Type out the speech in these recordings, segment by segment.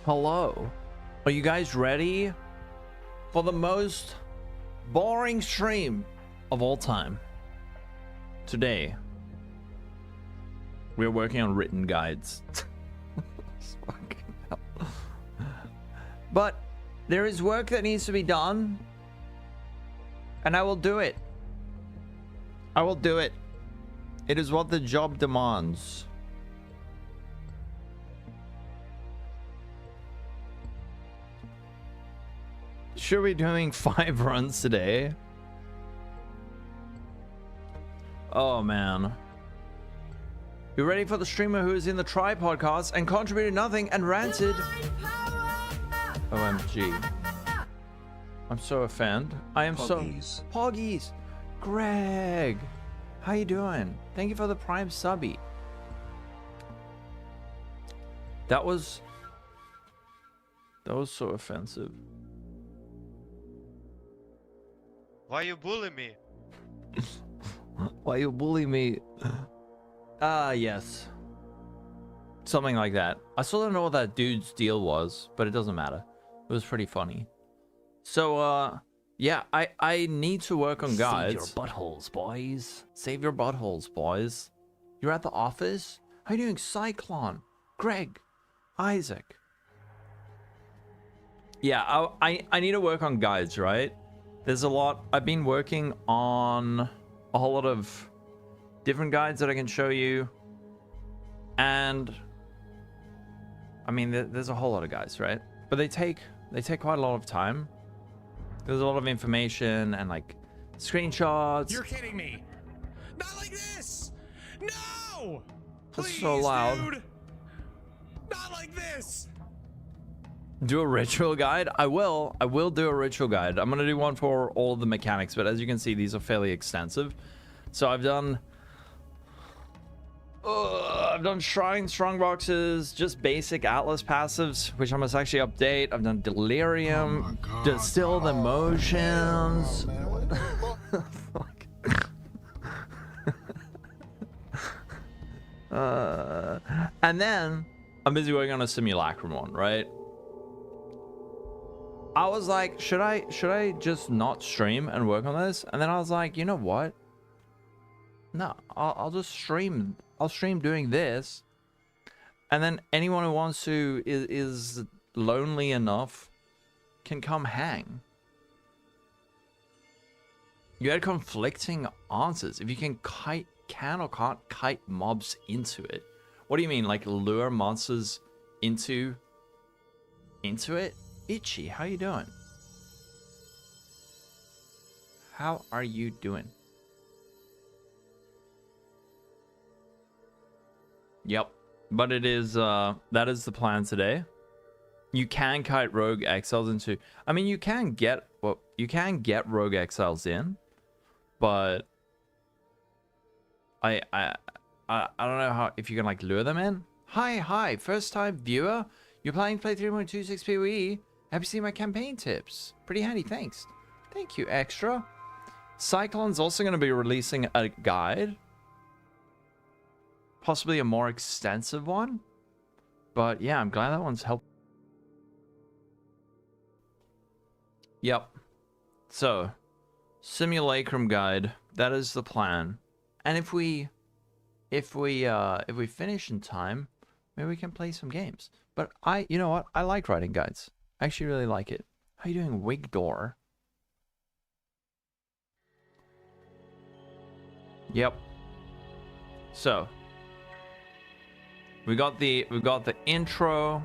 Hello. Are you guys ready for the most boring stream of all time? Today, we're working on written guides. Fucking hell. But there is work that needs to be done, and I will do it. I will do it. It is what the job demands. Should we be doing 5 runs today? Oh man. You ready for the streamer who is in the Try podcast and contributed nothing and ranted? OMG. I'm so offended. I am Poggies. so... Poggies! Greg! How you doing? Thank you for the Prime subby. That was so offensive. Why you bully me? Why you bully me? Yes. Something like that. I still don't know what that dude's deal was, but it doesn't matter. It was pretty funny. So, yeah, I need to work on guides. Save your buttholes, boys. Save your buttholes, boys. You're at the office? How you doing, Cyclone? Greg? Isaac? Yeah, I need to work on guides, right? There's a lot. I've been working on a whole lot of different guides that I can show you. And I mean, there's a whole lot of guides, right? But they take quite a lot of time. There's a lot of information and like screenshots. You're kidding me. Not like this. No. That's Please, so loud. Dude. Not like this. Do a ritual guide? I will do a ritual guide. I'm gonna do one for all of the mechanics, but as you can see, these are fairly extensive. So I've done shrine strongboxes, just basic atlas passives, which I must actually update. I've done delirium, distill the motions. And then I'm busy working on a simulacrum one, right? I was like, should I just not stream and work on this? And then I was like, you know what? No, I'll just stream. I'll stream doing this. And then anyone who wants to is lonely enough can come hang. You had conflicting answers. If you can or can't kite mobs into it. What do you mean? Like lure monsters into it? Itchy, how you doing? How are you doing? Yep, but it is that is the plan today. You can kite rogue exiles into. I mean, you can get rogue exiles in, but I don't know how if you can like lure them in. Hi, first time viewer. You're planning to play 3.26 PoE. Have you seen my campaign tips? Pretty handy, thanks. Thank you, Extra. Cyclone's also going to be releasing a guide. Possibly a more extensive one. But yeah, I'm glad that one's helped. Yep. So, Simulacrum guide. That is the plan. And if we finish in time, maybe we can play some games. But you know what? I like writing guides. I actually really like it. How you doing, Wigdor? Yep. So we got the intro.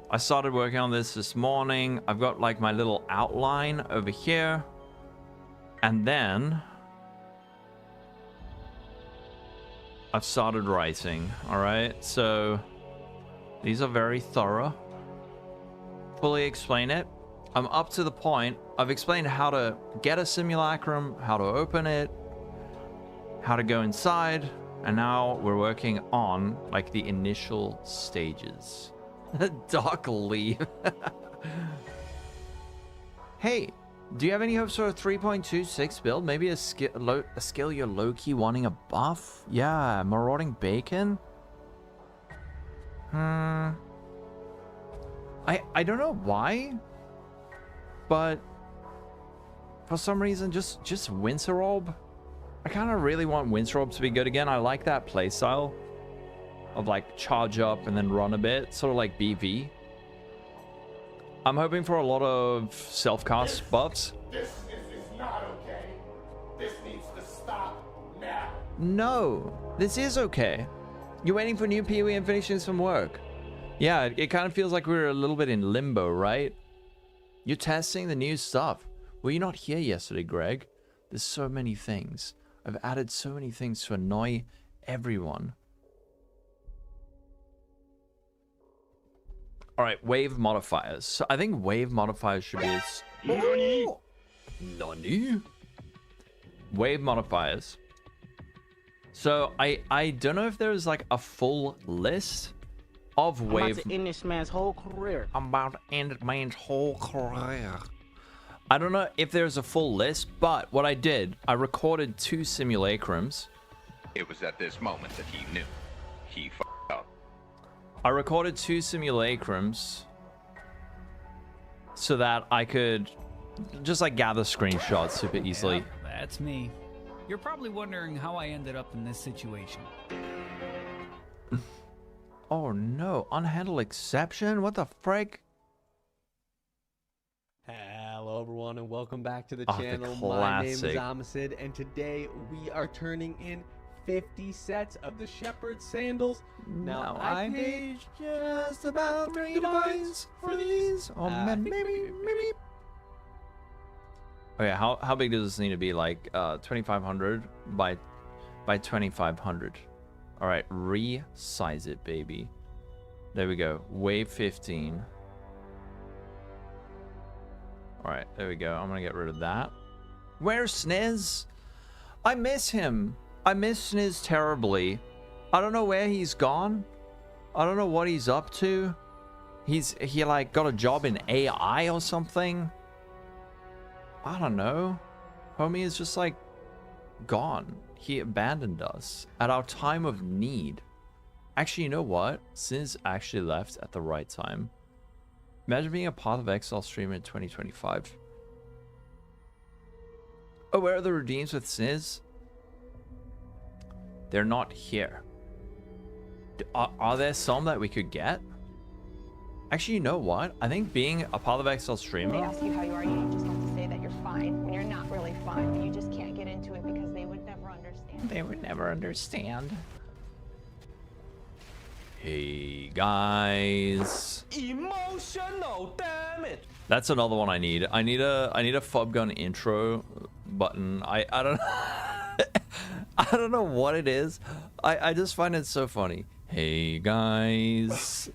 I started working on this morning. I've got like my little outline over here, and then I've started writing. All right, so these are very thorough. Fully explain it. I'm up to the point. I've explained how to get a simulacrum, how to open it, how to go inside, and now we're working on like the initial stages. Doc leave. Hey, do you have any hopes for a 3.26 build? Maybe a skill you're low-key wanting a buff? Yeah, marauding bacon. I don't know why, but for some reason, just Winter Orb. I kind of really want Winter Orb to be good again. I like that playstyle of like charge up and then run a bit, sort of like BV. I'm hoping for a lot of self-cast buffs. This is not okay. This needs to stop now. No, this is okay. You're waiting for new PoE and finishing some work. Yeah, it kind of feels like we're a little bit in limbo, right? You're testing the new stuff. Were you not here yesterday, Greg? There's so many things. I've added so many things to annoy everyone. All right, wave modifiers. So I think wave modifiers should be... Nani? Nani? Wave modifiers. So I don't know if there's like a full list of wave... I'm about to end this man's whole career. I'm about to end man's whole career. I don't know if there's a full list, but what I did, I recorded 2 simulacrums. It was at this moment that he knew. He f***ed up. I recorded 2 simulacrums so that I could just like gather screenshots super easily. Yep, that's me. You're probably wondering how I ended up in this situation. Oh no, unhandled exception? What the frick? Hello everyone and welcome back to the Oh, the channel. My name is classic. Amacid and today we are turning in 50 sets of the Shepherd sandals. Now I paid just about $3 for these. Oh man, maybe. Okay, how big does this need to be? Like 2500 by 2500. All right, resize it, baby. There we go. Wave 15. All right, there we go. I'm gonna get rid of that. Where's Sniz? I miss him. I miss Sniz terribly. I don't know where he's gone. I don't know what he's up to. He like got a job in AI or something. I don't know. Homie is just like gone. He abandoned us at our time of need. Actually, you know what? Sniz actually left at the right time. Imagine being a Path of Exile streamer in 2025. Oh, where are the redeems with Sniz? They're not here. Are there some that we could get? Actually, you know what? I think being a Path of Exile They streamer... ask you how you are, you just have to say that you're fine when you're not really fine, but you just can't get into it because they would never understand. They would never understand. Hey, guys. Emotional damage. That's another one I need. I need a fob gun intro button. I don't I don't know what it is. I just find it so funny. Hey guys.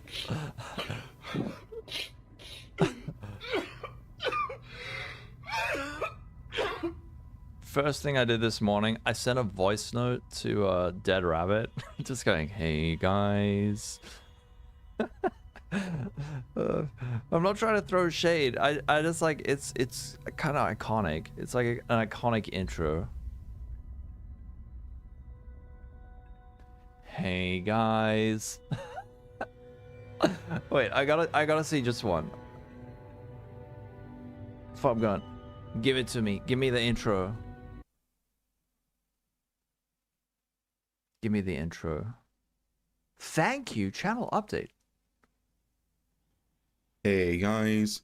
First thing I did this morning, I sent a voice note to Dead Rabbit, just going, "Hey guys." I'm not trying to throw shade. I just like it's kind of iconic. It's like an iconic intro. Hey guys. Wait, I gotta see just one. Fob gun, give it to me. Give me the intro. Give me the intro. Thank you. Channel update. Hey guys.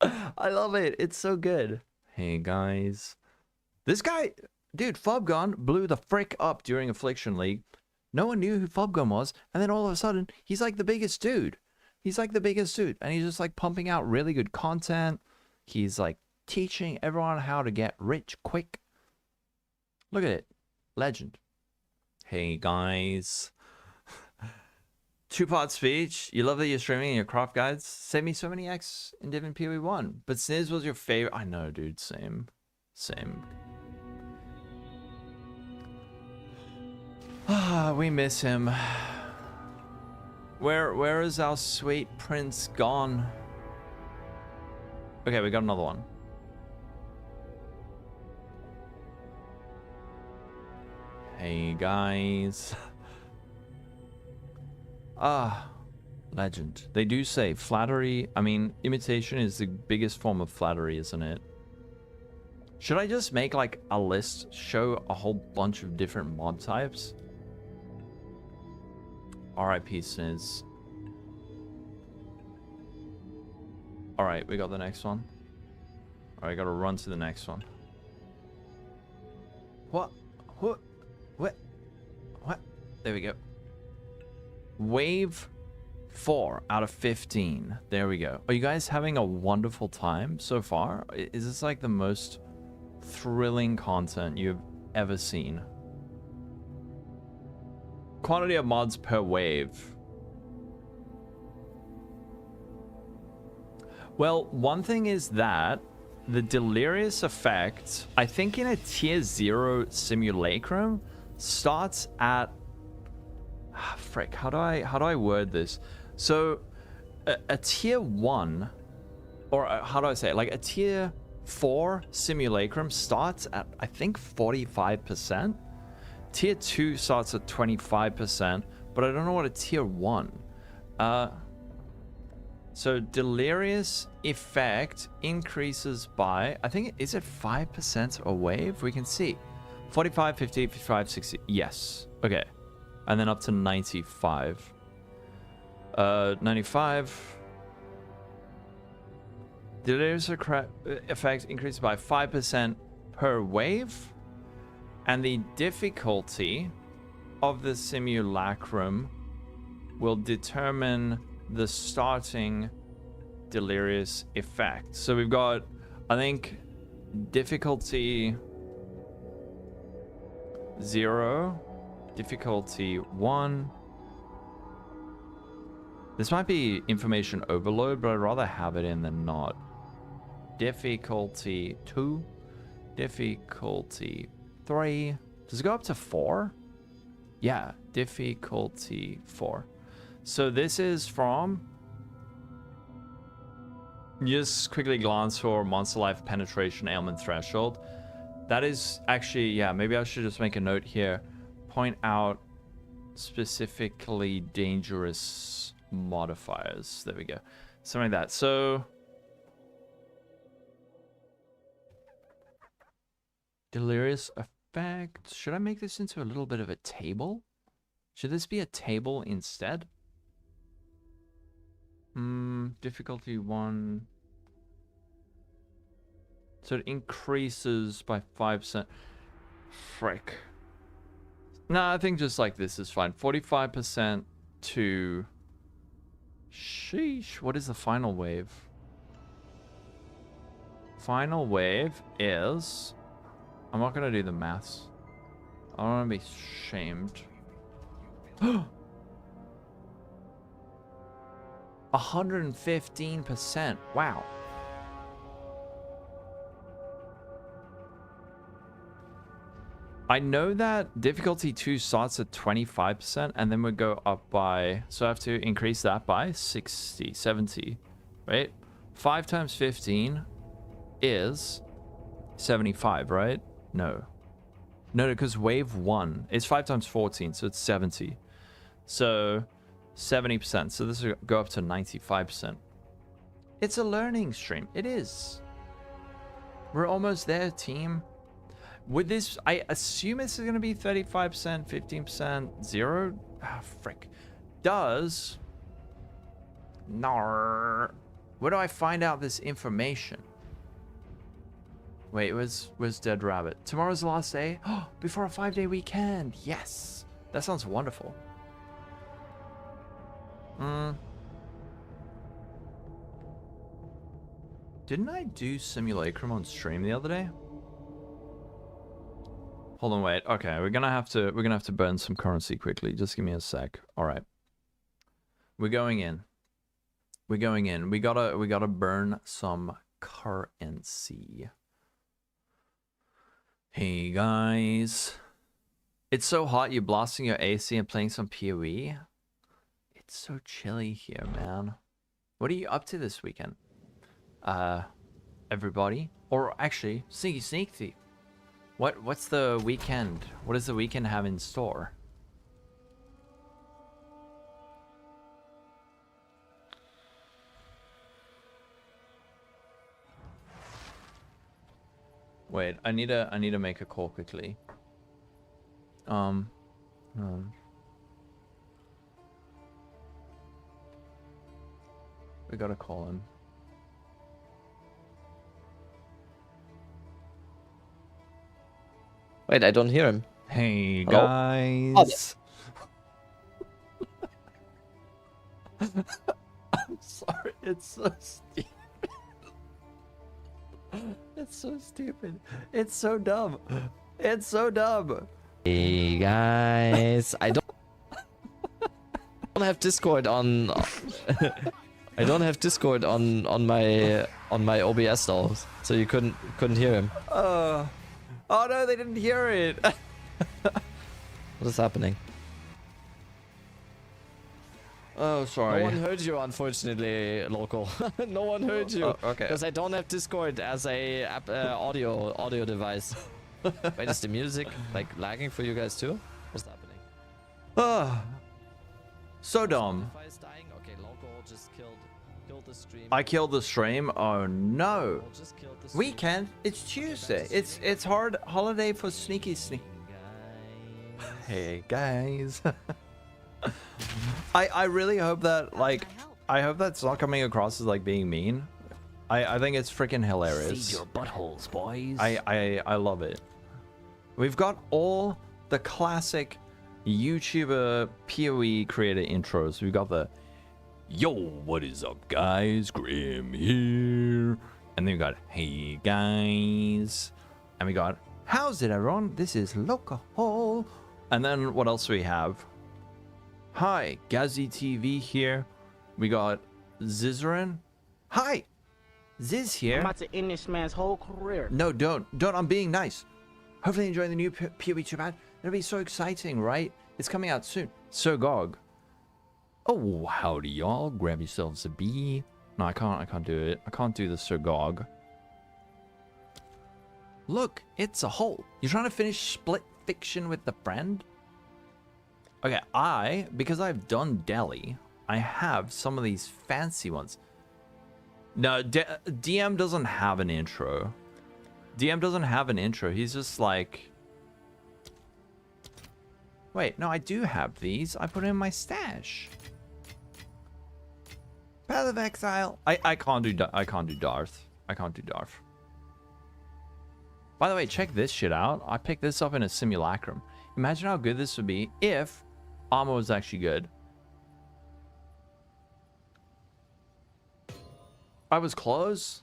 I love it. It's so good. Hey guys. This guy, dude, Fobgun blew the frick up during Affliction League. No one knew who Fobgun was, and then all of a sudden, he's like the biggest dude. He's like the biggest dude, and he's just like pumping out really good content. He's like teaching everyone how to get rich quick. Look at it. Legend. Hey guys. 2-part speech. You love that you're streaming in your craft guides. Save me so many X in Div and PoE 1. But Sniz was your favorite. I know, dude. Same. Ah, we miss him. Where is our sweet prince gone? Okay, we got another one. Hey guys. Legend. They do say flattery. I mean, imitation is the biggest form of flattery, isn't it? Should I just make like a list, show a whole bunch of different mod types? RIP Sniz. Alright, we got the next one. Alright, gotta run to the next one. What? What? What? What? There we go. Wave 4 out of 15. There we go. Are you guys having a wonderful time so far? Is this like the most thrilling content you've ever seen? Quantity of mods per wave. Well, one thing is that the Delirious effect, I think in a tier 0 simulacrum, starts at... frick, how do I word this? So, a tier 1, or how do I say it? Like a tier 4 simulacrum starts at, I think, 45%. Tier 2 starts at 25%, but I don't know what a tier 1. So Delirious effect increases by, I think, is it 5% a wave? We can see. 45, 50, 55, 60. Yes. Okay. And then up to 95. 95. Delirious effect increases by 5% per wave. And the difficulty of the simulacrum will determine the starting Delirious effect. So we've got, I think, difficulty 0, difficulty 1. This might be information overload, but I'd rather have it in than not. Difficulty 2, difficulty 3. Does it go up to 4? Yeah, difficulty 4. So this is from... Just quickly glance for Monster Life Penetration Ailment Threshold. That is actually... Yeah, maybe I should just make a note here. Point out specifically dangerous modifiers. There we go. Something like that. So... Delirious effect. Should I make this into a little bit of a table? Should this be a table instead? Difficulty 1. So it increases by 5%. Frick. Nah, I think just like this is fine. 45% to... Sheesh. What is the final wave? Final wave is... I'm not going to do the maths. I don't want to be shamed. 115%. Wow. I know that difficulty 2 starts at 25% and then we go up by... So I have to increase that by 60, 70, right? 5 times 15 is 75, right? No. No, because wave 1 is 5 times 14, so it's 70. So 70%. So this will go up to 95%. It's a learning stream. It is. We're almost there, team. With this, I assume this is going to be 35%, 15%, 0. Ah, frick. Does... Nar. Where do I find out this information? Wait, where's Dead Rabbit? Tomorrow's the last day? Oh, before a 5-day weekend. Yes. That sounds wonderful. Didn't I do Simulacrum on stream the other day? Hold on, wait. Okay, we're gonna have to burn some currency quickly. Just give me a sec. All right. We're going in. We're going in. We gotta burn some currency. Hey guys. It's so hot you're blasting your AC and playing some PoE. It's so chilly here, man. What are you up to this weekend? Everybody? Or actually, Sneaky Sneak Thief. What's the weekend? What does the weekend have in store? Wait, I need to make a call quickly. We gotta call him. Wait, I don't hear him. Hey Hello? guys. I'm sorry, it's so stupid. It's so stupid. It's so dumb. It's so dumb. Hey guys, I don't have Discord on. I don't have Discord on my OBS though, so you couldn't hear him. Oh no, they didn't hear it. What is happening? Oh, sorry. No one heard you, unfortunately, local. No one heard you. Oh, okay. Because I don't have Discord as a audio device. Wait, is the music like lagging for you guys too? What's happening? So dumb. Spotify's dying. Okay, Lolcohol just killed the stream. I killed the stream. Oh no. Lolcohol just killed the stream. Weekend. It's Tuesday. It's hard holiday for sneaky. Hey guys. I really hope that like I hope that's not coming across as like being mean. I think it's freaking hilarious. Feed your buttholes, boys. I love it. We've got all the classic YouTuber PoE creator intros. We've got the yo, what is up guys? Grim here. And then we got hey guys. And we got how's it everyone? This is Lolcohol. And then what else do we have? Hi, Gazzy TV here. We got Zizarin. Hi, Ziz here. I'm about to end this man's whole career. No, don't. I'm being nice. Hopefully enjoying the new PoE Chat. It'll be so exciting, right? It's coming out soon. So Gog. Oh, howdy y'all. Grab yourselves a bee. No, I can't do it. I can't do the Sir Gog. Look, it's a hole. You're trying to finish Split Fiction with the friend? Okay, because I've done Delhi, I have some of these fancy ones. No, DM doesn't have an intro. DM doesn't have an intro. He's just like... Wait, no, I do have these. I put it in my stash. Path of Exile. I can't do Darth. I can't do Darth. By the way, check this shit out. I picked this up in a Simulacrum. Imagine how good this would be if armor was actually good. I was close.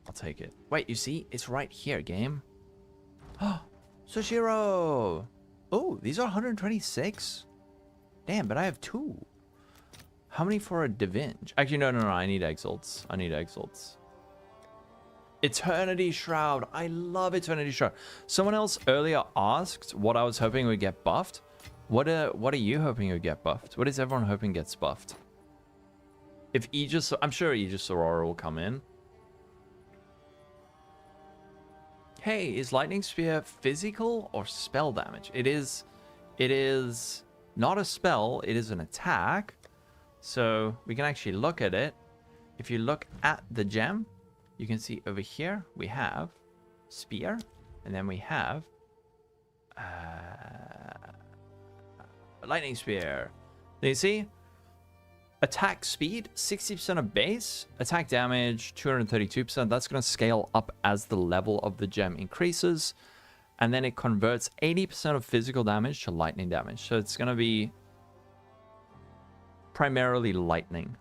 I'll take it. Wait, you see? It's right here, game. Oh, Sushiro. Oh, these are 126? Damn, but I have 2. How many for a Divenge? Actually, no. I need Exalts. Eternity Shroud. I love Eternity Shroud. Someone else earlier asked what I was hoping would get buffed. What are you hoping would get buffed? What is everyone hoping gets buffed? If Aegis, I'm sure Aegis Aurora will come in. Hey, is Lightning Spear physical or spell damage? It is not a spell, it is an attack. So we can actually look at it. If you look at the gem, you can see over here we have spear, and then we have lightning spear. Then you see attack speed 60% of base, attack damage 232%. That's going to scale up as the level of the gem increases, and then it converts 80% of physical damage to lightning damage. So it's going to be primarily lightning.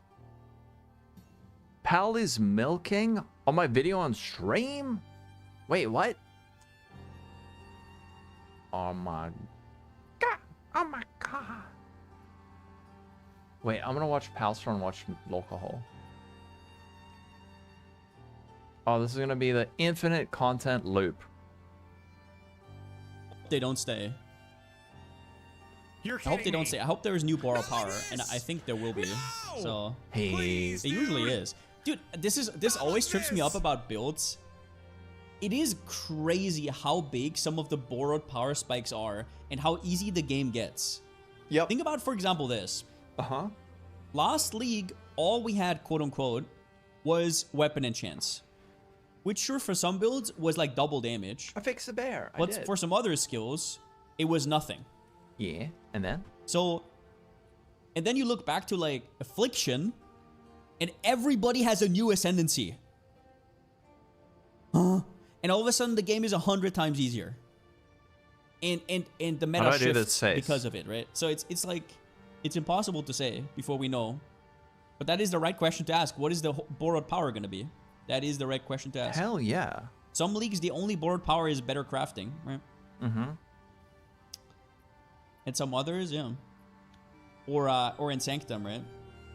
Pal is milking on my video on stream? Wait, what? Oh my god. Oh my god. Wait, I'm gonna watch Palstra and watch Lolcohol. Oh, this is gonna be the infinite content loop. They don't stay. I hope they don't stay. I hope there's new borrow power, and I think there will be. So hey, it usually is. Dude, this always trips me up about builds. It is crazy how big some of the borrowed power spikes are and how easy the game gets. Yep. Think about, for example, this. Uh-huh. Last league, all we had, quote unquote, was weapon enchants. Which sure for some builds was like double damage. I fixed the bear. But for some other skills, it was nothing. Yeah, and then? So, and then you look back to like Affliction, and everybody has a new ascendancy. Huh? And all of a sudden the game is 100 times easier. And the meta shifts because of it, right? So it's like, it's impossible to say before we know. But that is the right question to ask. What is the borrowed power going to be? That is the right question to ask. Hell yeah. Some leagues, the only borrowed power is better crafting, right? Mm-hmm. And some others, yeah. Or in Sanctum, right?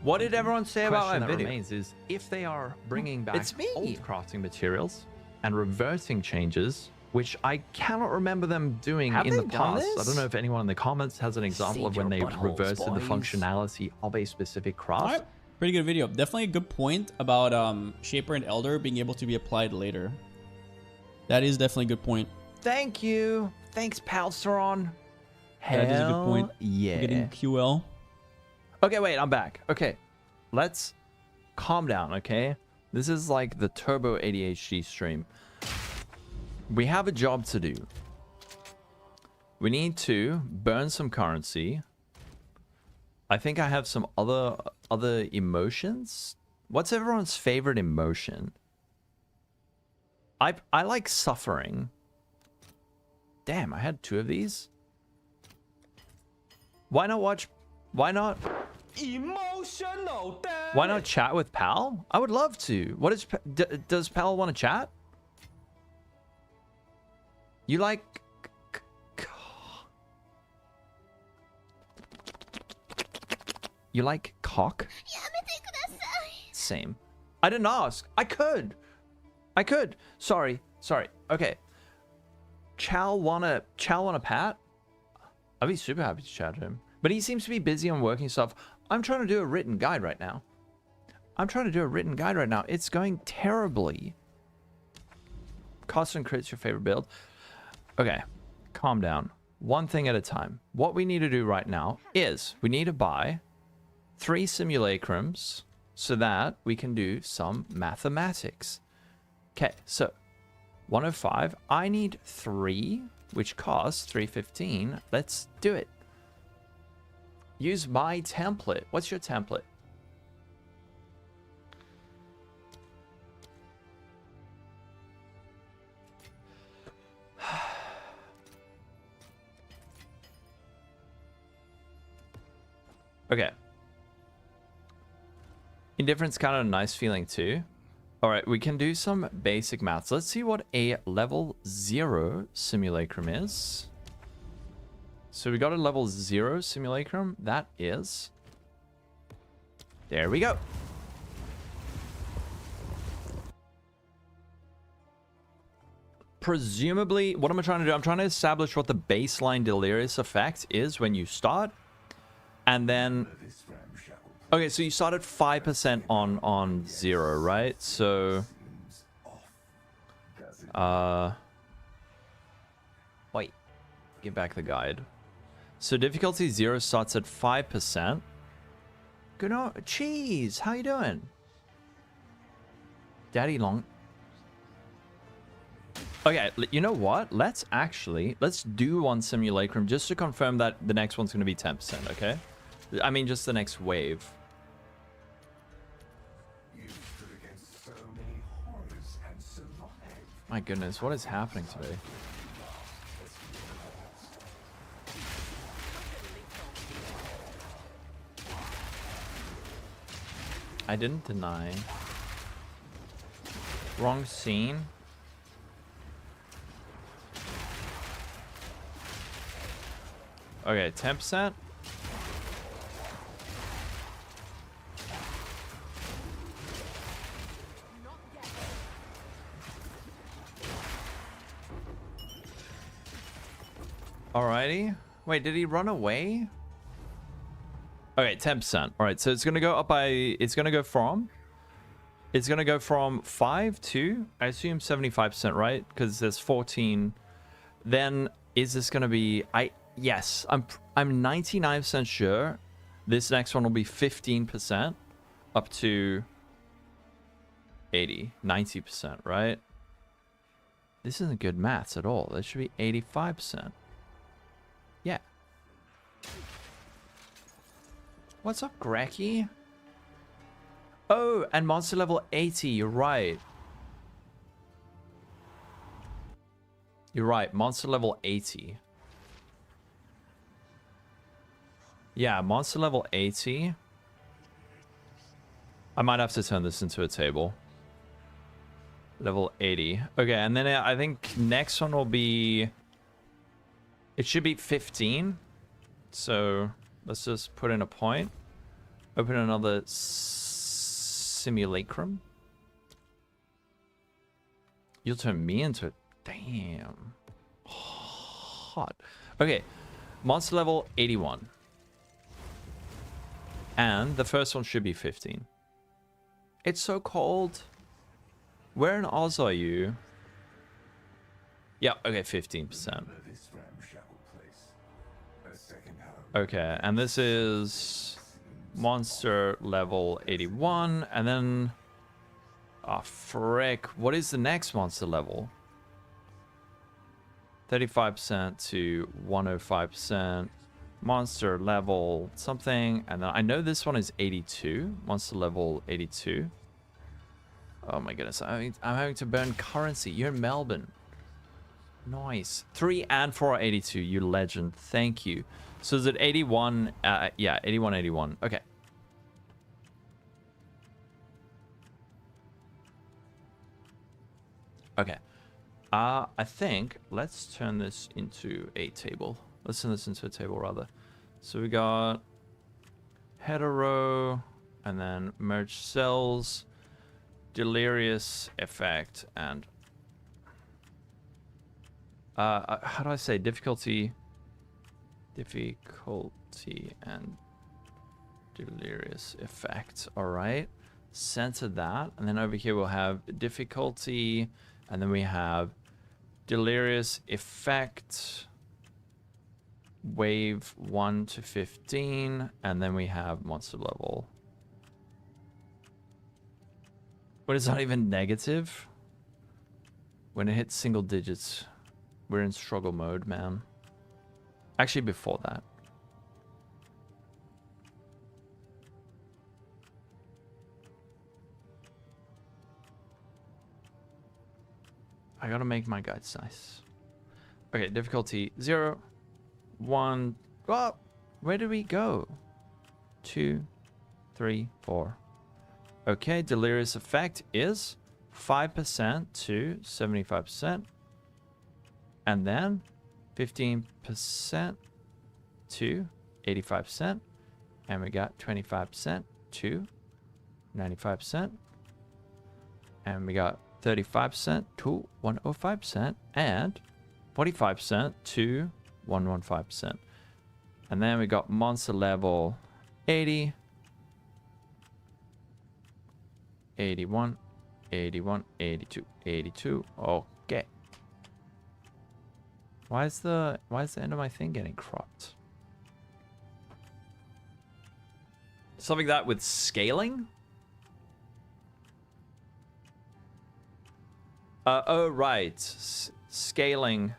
What did everyone say about my that video? remains is if they are bringing back It's me. old crafting materials and reversing changes, which I cannot remember them doing Have in they the done past. this? I don't know if anyone in the comments has an example Save of when your they buttholes, reversed the boys. functionality of a specific craft. All right. Pretty good video. Definitely a good point about Shaper and Elder being able to be applied later. That is definitely a good point. Thank you. Thanks, Palsteron. That is a good point. Yeah. Getting QL. Okay, wait, I'm back. Okay, let's calm down, okay? This is like the turbo ADHD stream. We have a job to do. We need to burn some currency. I think I have some other emotions. What's everyone's favorite emotion? I like suffering. Damn, I had 2 of these. Why not watch? Why not? Emotional damage. Why not chat with Pal? I would love to. What is does Pal want to chat? You like cock? Same. I didn't ask. I could. Sorry. Okay. Chow wanna pat? I'd be super happy to chat to him. But he seems to be busy on working stuff. I'm trying to do a written guide right now. It's going terribly. Cost and crits your favorite build. Okay. Calm down. One thing at a time. What we need to do right now is we need to buy 3 simulacrums so that we can do some mathematics. Okay, so 105. I need 3, which costs 315. Let's do it. Use my template. What's your template? Okay. Indifference kind of a nice feeling too. All right, we can do some basic maths. Let's see what a level 0 simulacrum is. So we got a level 0 simulacrum. That is... There we go. Presumably, what am I trying to do? I'm trying to establish what the baseline Delirious effect is when you start. And then... Okay, so you start at 5% on 0, right? So... Wait. Give back the guide. So difficulty 0 starts at 5%. Good on... Cheese! How you doing? Daddy long... Okay, you know what? Let's do one simulacrum just to confirm that the next one's going to be 10%, okay? I mean, just the next wave. My goodness, what is happening today? I didn't deny. Wrong scene. Okay, 10%. Alrighty. Wait, did he run away? Okay, 10%. Alright, so it's gonna go up by... It's gonna go from 5 to, I assume, 75%, right? Because there's 14. Then, is this gonna be... Yes, I'm 99% sure this next one will be 15% up to 80, 90%, right? This isn't good maths at all. That should be 85%. Yeah. What's up, Gracky? Oh, and monster level 80, you're right. You're right, monster level 80. Yeah, monster level 80. I might have to turn this into a table. Level 80. Okay, and then I think next one will be... It should be 15. So let's just put in a point. Open another simulacrum. You'll turn me into... Damn. Hot. Okay, monster level 81. And the first one should be 15. It's so cold. Where in Oz are you? Yeah, okay, 15%. Okay, and this is monster level 81, and then... Oh, frick. What is the next monster level? 35% to 105%. Monster level something, and then I know this one is 82. Monster level 82. Oh my goodness, I'm having to burn currency. You're in Melbourne. Nice. 3 and 4 are 82. You legend. Thank you. So is it 81? Yeah, 81, 81. Okay. Okay. I think let's turn this into a table. Let's turn this into a table rather. So we got hetero, and then merge cells, delirious effect, and how do I say difficulty and delirious effect. All right, center that, and then over here we'll have difficulty, and then we have delirious effect, wave 1 to 15, and then we have monster level. But it's not even negative. When it hits single digits, we're in struggle mode, man. Actually, before that. I gotta make my guides nice. Okay, difficulty 0, 1. Oh, where do we go? 2, 3, 4. Okay, delirious effect is 5% to 75%. And then 15% to 85%. And we got 25% to 95%. And we got 35% to 105%. And 45% to 115%. And then we got monster level 80. 81, 81, 82, 82. Okay. Why is the end of my thing getting cropped? Something that with scaling? Oh right, scaling.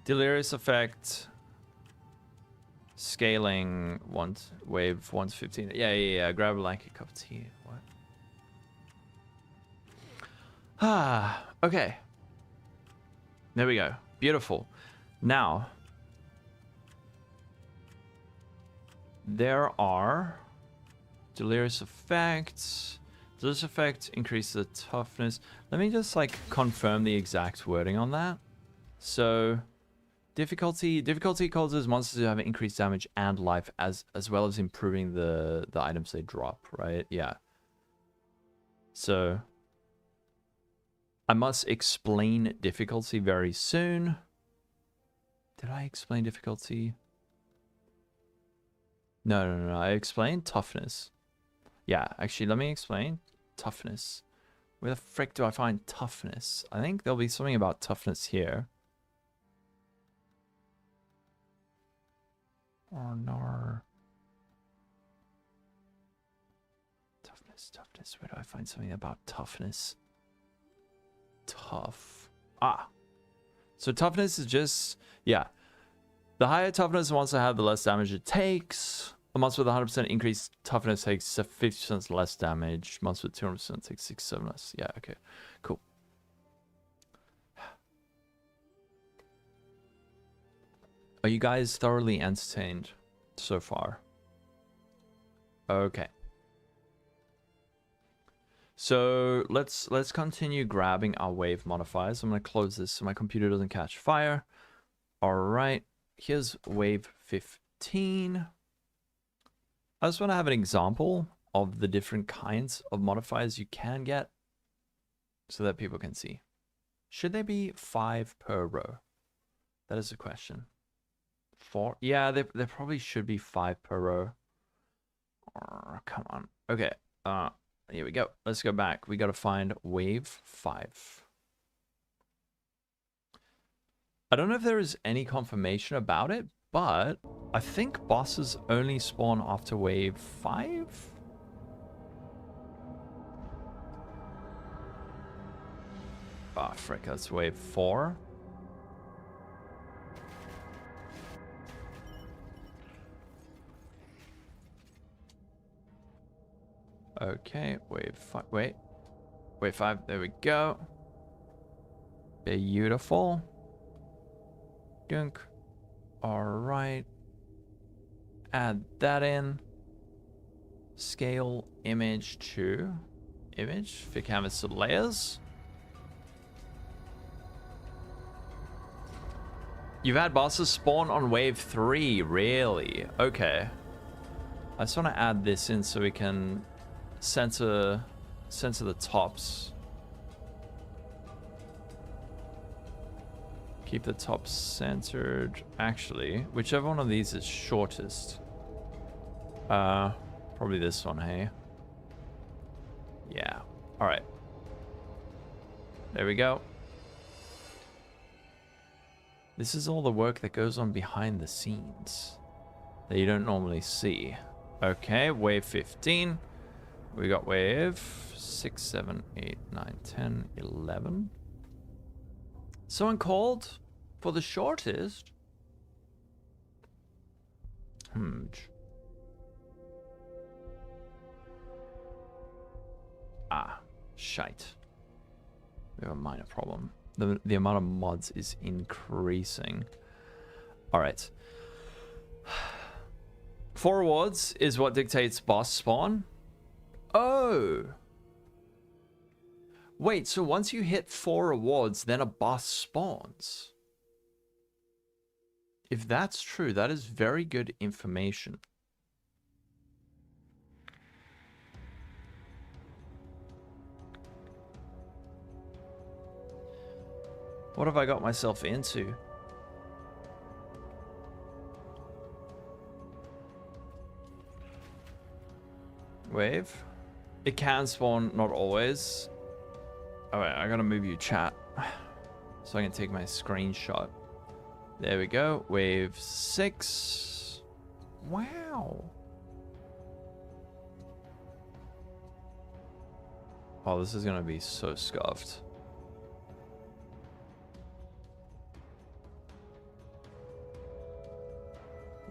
Delirious effect. Scaling wave 1 to 15. Yeah. Grab like a cup of tea. What? Ah, okay. There we go. Beautiful. Now, there are delirious effects. Delirious effect increases the toughness. Let me just like confirm the exact wording on that. So, difficulty causes monsters to have increased damage and life as well as improving the items they drop, right? Yeah. So I must explain difficulty very soon. Did I explain difficulty? No. I explained toughness. Yeah, actually, let me explain toughness. Where the frick do I find toughness? I think there'll be something about toughness here. Or no. Toughness. Where do I find something about toughness? Tough. Ah. So toughness is just, yeah. The higher toughness wants to have the less damage it takes. A monster with 100% increased toughness takes 50% less damage. Monster with 200% takes 6-7 less. Yeah, okay. Cool. Are you guys thoroughly entertained so far? Okay. So let's continue grabbing our wave modifiers. I'm going to close this so my computer doesn't catch fire. All right. Here's wave 15. I just want to have an example of the different kinds of modifiers you can get so that people can see. Should there be 5 per row? That is the question. 4? Yeah, there probably should be 5 per row. Oh, come on. Okay. Here we go. Let's go back. We got to find wave 5. I don't know if there is any confirmation about it, but I think bosses only spawn after wave 5. Ah, frick, that's wave 4. Okay, wave 5. Wait. Wave 5. There we go. Beautiful. Gunk. Alright. Add that in. Scale image to image. Fit canvas to layers. You've had bosses spawn on wave 3. Really? Okay. I just want to add this in so we can censor the tops. Keep the tops centered. Actually, whichever one of these is shortest. Probably this one, hey? Yeah. All right. There we go. This is all the work that goes on behind the scenes that you don't normally see. Okay, wave 15. We got wave 6, 7, 8, 9, 10, 11. Someone called for the shortest. Ah, shite. We have a minor problem. The amount of mods is increasing. All right. 4 rewards is what dictates boss spawn. Oh. Wait, so once you hit 4 rewards, then a boss spawns. If that's true, that is very good information. What have I got myself into? Wave. It can spawn, not always. Alright, I gotta move you, chat, so I can take my screenshot. There we go. Wave 6. Wow. Oh, this is gonna be so scuffed.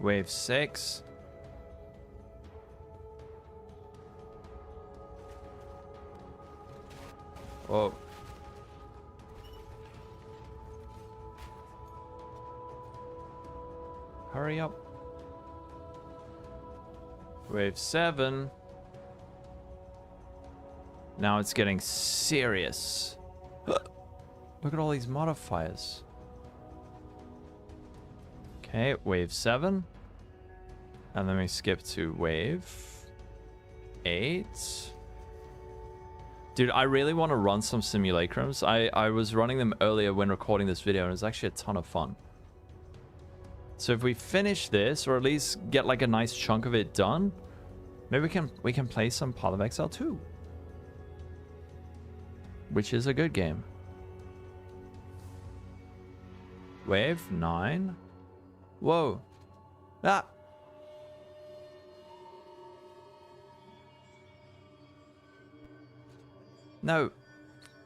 Wave 6. Whoa. Hurry up. Wave 7. Now it's getting serious. Look at all these modifiers. Okay, wave 7. And then we skip to wave 8. Dude, I really want to run some simulacrums. I was running them earlier when recording this video, and it was actually a ton of fun. So if we finish this, or at least get like a nice chunk of it done, maybe we can play some Path of Exile 2. Which is a good game. Wave 9. Whoa. Ah. No.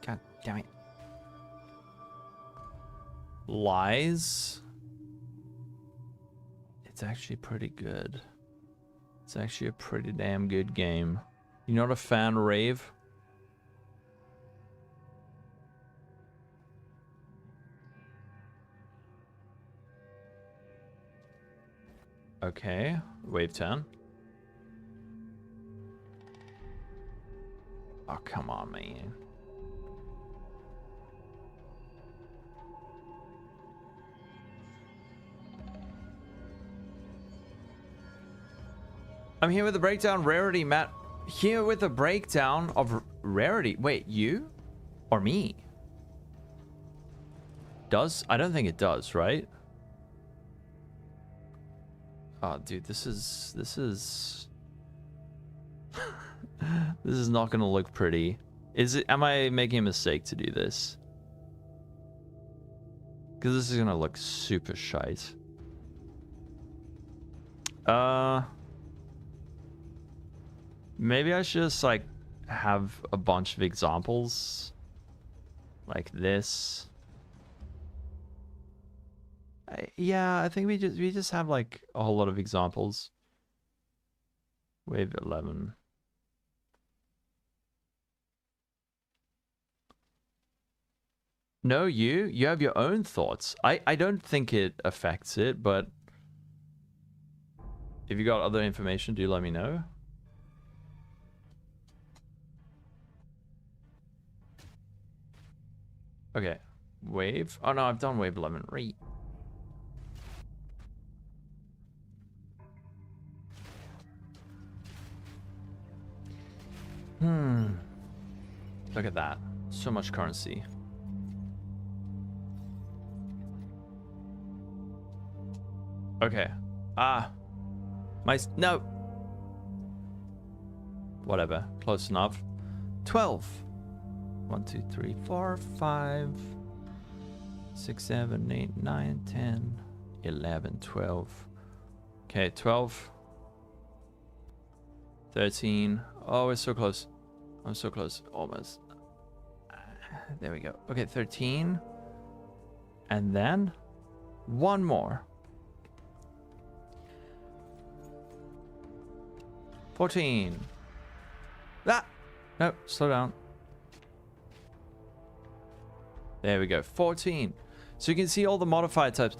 God damn it. Lies. It's actually pretty good. It's actually a pretty damn good game. You not a fan, Rave? Okay, wave 10. Oh, come on, man. I'm here with a breakdown rarity, Matt. Here with a breakdown of rarity. Wait, you? Or me? Does? I don't think it does, right? Oh, dude, this is this is not gonna look pretty. Is it? Am I making a mistake to do this? Because this is gonna look super shite. Maybe I should just like have a bunch of examples like this. Yeah, I think we just have like a whole lot of examples. Wave 11. No, you have your own thoughts. I don't think it affects it, but if you got other information, do let me know. Okay, wave. Oh no, I've done wave 11. Right. Look at that. So much currency. Okay. No. Whatever. Close enough. 12. 1, 2, 3, 4, 5, 6, 7, 8, 9, 10, 11, 12. Okay, 12. 13. Oh, we're so close. I'm so close. Almost. There we go. Okay, 13. And then one more. 14. Ah! No, slow down. There we go. 14. So you can see all the modifier types.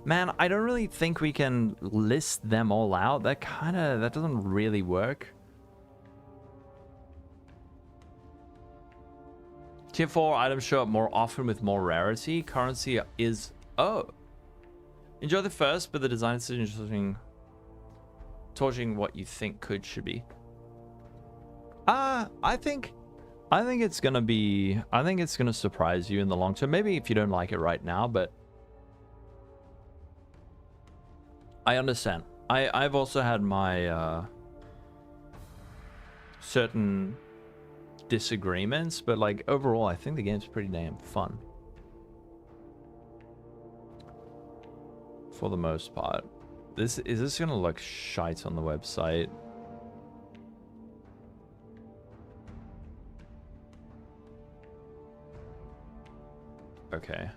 Man, I don't really think we can list them all out. That doesn't really work. Tier 4 items show up more often with more rarity. Currency is... Oh. Enjoy the first, but the design decision torching what you think should be. I think it's gonna be... I think it's gonna surprise you in the long term. Maybe if you don't like it right now, but... I understand. I've also had my certain disagreements, but like overall I think the game's pretty damn fun. For the most part. Is this gonna look shite on the website? Okay.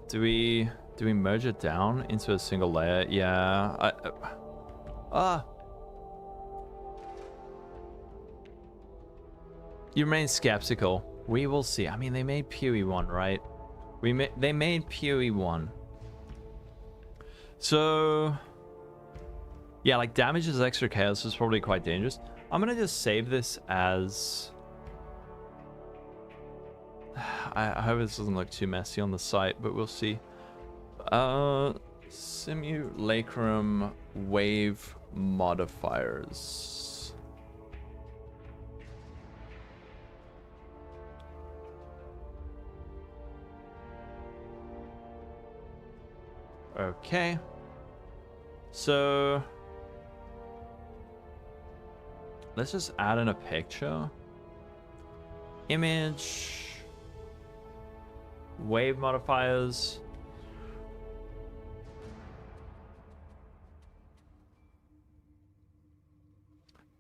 Do we merge it down into a single layer? Yeah. You remain skeptical. We will see. I mean, they made PoE 1, right? They made PoE 1. So yeah, like damage is extra chaos is probably quite dangerous. I'm gonna just save this as... I hope this doesn't look too messy on the site, but we'll see. Simulacrum wave modifiers. Okay. So let's just add in a picture. Image. Wave modifiers.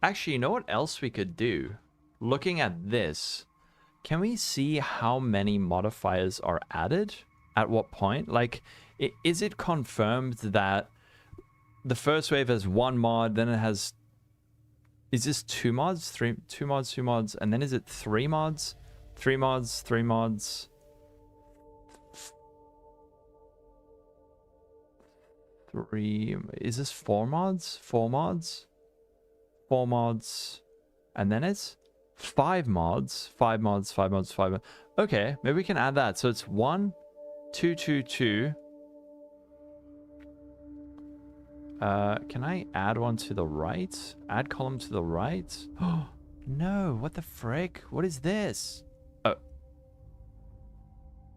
Actually, you know what else we could do? Looking at this, can we see how many modifiers are added? At what point? Like, is it confirmed that the first wave has 1 mod, then it has... Is this 2 mods? 2 mods, 2 mods, and then is it 3 mods? 3 mods, 3 mods... 3... Is this 4 mods? 4 mods? 4 mods... And then it's 5 mods. 5 mods, 5 mods, 5 mods. Okay, maybe we can add that. So it's 1, 2, 2, 2... can I add one to the right? Add column to the right? Oh, no, what the frick? What is this? Oh.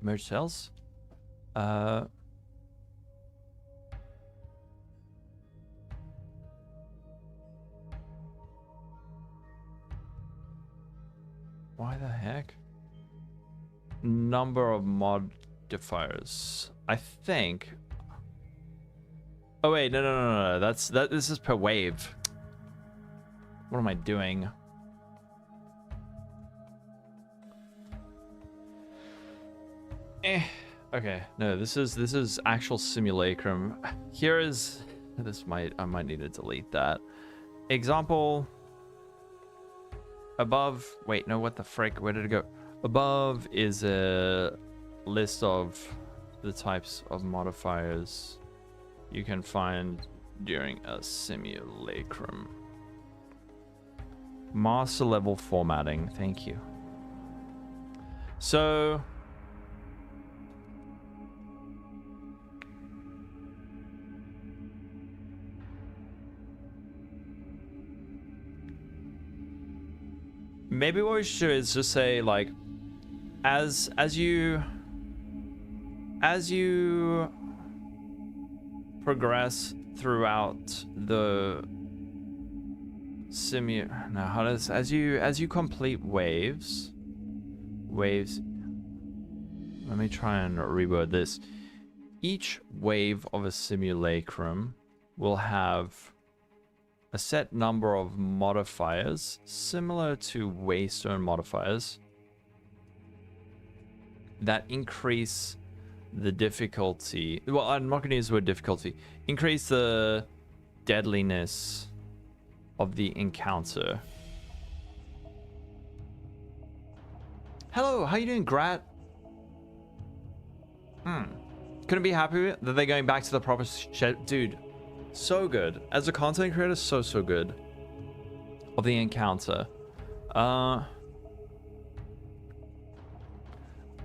Merge cells? Why the heck? Number of modifiers. I think... Oh wait, no. This is per wave. What am I doing? Okay, no, this is actual simulacrum. Here is I might need to delete that. Example above, wait, no, what the frick? Where did it go? Above is a list of the types of modifiers you can find during a simulacrum. Master level formatting, thank you. So maybe what we should do is just say, like, as you progress throughout the as you complete waves, let me try and reword this. Each wave of a simulacrum will have a set number of modifiers similar to waystone modifiers that increase the difficulty. Well, I'm not going to use the word difficulty. Increase the deadliness of the encounter. Hello, how you doing, Grat? Couldn't be happy that they're going back to the proper shed. Dude, so good. As a content creator, so good. Of the encounter.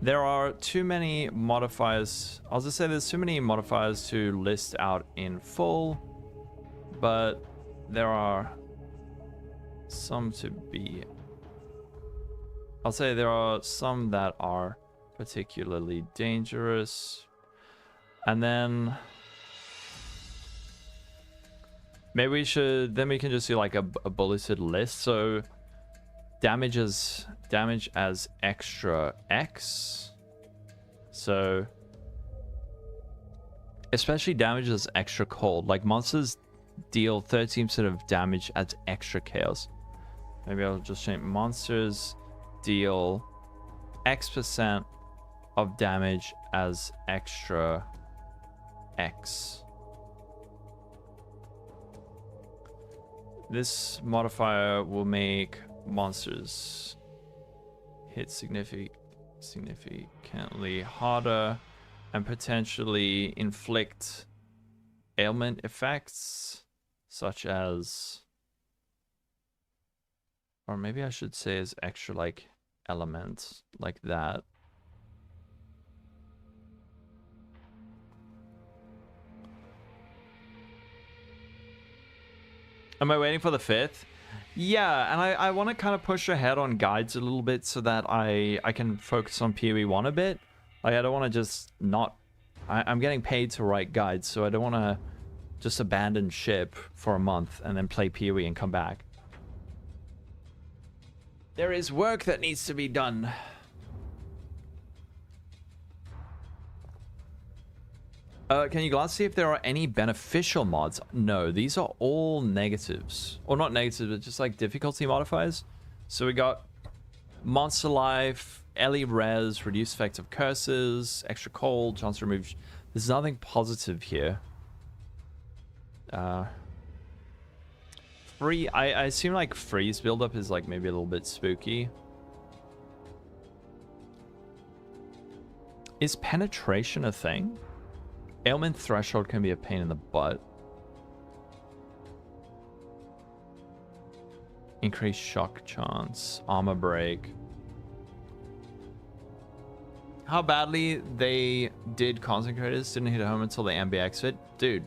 There are too many modifiers. I'll just say there's too many modifiers to list out in full, but there are some to be... I'll say there are some that are particularly dangerous. And then maybe we should... Then we can just do like a bulleted list. So damage as extra X. So especially damage as extra cold. Like monsters deal 13% of damage as extra chaos. Maybe I'll just change monsters deal X% of damage as extra X. This modifier will make monsters hit significantly harder and potentially inflict ailment effects such as, or maybe I should say as extra like elements like that. Am I waiting for the 5th? Yeah, and I want to kind of push ahead on guides a little bit so that I can focus on PoE 1 a bit. Like, I don't want to just not... I'm getting paid to write guides, so I don't want to just abandon ship for a month and then play PoE and come back. There is work that needs to be done. Can you glance see if there are any beneficial mods? No, these are all negatives. Or not negatives, but just like difficulty modifiers. So we got Monster Life, Ellie Res, reduced effect of curses, extra cold, chance to remove... There's nothing positive here. Free... I assume like freeze buildup is like maybe a little bit spooky. Is penetration a thing? Ailment threshold can be a pain in the butt. Increased shock chance. Armor break. How badly they did content creators didn't hit home until the MBX fit? Dude.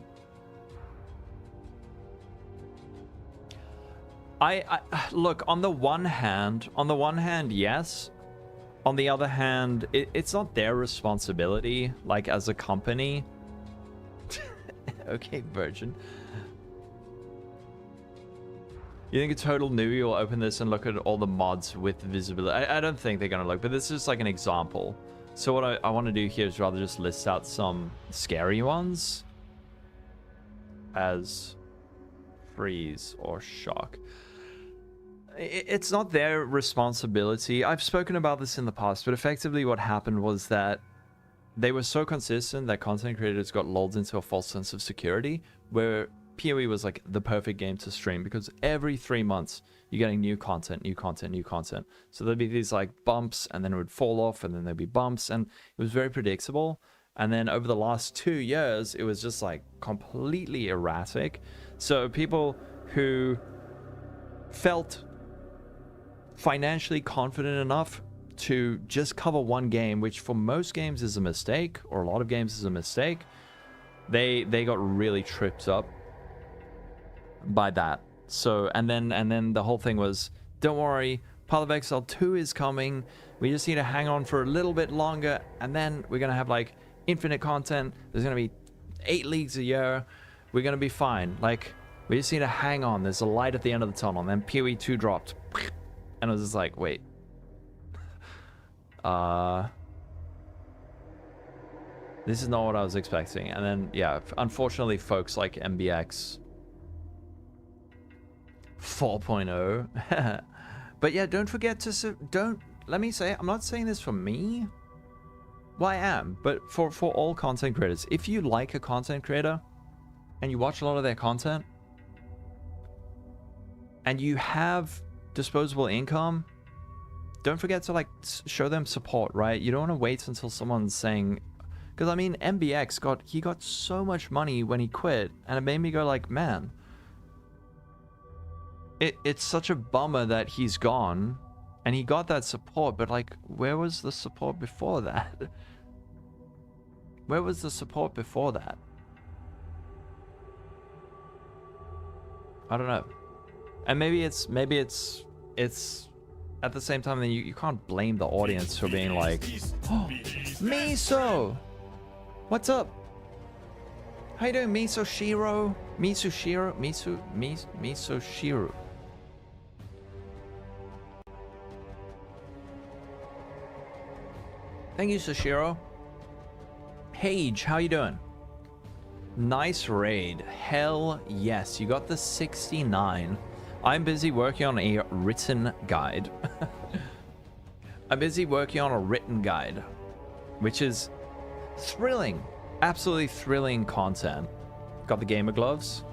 I look, on the one hand, yes. On the other hand, it's not their responsibility, like as a company. Okay, virgin. You think a total newbie will open this and look at all the mods with visibility? I don't think they're gonna look, but this is just like an example. So what I want to do here is rather just list out some scary ones as freeze or shock. It's not their responsibility. I've spoken about this in the past, but effectively what happened was that they were so consistent that content creators got lulled into a false sense of security, where PoE was like the perfect game to stream, because every 3 months you're getting new content. So there'd be these like bumps, and then it would fall off, and then there'd be bumps, and it was very predictable. And then over the last 2 years, it was just like completely erratic. So people who felt financially confident enough to just cover one game, which for most games is a mistake, or a lot of games is a mistake, they got really tripped up by that. So and then the whole thing was, don't worry, Path of Exile 2 is coming, we just need to hang on for a little bit longer, and then we're gonna have like infinite content. There's gonna be 8 leagues a year, we're gonna be fine. Like, we just need to hang on, there's a light at the end of the tunnel. And then PoE 2 dropped, and I was just like, wait, this is not what I was expecting. And then yeah, unfortunately folks like MBX 4.0 but yeah, don't forget to let me say, I'm not saying this for me, well I am, but for all content creators, if you like a content creator and you watch a lot of their content and you have disposable income, don't forget to like show them support, right? You don't want to wait until someone's saying, because I mean MBX got so much money when he quit, and it made me go like, man, it's such a bummer that he's gone, and he got that support, but like, where was the support before that? Where was the support before that? I don't know. And maybe it's at the same time, then you can't blame the audience for being like, oh, Miso, what's up? How you doing, Miso Shiro? Miso Shiro. Thank you, Sashiro. Paige, how you doing? Nice raid. Hell yes, you got the 69. I'm busy working on a written guide. Which is thrilling, absolutely thrilling content. Got the gamer gloves.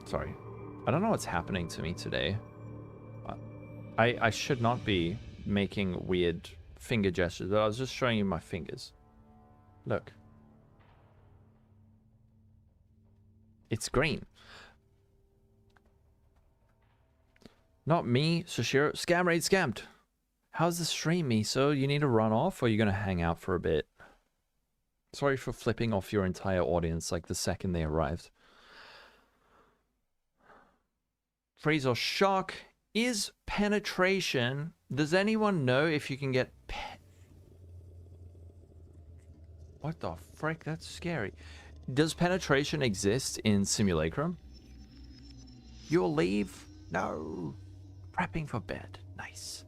Sorry, I don't know what's happening to me today. I should not be making weird finger gestures, but I was just showing you my fingers. Look. It's green. Not me, Sashiro. Scam raid scammed. How's the stream, Miso? You need to run off, or are you going to hang out for a bit? Sorry for flipping off your entire audience like the second they arrived. Freeze or shock. Is penetration... Does anyone know if you can get... What the frick? That's scary. Does penetration exist in Simulacrum? You'll leave? No. Prepping for bed. Nice.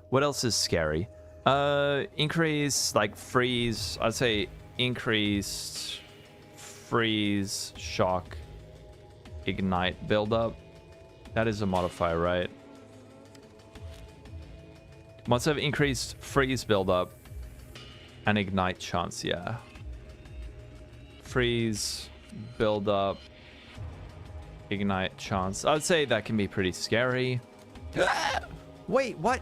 What else is scary? Increase, like, freeze. I'd say increased freeze, shock, ignite, buildup. That is a modifier, right? Must have increased freeze buildup and ignite chance, yeah. Freeze, buildup, ignite chance. I'd say that can be pretty scary. Wait, what?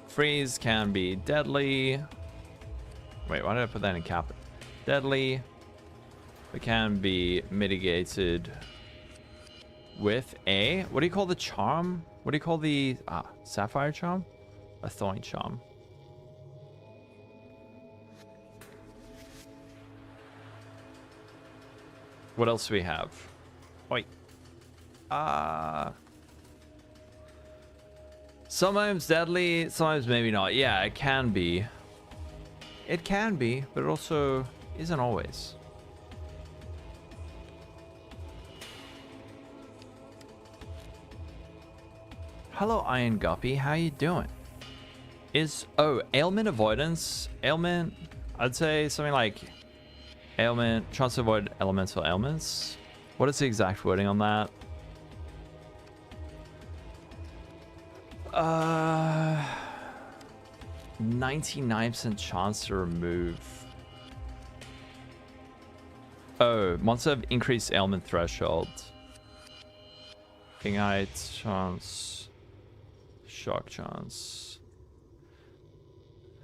Freeze can be deadly. Wait, why did I put that in cap? Deadly. It can be mitigated with a... What do you call the charm? What do you call the... sapphire charm? A thorn charm. What else do we have? Wait. Sometimes deadly, sometimes maybe not. Yeah, it can be. It can be, but it also isn't always. Hello, Iron Guppy. How you doing? Ailment avoidance? Ailment? I'd say something like ailment, chance to avoid elemental ailments. What is the exact wording on that? 99% chance to remove. Oh, monster have increased ailment threshold. Ignite chance. Shock chance.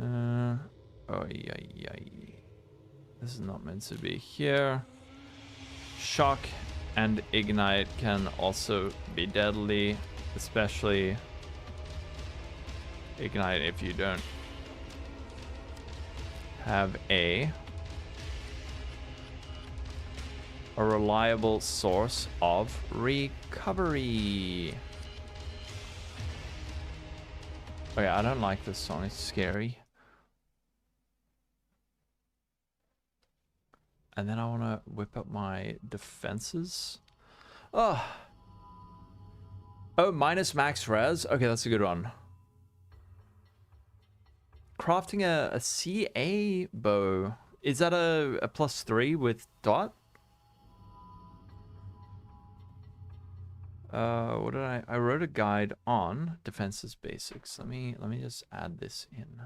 Oh, yeah. This is not meant to be here. Shock and ignite can also be deadly, especially ignite if you don't have a reliable source of recovery. Okay, I don't like this song. It's scary. And then I want to whip up my defenses. Oh, minus max res. Okay, that's a good one. Crafting a CA bow. Is that a +3 with dot? What did I wrote a guide on defenses basics. Let me just add this in.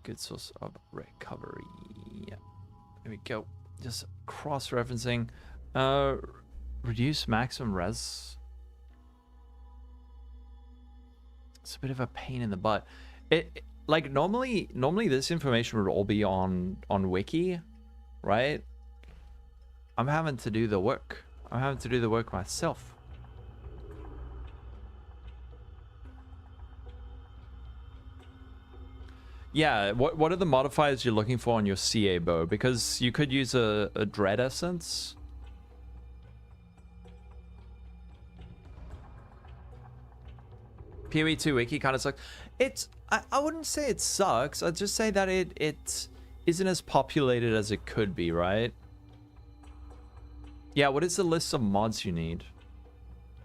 Good source of recovery. Yeah. There we go. Just cross-referencing. Reduce maximum res. It's a bit of a pain in the butt. It like normally this information would all be on wiki, right? I'm having to do the work. I'm having to do the work myself. Yeah, what are the modifiers you're looking for on your CA bow? Because you could use a dread essence. PoE 2 wiki kind of sucks. I wouldn't say it sucks. I'd just say that it isn't as populated as it could be, right? Yeah, what is the list of mods you need?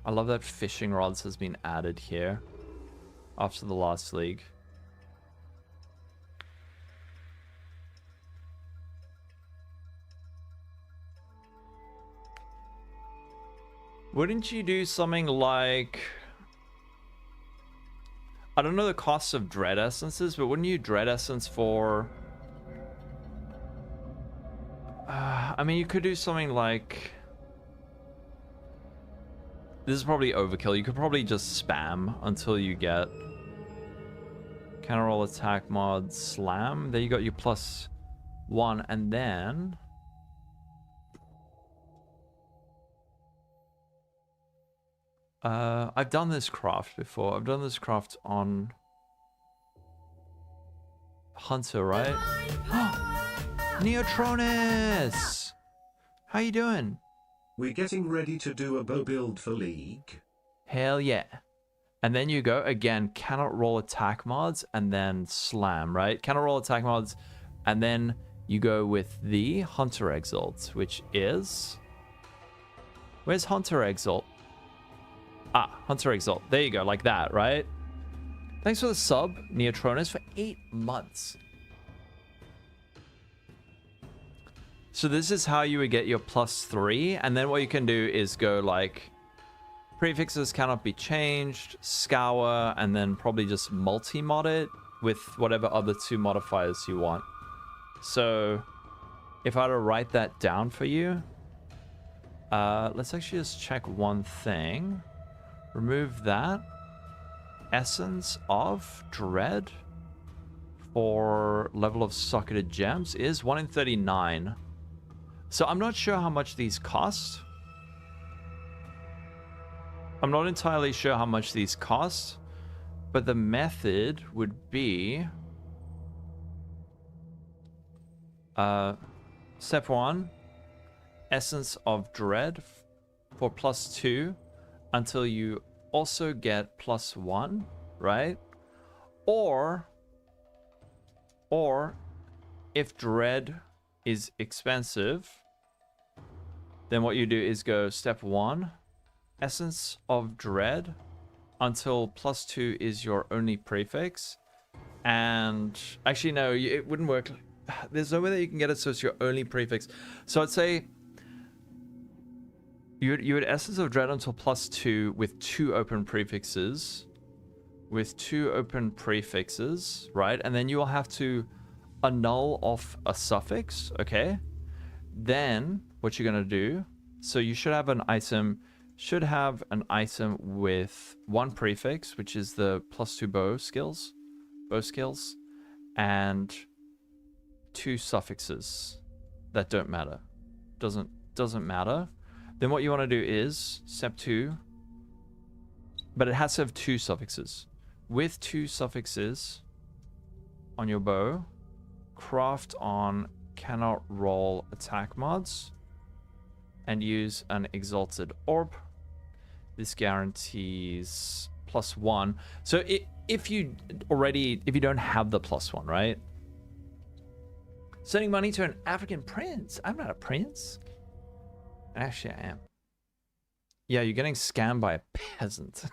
I love that fishing rods has been added here after the last league. Wouldn't you do something like... I don't know the cost of dread essences, but wouldn't you dread essence for... I mean, you could do something like... This is probably overkill. You could probably just spam until you get... Counter roll attack mod slam. There you got your +1, and then... I've done this craft before. I've done this craft on Hunter, right? Neotronus! How you doing? We're getting ready to do a bow build for League. Hell yeah. And then you go, again, cannot roll attack mods, and then slam, right? Cannot roll attack mods, and then you go with the Hunter Exalt, which is... Where's Hunter Exalt? Ah, Hunter Exalt. There you go, like that, right? Thanks for the sub, Neotronus, for 8 months. So this is how you would get your +3, and then what you can do is go like prefixes cannot be changed, scour, and then probably just multi-mod it with whatever other 2 modifiers you want. So if I were to write that down for you, let's actually just check one thing. Remove that. Essence of Dread for level of socketed gems is 1 in 39. So I'm not sure how much these cost. I'm not entirely sure how much these cost, but the method would be step 1, Essence of Dread for +2 until you also get +1, right? Or if Dread is expensive, then what you do is go step 1, Essence of Dread until +2 is your only prefix. And actually no, it wouldn't work. There's no way that you can get it so it's your only prefix. So I'd say you would Essence of Dread until +2 with 2 open prefixes. With 2 open prefixes, right? And then you will have to annul off a suffix, okay? Then what you're gonna do, so you should have an item with 1 prefix, which is the +2 bow skills, and 2 suffixes that don't matter. Doesn't matter. Then what you want to do is step 2, but it has to have 2 suffixes. With 2 suffixes on your bow, craft on cannot roll attack mods and use an exalted orb. This guarantees +1. So if you don't have the +1, right? Sending money to an African prince. I'm not a prince. Actually, I am. Yeah, you're getting scammed by a peasant.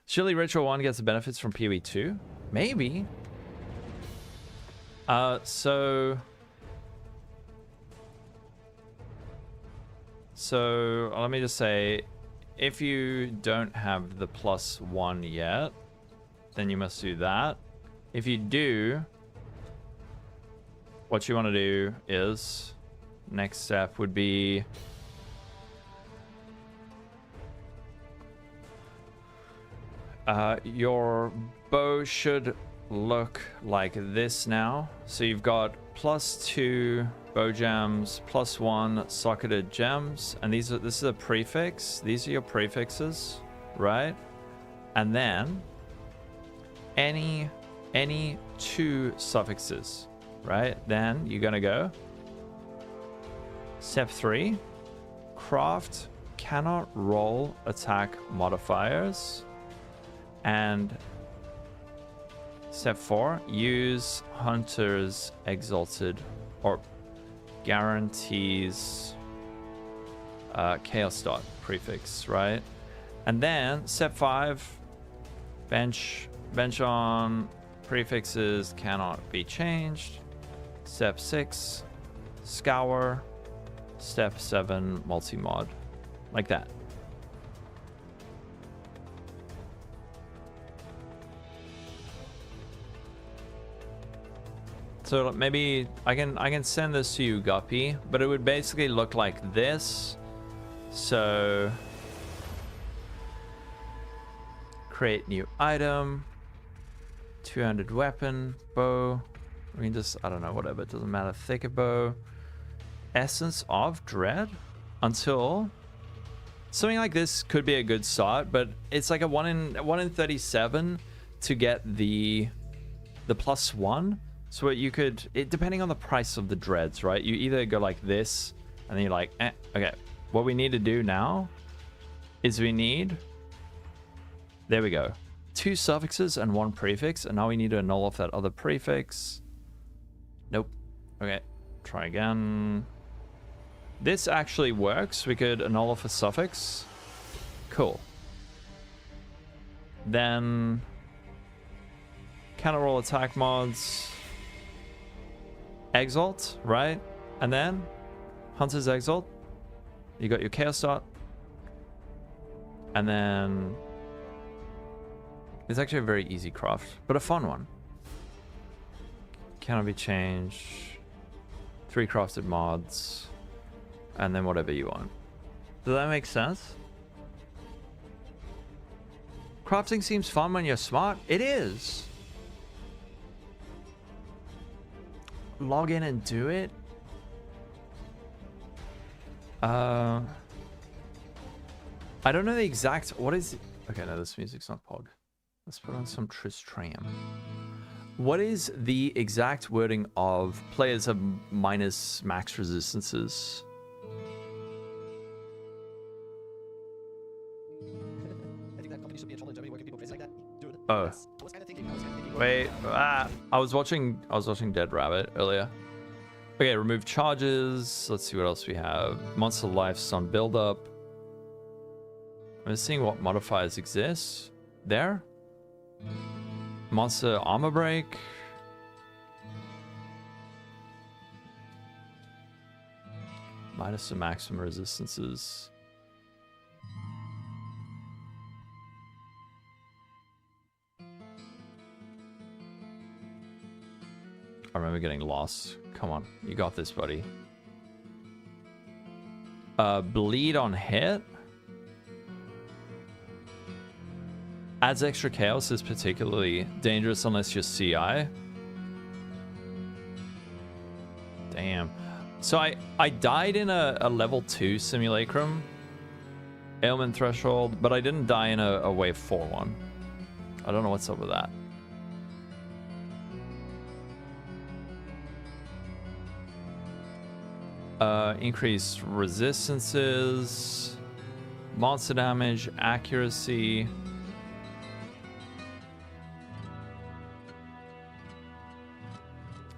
Surely Retro 1 gets the benefits from PoE 2? Maybe. So let me just say, if you don't have the +1 yet, then you must do that. If you do, what you want to do is, next step would be your bow should look like this now. So you've got +2 bow gems, +1 socketed gems, and this is a prefix. These are your prefixes, right? And then any 2 suffixes, right? Then you're gonna go step 3, craft cannot roll attack modifiers, and step 4, use Hunter's Exalted Orb. Guarantees Chaos Dot prefix, right? And then step 5, bench on prefixes cannot be changed. Step 6, scour. Step 7, multi-mod. Like that. So maybe I can send this to you, Guppy, but it would basically look like this. So create new item, 200 weapon, bow. I mean, just, I don't know, whatever, it doesn't matter. Thicker bow, Essence of Dread until something like this could be a good start, but it's like a 1 in 37 to get the +1. So what you could, depending on the price of the dreads, right? You either go like this, and then you're like, okay. What we need to do now is there we go, 2 suffixes and 1 prefix, and now we need to annul off that other prefix. Nope. Okay, try again. This actually works. We could annul off a suffix, Cool. Then counter roll attack mods. Exalt, right? And then Hunter's Exalt. You got your Chaos Dot. And then it's actually a very easy craft, but a fun one. Cannot be changed. 3 crafted mods. And then whatever you want. Does that make sense? Crafting seems fun when you're smart. It is. Log in and do it. I don't know the exact. What is? Okay, no, this music's not Pog. Let's put on some Tristram. What is the exact wording of players have minus max resistances? Oh. Wait. I was watching Dead Rabbit earlier. Okay, remove charges. Let's see what else we have. Monster lives on build up. I'm just seeing what modifiers exist. There. Monster armor break. Minus the maximum resistances. I remember getting lost. Come on, you got this, buddy. Bleed on hit. Adds extra chaos, is particularly dangerous unless you're CI. Damn. So I died in a level 2 simulacrum. Ailment threshold, but I didn't die in a wave 4 one. I don't know what's up with that. Increased resistances, monster damage, accuracy.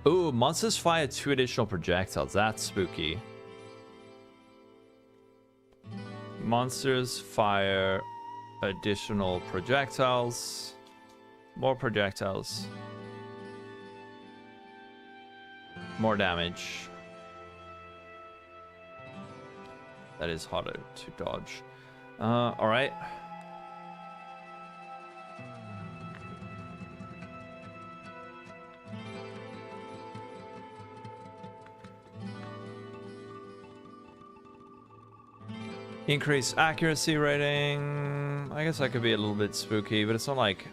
Ooh, monsters fire 2 additional projectiles. That's spooky. Monsters fire additional projectiles. More projectiles. More damage. That is harder to dodge. All right. Increase accuracy rating. I guess that could be a little bit spooky, but it's not like...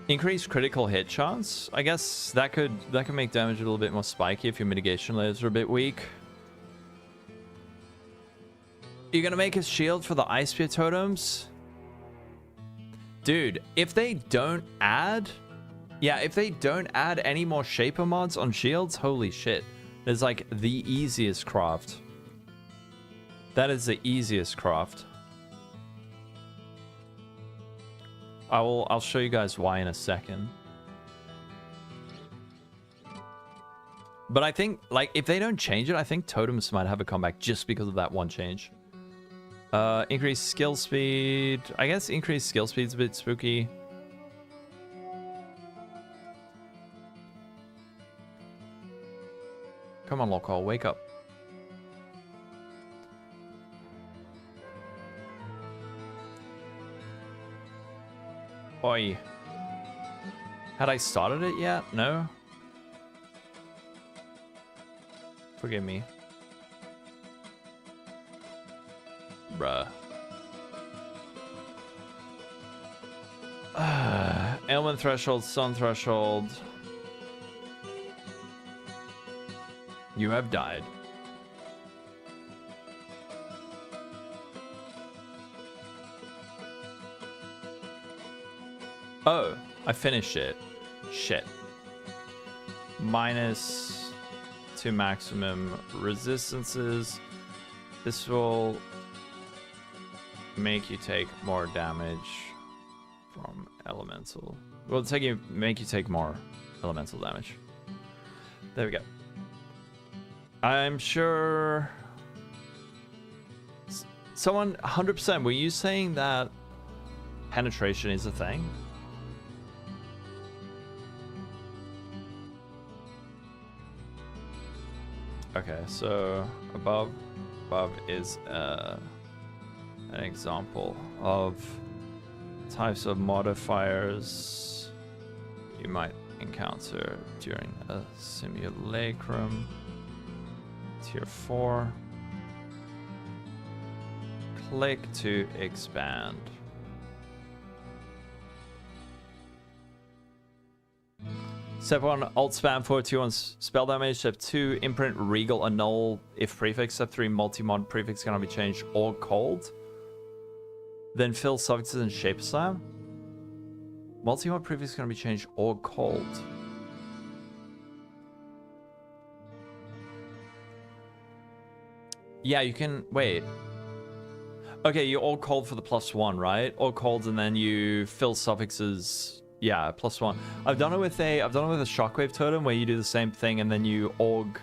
Increase critical hit chance. I guess that could make damage a little bit more spiky if your mitigation layers are a bit weak. You're gonna make a shield for the Ice Spear totems? Dude, if they don't add... Yeah, if they don't add any more Shaper mods on shields, holy shit. There's like the easiest craft. That is the easiest craft. I'll show you guys why in a second. But I think, like, if they don't change it, I think totems might have a comeback just because of that one change. Increase skill speed. I guess increased skill speed's a bit spooky. Come on, Lolcohol, wake up. Oi. Had I started it yet? No? Forgive me. Bruh. Ailment threshold, sun threshold. You have died. Oh, I finished it. Shit. Minus to maximum resistances. This will make you take more damage from elemental. Well, make you take more elemental damage. There we go. I'm sure someone 100%, were you saying that penetration is a thing? Okay, so above is an example of types of modifiers you might encounter during a simulacrum. Tier 4. Click to expand. Step 1, alt spam 421 spell damage. Step 2, imprint regal annul if prefix. Step 3, multi-mod prefix cannot be changed or cold. Then fill suffixes and shape slam. Multi-mod prefix cannot be changed or cold. Yeah, you can wait. Okay, you all cold for the +1, right? All colds and then you fill suffixes. Yeah, +1. I've done it with a shockwave totem where you do the same thing and then you aug.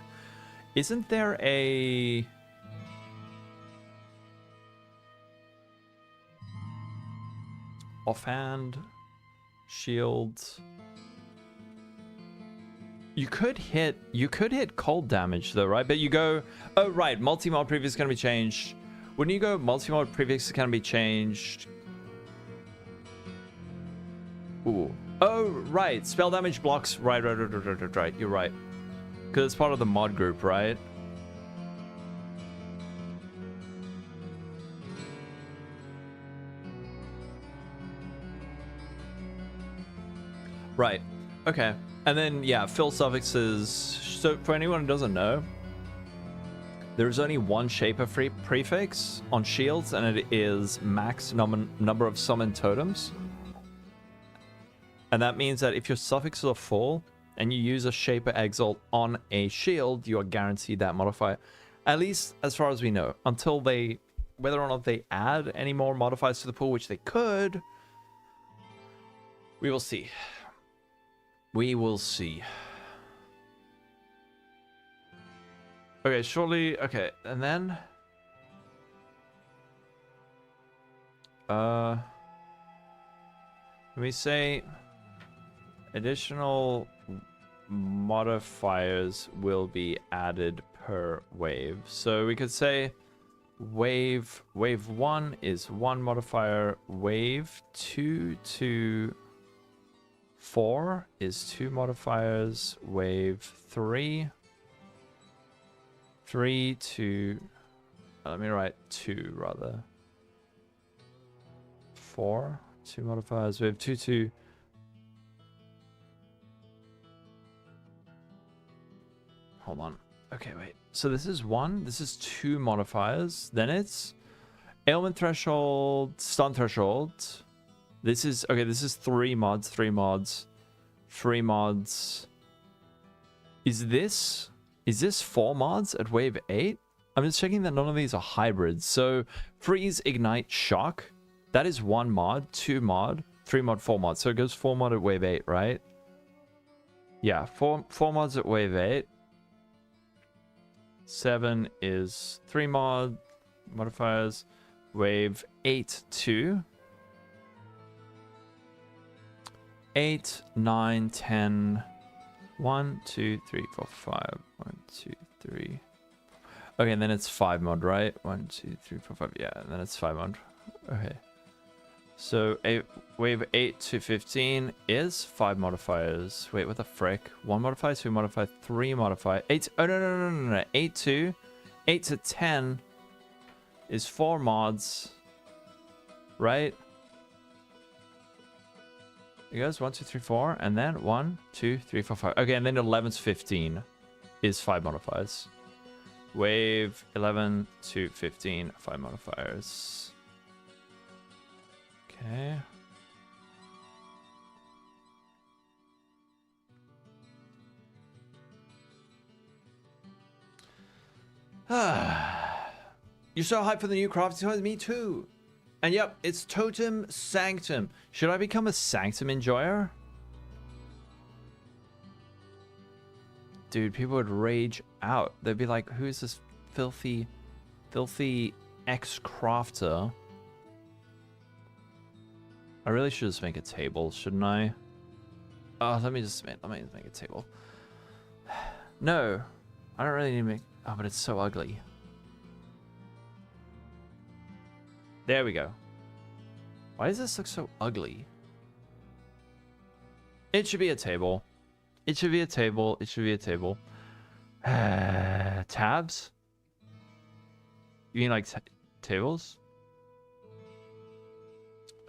Isn't there a offhand shield? You could hit cold damage though, right? But you go, oh right, multi-mod prefix is gonna be changed. Wouldn't you go multi-mod prefix is gonna be changed? Ooh. Oh, right. Spell damage blocks. Right. You're right. Because it's part of the mod group, right? Right. Okay. And then, yeah, fill suffixes. So, for anyone who doesn't know, there's only one shaper prefix on shields, and it is max number of summoned totems. And that means that if your suffixes are full and you use a Shaper Exalt on a shield, you are guaranteed that modifier. At least as far as we know. Until they, whether or not they add any more modifiers to the pool, which they could, we will see. We will see. Okay, surely, okay, and then... let me say... Additional modifiers will be added per wave. So we could say wave 1 is 1 modifier, wave 2 to 4 is 2 modifiers, wave 3 to let me write 2 rather. 4, 2 modifiers, wave 2 to hold on. Okay, wait. So this is 1. This is 2 modifiers. Then it's ailment threshold, stun threshold. This is okay. This is 3 mods. 3 mods. 3 mods. Is this 4 mods at wave 8? I'm just checking that none of these are hybrids. So freeze, ignite, shock. That is 1 mod, 2 mod, 3 mod, 4 mod. So it goes 4 mod at wave 8, right? Yeah, 4 mods at wave 8. 7 is 3 mod modifiers. Wave 8 to 8, 9, 10. 1, 2, 3, 4, 5. 1, 2, 3. Okay, and then it's 5 mod, right? 1, 2, 3, 4, 5. Yeah, and then it's 5 mod. Okay. So wave 8 to 15 is 5 modifiers. Wait, what the frick? 1 modifier, 2 modifier, 3 modifier. 8. Oh no. 8 to 10 is 4 mods, right? It goes 1, 2, 3, 4, and then 1, 2, 3, 4, 5. Okay, and then 11 to 15 is 5 modifiers. Wave 11 to 15, 5 modifiers. Okay. You're so hyped for the new crafting toys? Me too. And yep, it's Totem Sanctum. Should I become a Sanctum enjoyer? Dude, people would rage out. They'd be like, who is this filthy X crafter. I really should just make a table, shouldn't I? Oh, let me just make a table. No, I don't really need to make. Oh, but it's so ugly. There we go. Why does this look so ugly? It should be a table. It should be a table. It should be a table. Tabs? You mean like tables?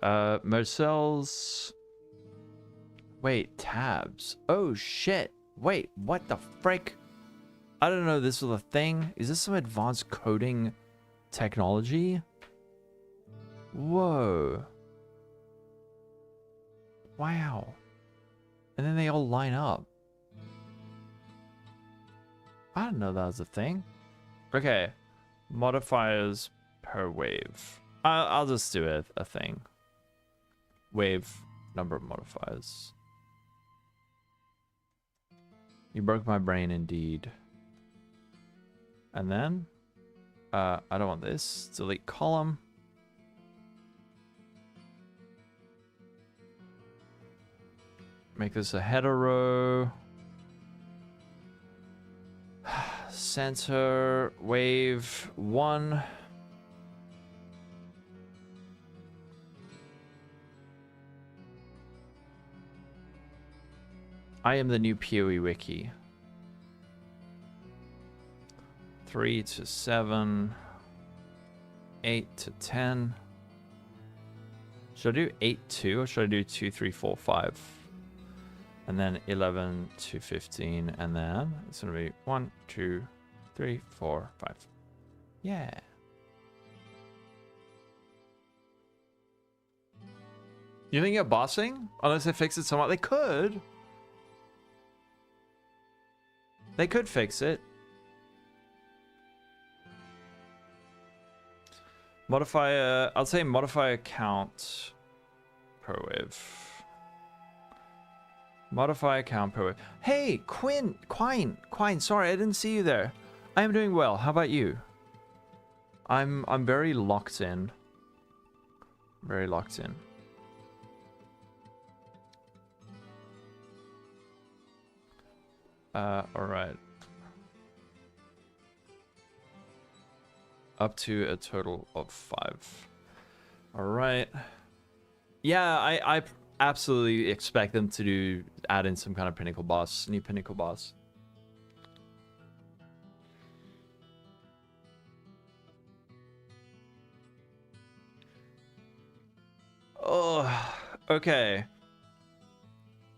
Marcel's. Wait, tabs. Oh shit. Wait, what the frick? I don't know this was a thing. Is this some advanced coding technology? Whoa. Wow. And then they all line up. I didn't know that was a thing. Okay. Modifiers per wave. I'll just do it a thing. Wave number of modifiers. You broke my brain indeed. And then I don't want this. Delete column. Make this a header row. Center wave 1. I am the new PoE wiki. 3 to 7. 8 to 10. Should I do 8 2 or should I do 2 3 4 5? And then 11 to 15, and then it's gonna be 1 2 3 4 5. Yeah. You think you're bossing? Unless they fix it somewhat. They could. They could fix it. Modifier, I'll say modifier count per wave. Modifier count per wave. Hey, Quine, sorry, I didn't see you there. I am doing well. How about you? I'm very locked in. Very locked in. All right. Up to a total of 5. All right. Yeah, I absolutely expect them to add in some kind of pinnacle boss, new pinnacle boss. Oh, okay.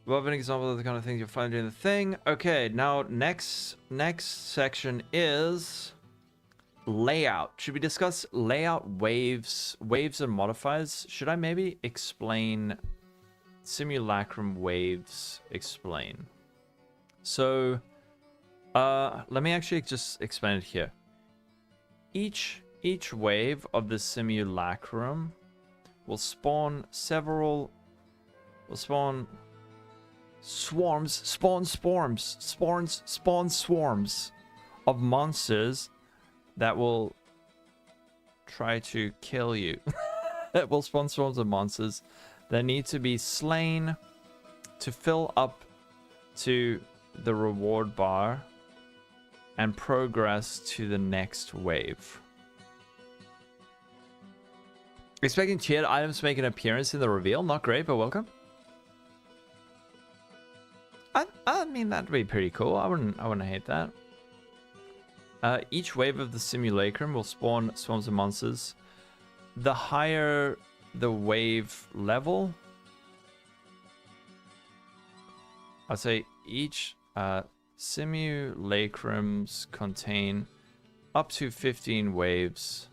Love an example of the kind of things you'll find doing the thing. Okay, now next section is layout. Should we discuss layout, waves and modifiers? Should I maybe explain Simulacrum waves? Explain. So, let me actually just explain it here. Each wave of the Simulacrum will spawn swarms of monsters that will try to kill you. It will spawn swarms of monsters that need to be slain to fill up to the reward bar and progress to the next wave. Expecting tiered items to make an appearance in the reveal. Not great, but welcome. I mean, that'd be pretty cool. I wouldn't hate that. Each wave of the Simulacrum will spawn swarms of monsters. The higher the wave level, I'd say each Simulacrums contain up to 15 waves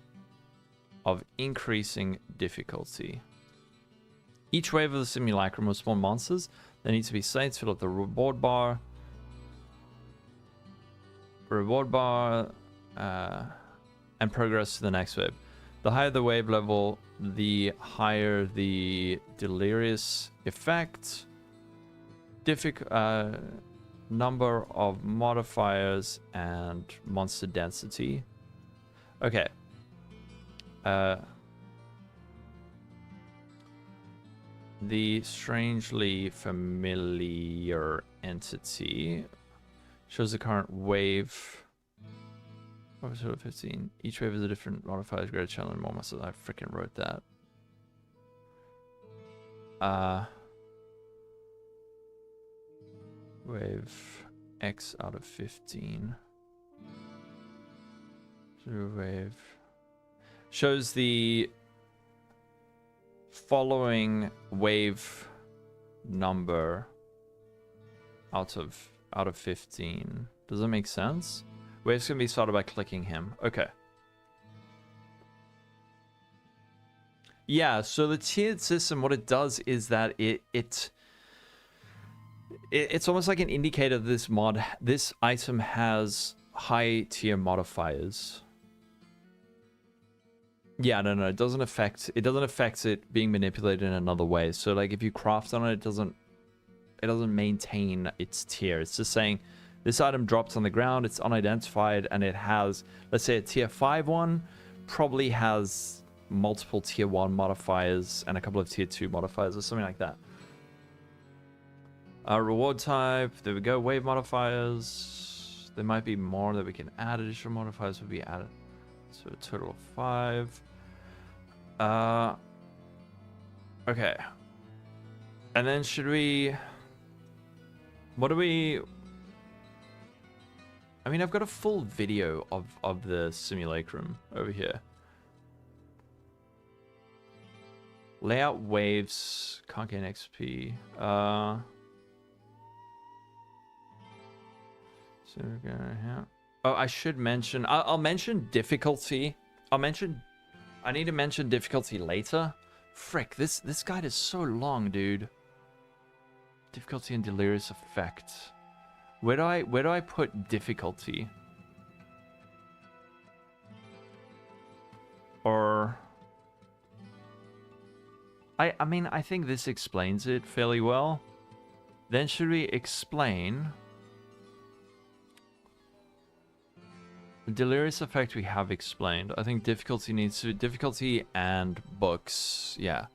of increasing difficulty. Each wave of the Simulacrum will spawn monsters that need to be slain to fill up the reward bar. And progress to the next wave. The higher the wave level, the higher the Delirious effect, number of modifiers, and monster density. Okay. The strangely familiar entity shows the current wave. Episode 15. Each wave is a different modifier, greater challenge, more muscle. I freaking wrote that. Wave X out of 15. Zero wave. Shows the following wave number out of 15. Does that make sense? Waves can be started by clicking him. Okay. Yeah, so the tiered system, what it does is that it's almost like an indicator that this item has high tier modifiers. Yeah, no, it doesn't affect it being manipulated in another way. So like if you craft on it, it doesn't maintain its tier. It's just saying this item drops on the ground, it's unidentified, and it has, let's say, a tier 5 one, probably has multiple tier 1 modifiers and a couple of tier 2 modifiers or something like that. Reward type, there we go, wave modifiers. There might be more that we can add. Additional modifiers will be added. So a total of 5. Okay. And then should we... What do we... I mean, I've got a full video of the simulacrum over here. Layout waves, can't gain XP. So we're gonna have... Oh, I should mention... I'll mention difficulty. I need to mention difficulty later. Frick, this guide is so long, dude. Difficulty and delirious effect. Where do I put difficulty? Or... I mean, I think this explains it fairly well. Then should we explain... The delirious effect we have explained. I think difficulty needs to... Difficulty and books. Yeah.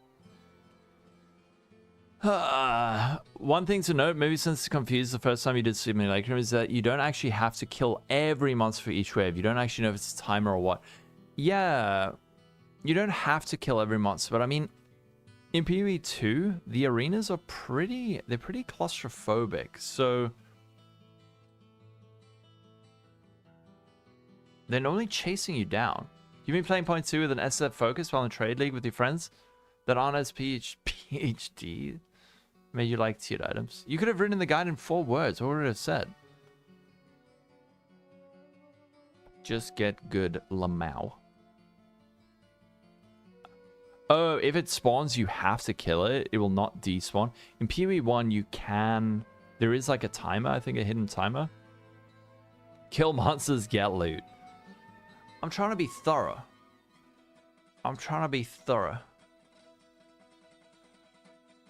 One thing to note, maybe since it's confused the first time you did Simulacrum, is that you don't actually have to kill every monster for each wave. You don't actually know if it's a timer or what. Yeah, you don't have to kill every monster, but I mean, in PoE 2, the arenas are pretty claustrophobic, so they're normally chasing you down. You've been playing point 2 with an SF focus while in Trade League with your friends that aren't as PhD. Made you like tiered items. You could have written the guide in 4 words. What would it have said? Just get good Lamau. Oh, if it spawns, you have to kill it. It will not despawn. In PoE 1, you can... There is like a timer. I think a hidden timer. Kill monsters, get loot. I'm trying to be thorough.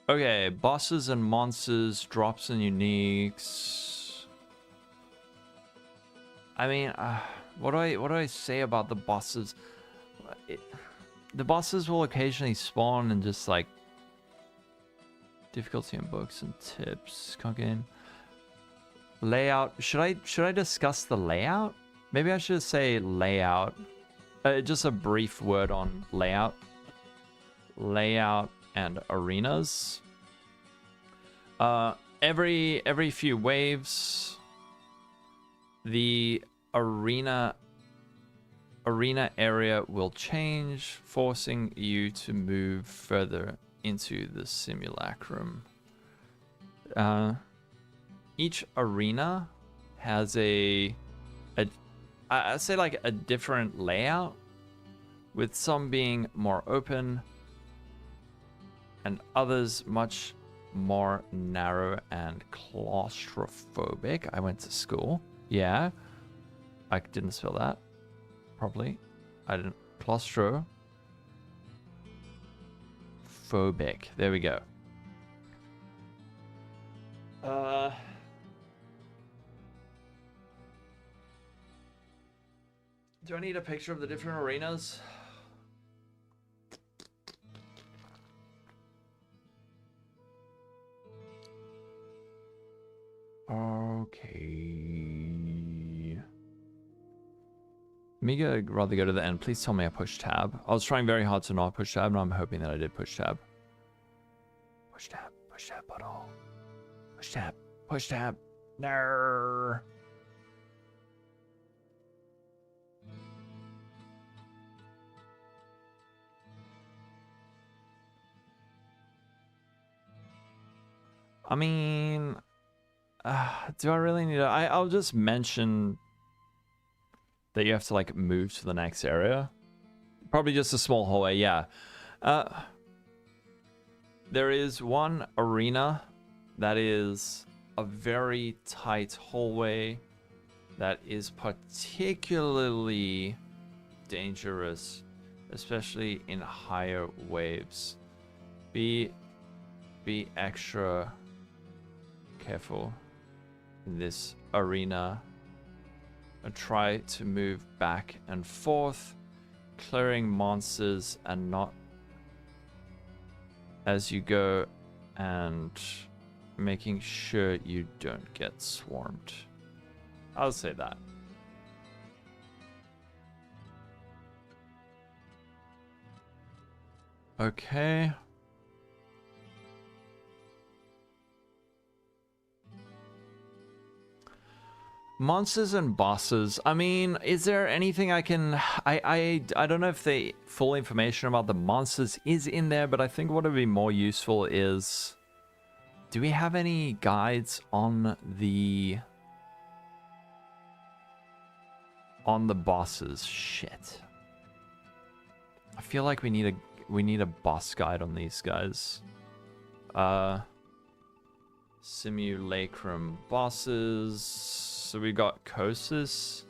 Okay, bosses and monsters, drops and uniques. I mean, what do I say about the bosses? The bosses will occasionally spawn and just like difficulty and books and tips. Can't get in. Layout. Should I discuss the layout? Maybe I should say layout. Just a brief word on layout. Layout and arenas. Every few waves, the arena area will change, forcing you to move further into the simulacrum. Each arena has I'd say like a different layout, with some being more open and others much more narrow and claustrophobic. I went to school. Yeah. I didn't spell that properly. I didn't. Claustrophobic. There we go. Do I need a picture of the different arenas? Okay. Amiga, rather go to the end. Please tell me I pushed tab. I was trying very hard to not push tab, and I'm hoping that I did push tab. Push tab, butthole. Push tab, push tab. No. I mean, do I really need to? I'll just mention that you have to like move to the next area. Probably just a small hallway, yeah. There is one arena that is a very tight hallway that is particularly dangerous, especially in higher waves. Be extra careful in this arena and try to move back and forth, clearing monsters and not as you go, and making sure you don't get swarmed. I'll say that. Okay. Monsters and bosses. I mean, is there anything I can... I don't know if the full information about the monsters is in there, but I think what would be more useful is... Do we have any guides on the... bosses? Shit. I feel like we need a boss guide on these guys. Simulacrum bosses. So we got Kosis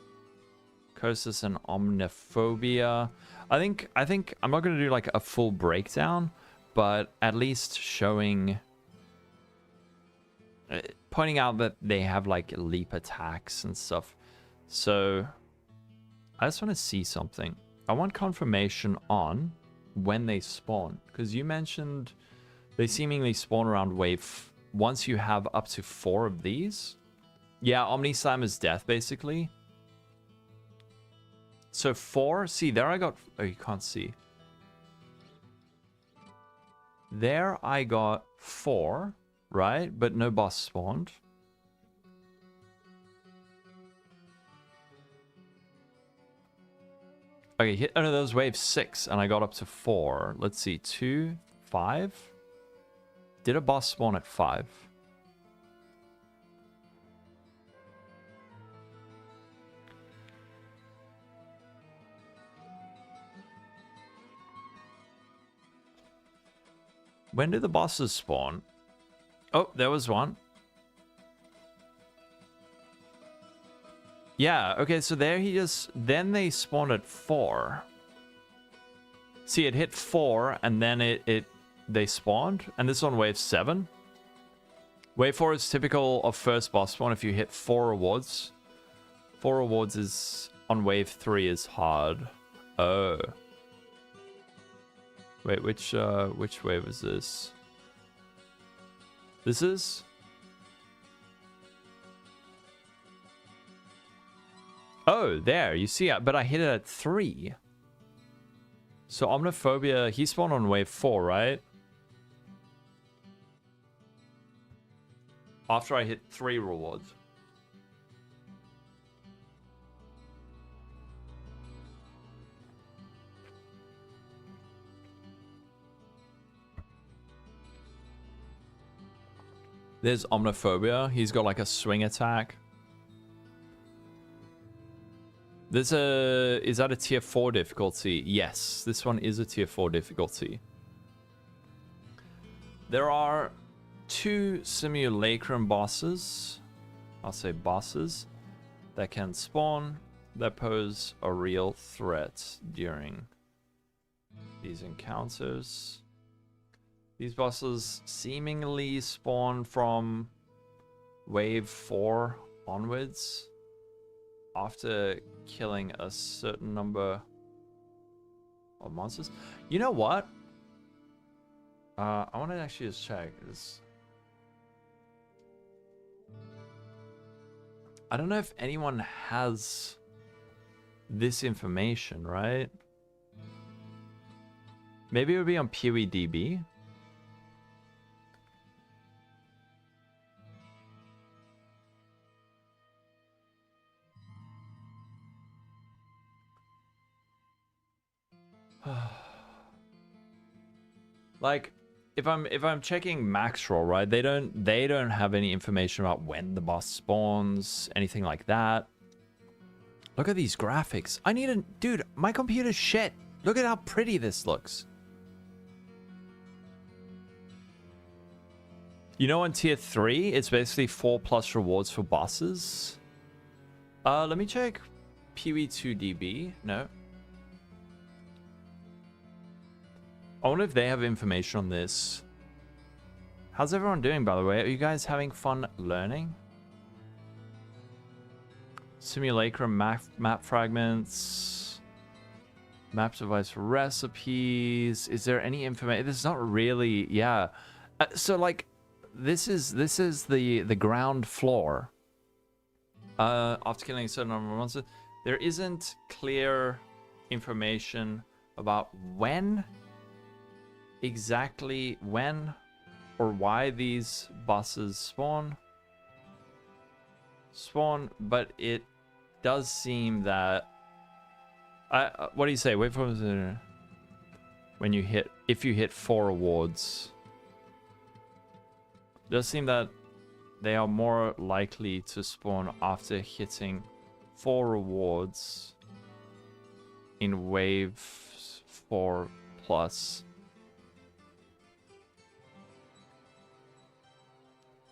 and Omniphobia. I think I'm not gonna do like a full breakdown, but at least showing, pointing out that they have like leap attacks and stuff. So I just want to see something. I want confirmation on when they spawn, because you mentioned they seemingly spawn around wave. Once you have up to 4 of these. Yeah, Omni Slam is death, basically. So 4, see, there I got, oh, you can't see. There I got 4, right? But no boss spawned. Okay, oh no, that was wave 6, and I got up to 4. Let's see, 2, 5. Did a boss spawn at 5? When do the bosses spawn? Oh, there was one. Yeah, okay, so there he just... Then they spawned at 4. See, it hit 4, and then they spawned, and this is on wave 7. Wave 4 is typical of first boss spawn if you hit 4 rewards. 4 rewards is... On wave 3 is hard. Oh. Wait, which wave is this? This is? Oh, there, you see it, but I hit it at 3. So Omniphobia, he spawned on wave 4, right? After I hit 3 rewards. There's Omniphobia. He's got like a swing attack. Is that a tier 4 difficulty? Yes, this one is a tier 4 difficulty. There are 2 Simulacrum bosses. I'll say bosses that can spawn that pose a real threat during these encounters. These bosses seemingly spawn from wave 4 onwards after killing a certain number of monsters. You know what? I want to actually just check this. I don't know if anyone has this information, right? Maybe it would be on PoE. Like, if I'm checking max roll, right? They don't have any information about when the boss spawns, anything like that. Look at these graphics. Dude, my computer's shit. Look at how pretty this looks. You know, on tier 3, it's basically 4+ rewards for bosses. Let me check PoE2DB. No. I wonder if they have information on this. How's everyone doing, by the way? Are you guys having fun learning? Simulacrum map fragments. Map device recipes. Is there any information? This is not really... Yeah. So, like, this is the ground floor. After killing a certain number of monsters, there isn't clear information about exactly when or why these bosses spawn, but it does seem that what do you say? Wait for when you hit, if you hit 4 rewards, it does seem that they are more likely to spawn after hitting 4 rewards in wave 4+.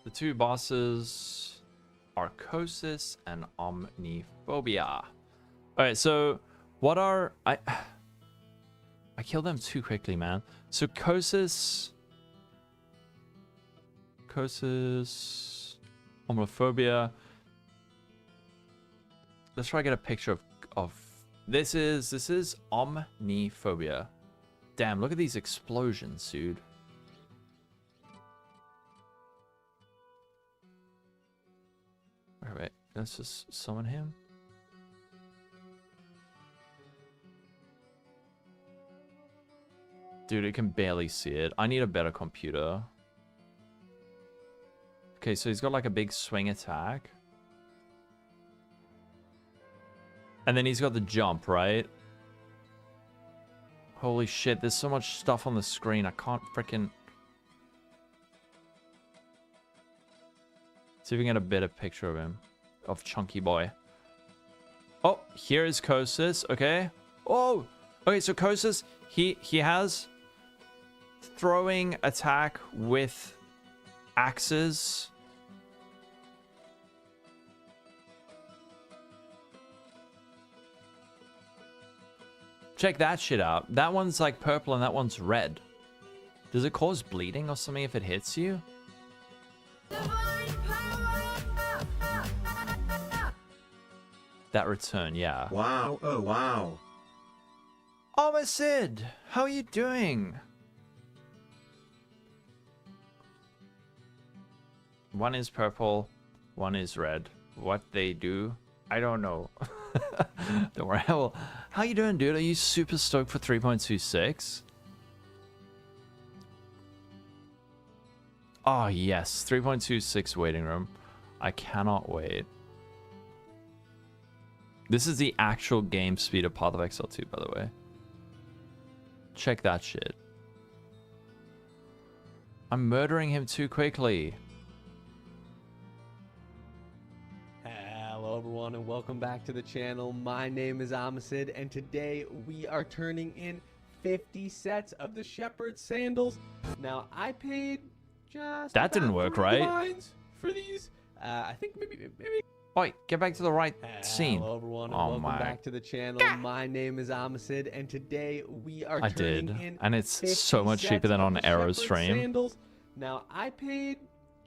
The 2 bosses are Kosis and Omniphobia. Alright, so what are... I killed them too quickly, man. So Kosis, Omniphobia. Let's try to get a picture of this is Omniphobia. Damn, look at these explosions, dude. Wait, let's just summon him. Dude, I can barely see it. I need a better computer. Okay, so he's got like a big swing attack. And then he's got the jump, right? Holy shit, there's so much stuff on the screen. I can't freaking... See if we can get a better picture of him. Of Chunky Boy. Oh, here is Kosis. Okay. Oh! Okay, so Kosis, he has throwing attack with axes. Check that shit out. That one's like purple and that one's red. Does it cause bleeding or something if it hits you? That return, yeah. Wow, oh wow. Oh, Sid, how are you doing? One is purple, one is red. What they do, I don't know. Don't worry. How you doing, dude? Are you super stoked for 3.26? Oh, yes. 3.26 waiting room. I cannot wait. This is the actual game speed of Path of Exile 2, by the way. Check that shit. I'm murdering him too quickly. Hello everyone and welcome back to the channel. My name is Amacid and today we are turning in 50 sets of the Shepherd sandals. Now I paid just that didn't work, right? For these. I think maybe Oi, get back to the right scene. Hello everyone and welcome back to the channel. My name is Amacid and today we are turning in and it's so much cheaper than on Arrow's stream. Sandals. Now I paid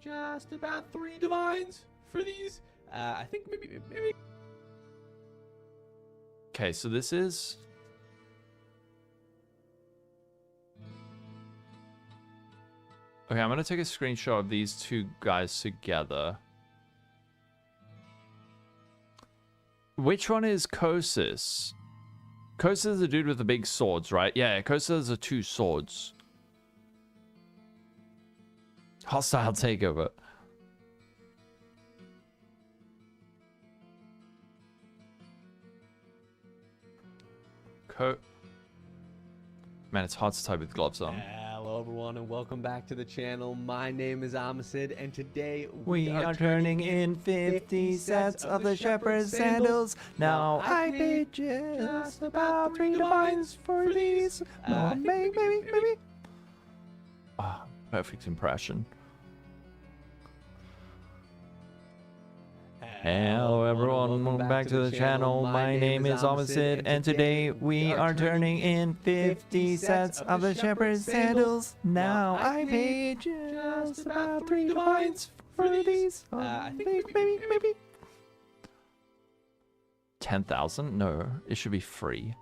just about 3 divines for these. I think maybe. Okay, so this is... Okay, I'm going to take a screenshot of these 2 guys together. Which one is Kosis? Kosis is the dude with the big swords, right? Yeah, Kosis are 2 swords. Hostile takeover. Man, it's hard to type with gloves on. Hello everyone and welcome back to the channel. My name is Amasid and today we are turning in 50 sets of the shepherd's sandals. Now I paid just about 3 divines for these. Maybe. Ah, perfect impression. Hello everyone, welcome back to the channel. My name is Amasid, and today we are turning in 50 sets of the shepherd's sandals. Now I paid just about 3 divines for these. Maybe. 10,000? No, it should be free.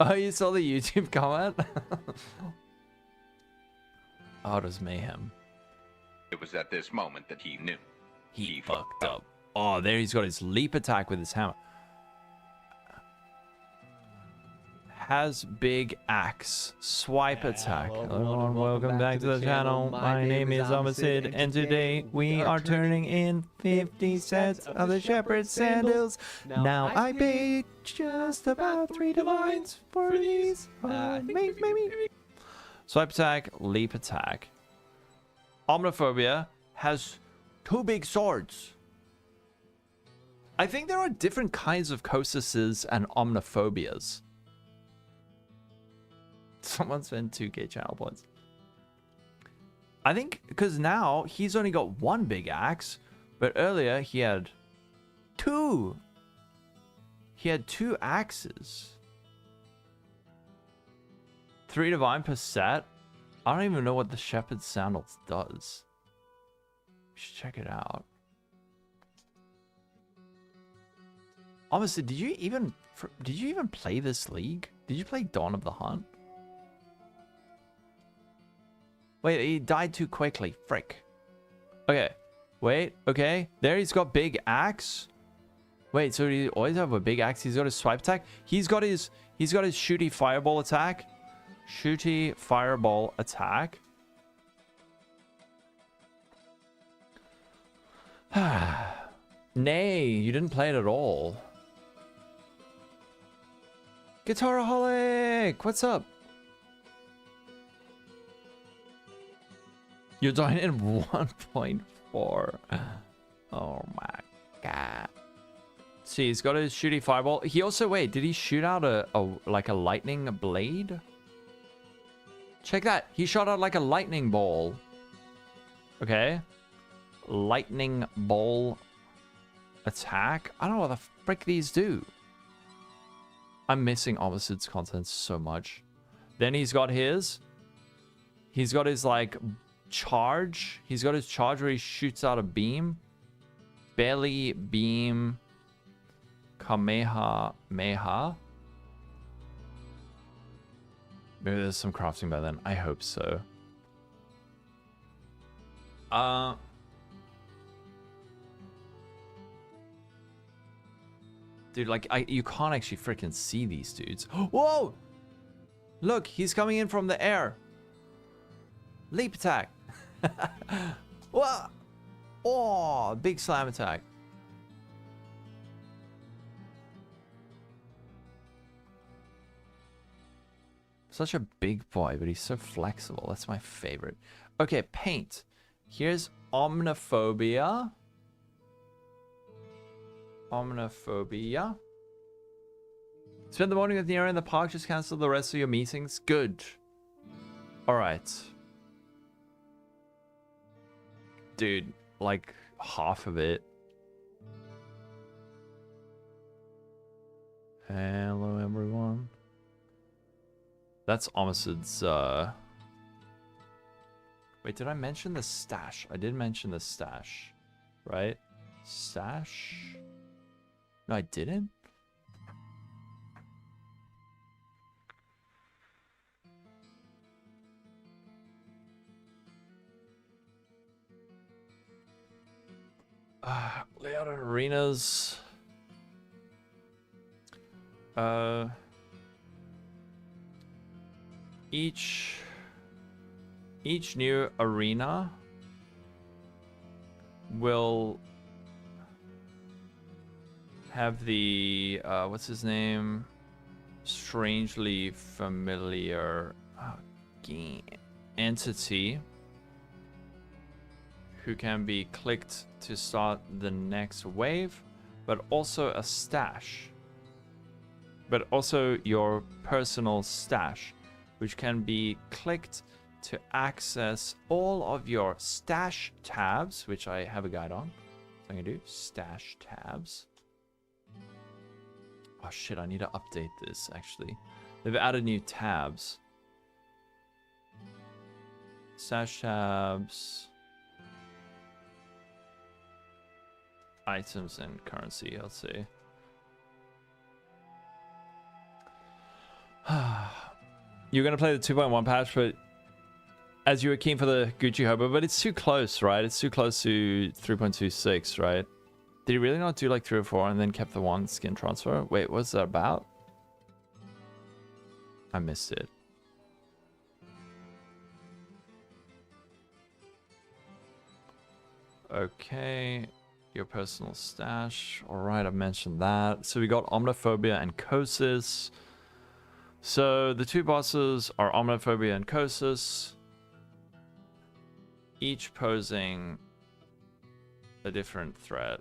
Oh, you saw the YouTube comment? Oh, it was mayhem. It was at this moment that he knew. He fucked up. Oh, there he's got his leap attack with his hammer. Has big axe. Swipe attack. Hello everyone, welcome back to the channel. My name is Amasid, and today we are turning in 50 sets of the shepherd's sandals. Now I paid just about 3 divines for these. Maybe. Swipe attack, leap attack. Omniphobia has 2 big swords. I think there are different kinds of Kosises and Omniphobias. Someone spent 2k channel points. I think because now he's only got 1 big axe, but earlier he had 2. He had 2 axes. 3 divine per set. I don't even know what the shepherd's sandals does. We should check it out. Honestly, did you even play this league? Did you play Dawn of the Hunt? Wait, he died too quickly. Frick. Okay. Wait, okay. There he's got big axe. Wait, so he always have a big axe? He's got his swipe attack. He's got his shooty fireball attack. Shooty fireball attack. Nay, you didn't play it at all. Guitaraholic, what's up? You're dying in 1.4. Oh my god. See, he's got his shooty fireball. He also, wait, did he shoot out a lightning blade? Check that. He shot out like a lightning ball. Okay. Lightning ball attack. I don't know what the frick these do. I'm missing Amasid's content so much. Then he's got his like charge. He's got his charge where he shoots out a beam. Belly beam. Kamehameha. Maybe there's some crafting by then. I hope so. Dude, like, you can't actually freaking see these dudes. Whoa! Look, he's coming in from the air. Leap attack. Whoa! Oh, big slam attack. Such a big boy, but he's so flexible. That's my favorite. Okay, paint. Here's Omniphobia. Omniphobia. Spend the morning with Nero in the park. Just cancel the rest of your meetings. Good. Alright. Dude, like half of it. Hello, everyone. That's Amasid's, Wait, did I mention the stash? I did mention the stash, right? Stash? No, I didn't? Layout and arenas. Each new arena will have the what's his name? Strangely familiar entity who can be clicked to start the next wave, but also a stash. But also your personal stash, which can be clicked to access all of your stash tabs, which I have a guide on. So I'm gonna do stash tabs. Oh shit, I need to update this actually. They've added new tabs. Stash tabs. Items and currency, I'll see. You're gonna play the 2.1 patch, but as you were keen for the Gucci Hobo, but it's too close, right? It's too close to 3.26, right? Did he really not do like 3 or 4 and then kept the one skin transfer? Wait, what's that about? I missed it. Okay, your personal stash. All right, I've mentioned that. So we got Omniphobia and Kosis. So the two bosses are Omniphobia and Kosis, each posing a different threat,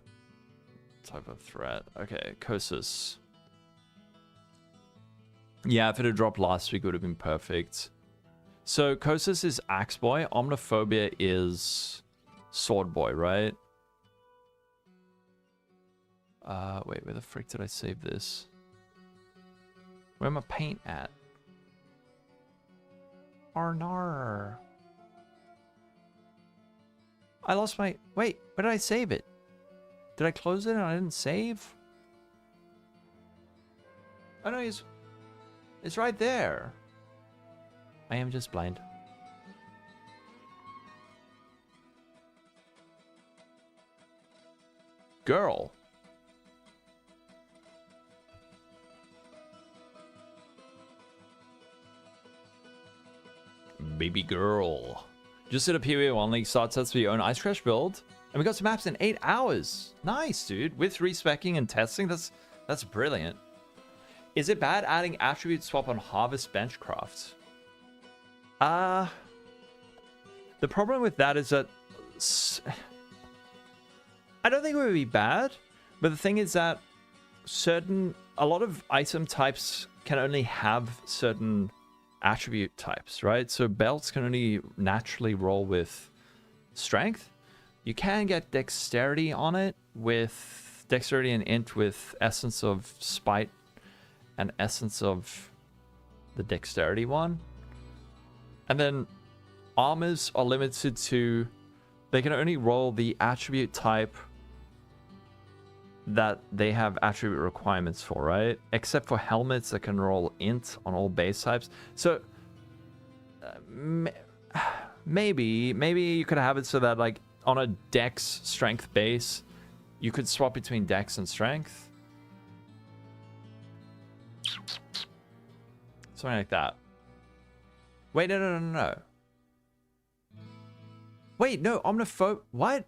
type of threat. Okay, Kosis. Yeah, if it had dropped last week, it would have been perfect. So Kosis is Axe Boy, Omniphobia is Sword Boy, right? Wait, where the frick did I save this? Where my paint at? Arnar. I lost my... Wait, where did I save it? Did I close it and I didn't save? Oh no, it's right there. I am just blind. Girl. Baby girl. Just did a PoE 1 league start sets for your own Ice Crash build. And we got some maps in 8 hours. Nice, dude. With respecking and testing, that's brilliant. Is it bad adding attribute swap on Harvest Benchcraft? The problem with that is that I don't think it would be bad, but the thing is that a lot of item types can only have certain attribute types, right? So belts can only naturally roll with strength. You can get dexterity on it with dexterity and int with essence of spite and essence of the dexterity one. And then armors are limited to, they can only roll the attribute type that they have attribute requirements for, right? Except for helmets that can roll int on all base types. So maybe you could have it so that like on a dex strength base, you could swap between dex and strength. Something like that. Wait, no. Wait, no, what?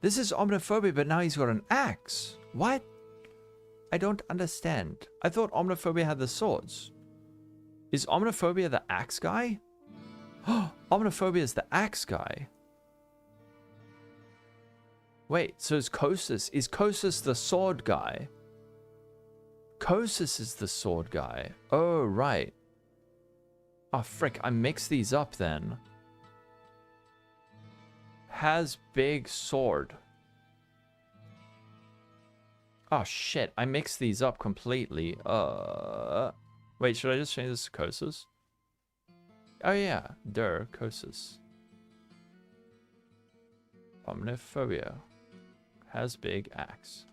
This is Omniphobia, but now he's got an axe. What? I don't understand. I thought Omniphobia had the swords. Is Omniphobia the axe guy? Omniphobia is the axe guy. Wait, so is Kosis? Is Kosis the sword guy? Kosis is the sword guy. Oh, right. Oh, frick. I mixed these up then. Has big sword. Oh, shit. I mixed these up completely. Wait, should I just change this to Kosis? Oh, yeah. Kosis. Omniphobia. Has big axe.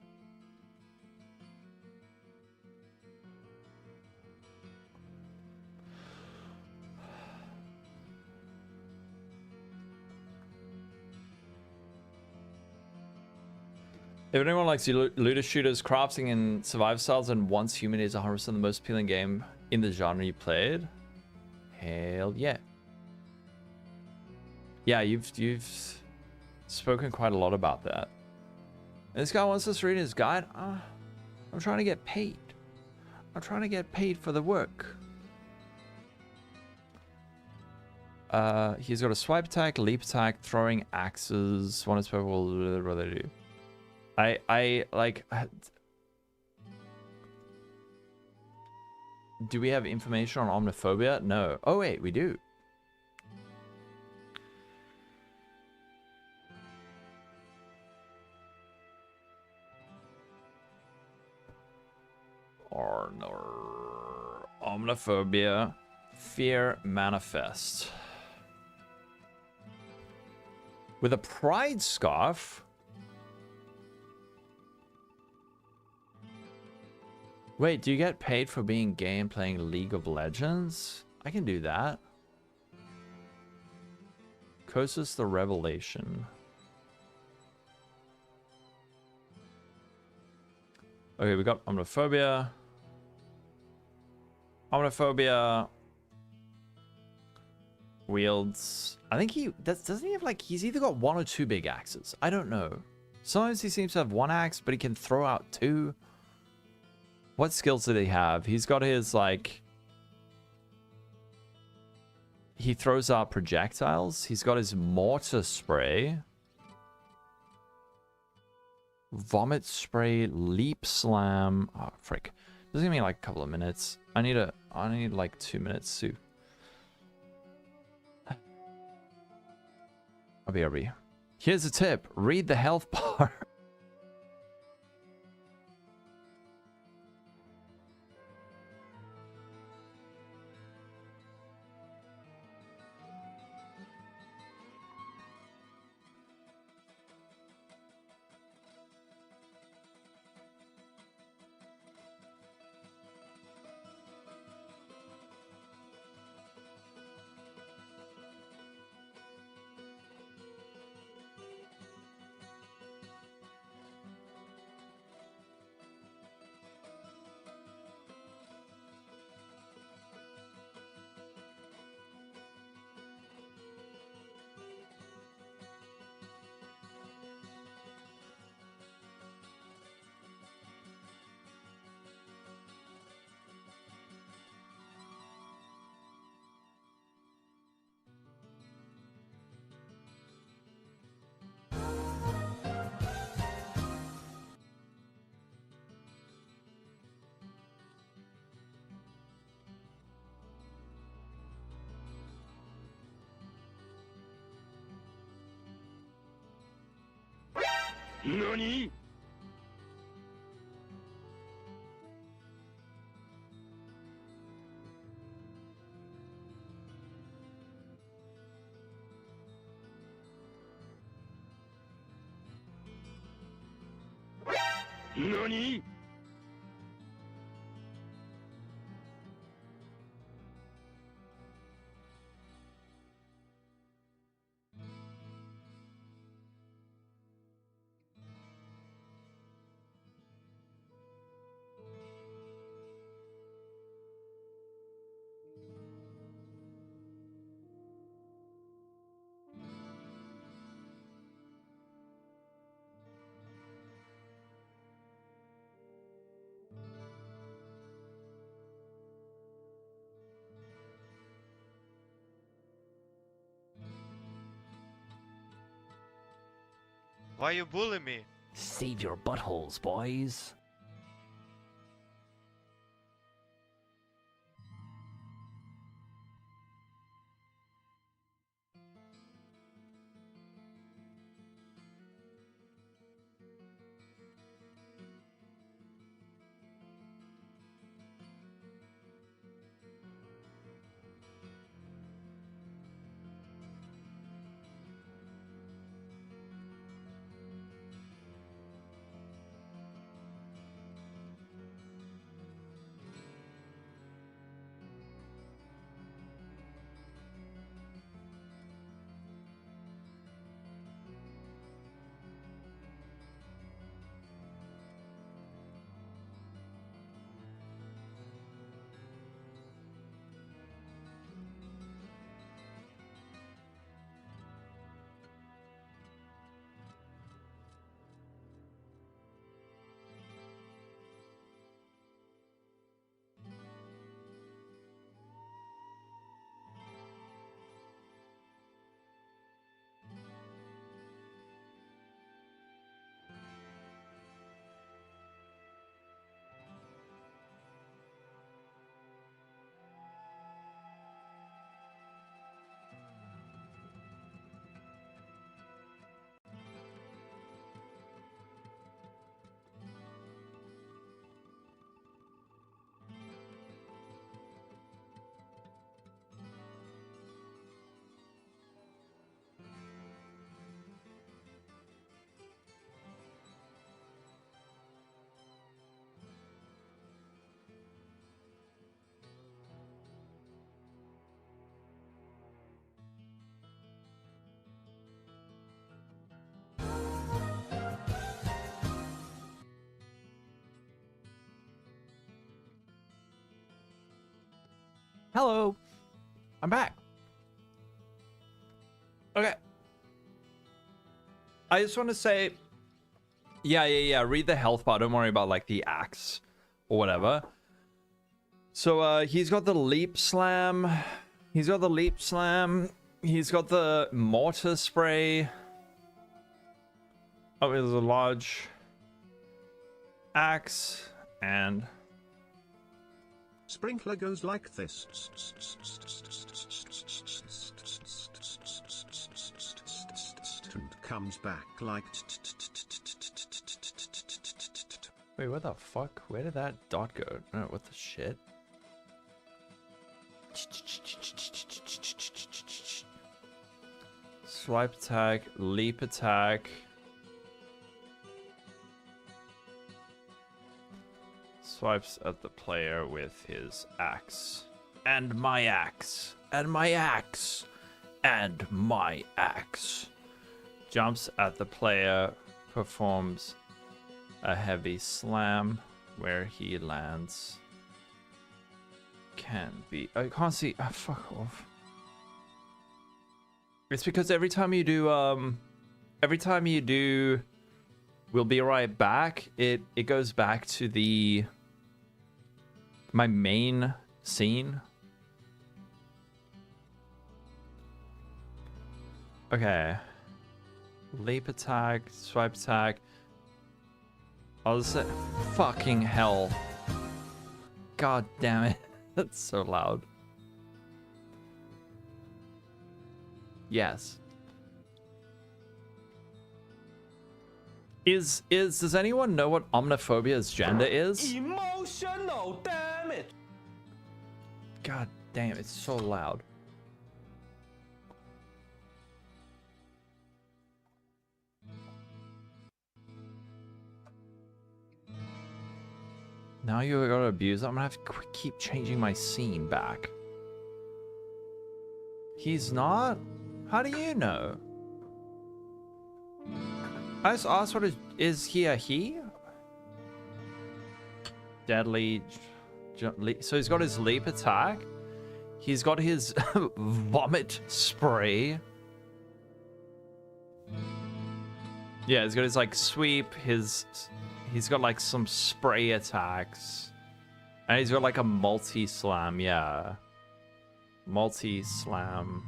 If anyone likes looter shooters, crafting, and survival styles, and wants human is 100% the most appealing game in the genre you played, hell yeah. Yeah, you've spoken quite a lot about that. And this guy wants us to read his guide. I'm trying to get paid. I'm trying to get paid for the work. He's got a swipe attack, leap attack, throwing axes. One is purple. What do they do? I like. Do we have information on omniphobia? No. Oh wait, we do. Or no. Omniphobia. Fear manifest. With a pride scarf. Wait, do you get paid for being gay and playing League of Legends? I can do that. Kosus the Revelation. Okay, we got omniphobia. Omniphobia. Wields. I think doesn't he have like, he's either got one or two big axes. I don't know. Sometimes he seems to have one axe, but he can throw out two. What skills did he have? He's got his like, he throws out projectiles. He's got his mortar spray. Vomit spray, leap slam. Oh, frick. This is gonna be like a couple of minutes. I need like 2 minutes too. RB. Here's a tip. Read the health bar. NANI?! NANI?! Why you bully me? Save your buttholes, boys. Hello. I'm back. Okay. I just want to say, yeah. Read the health bar. Don't worry about like the axe or whatever. So he's got the leap slam. He's got the leap slam. He's got the mortar spray. Oh, there's a large axe and sprinkler goes like this. And comes back like. Wait, what the fuck? Where did that dot go? No, what the shit? Swipe attack, leap attack. Swipes at the player with his axe. And my axe. And my axe. And my axe. Jumps at the player, performs a heavy slam where he lands. Can be. I can't see. Fuck off. It's because every time you do, we'll be right back. It goes back to my main scene. Okay. Leap attack, swipe attack. I'll just say, fucking hell. God damn it. That's so loud. Yes. Does anyone know what Omniphobia's gender is? Emotional damage. God damn, it's so loud. Now you gotta abuse it. I'm gonna have to keep changing my scene back. He's not? How do you know? I just asked what is he a he? Deadly. So he's got his leap attack. He's got his vomit spray. Yeah, he's got his like sweep, he's got like some spray attacks. And he's got like a multi-slam, yeah. Multi-slam.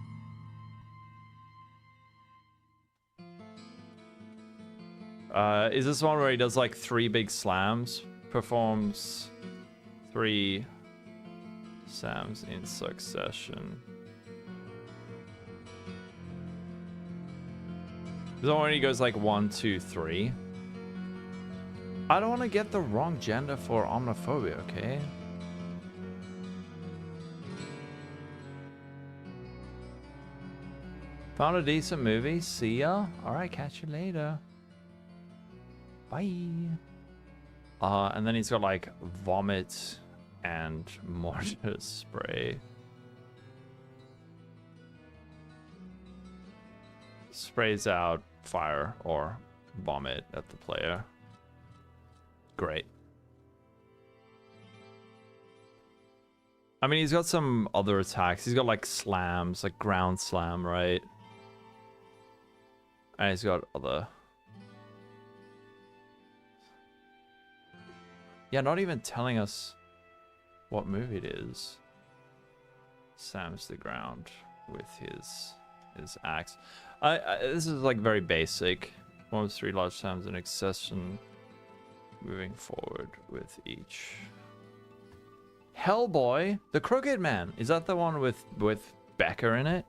Is this one where he does like 3 big slams? Performs 3 slams in succession. This one where he goes like 1, 2, 3. I don't want to get the wrong gender for Omniphobia, okay? Found a decent movie. See ya. Alright, catch you later. Bye. And then he's got like vomit and mortar spray. Sprays out fire or vomit at the player. Great. I mean, he's got some other attacks. He's got like slams, like ground slam, right? And he's got other... Yeah, not even telling us what movie it is. Slams the ground with his axe. This is like very basic. 1 of 3 large slams in succession. Moving forward with each. Hellboy, the Crooked Man. Is that the one with Becca in it?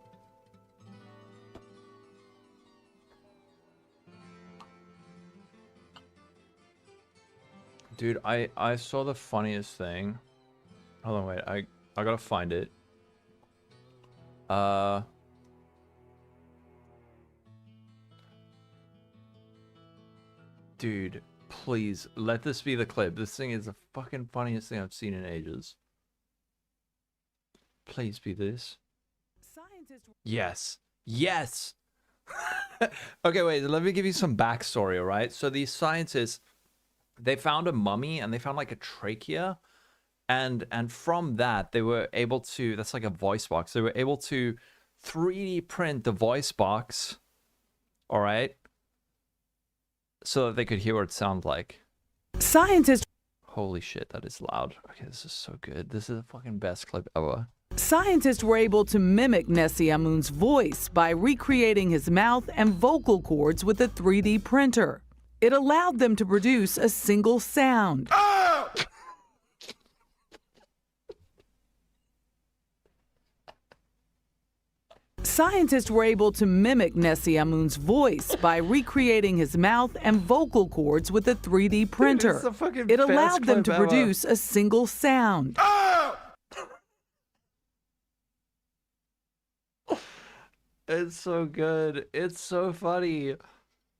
Dude, I saw the funniest thing. Hold on, wait. I gotta find it. Dude, please let this be the clip. This thing is the fucking funniest thing I've seen in ages. Please be this. Yes. Yes. Okay, wait. Let me give you some backstory, alright? So these scientists, they found a mummy and they found like a trachea. And from that, they were able to, that's like a voice box. They were able to 3D print the voice box, all right, so that they could hear what it sounded like. Scientists... Holy shit, that is loud. Okay, this is so good. This is the fucking best clip ever. Scientists were able to mimic Nessie Amun's voice by recreating his mouth and vocal cords with a 3D printer. It allowed them to produce a single sound. Scientists were able to mimic Nessie Amun's voice by recreating his mouth and vocal cords with a 3D printer. It allowed them to produce a single sound. It's so good. It's so funny.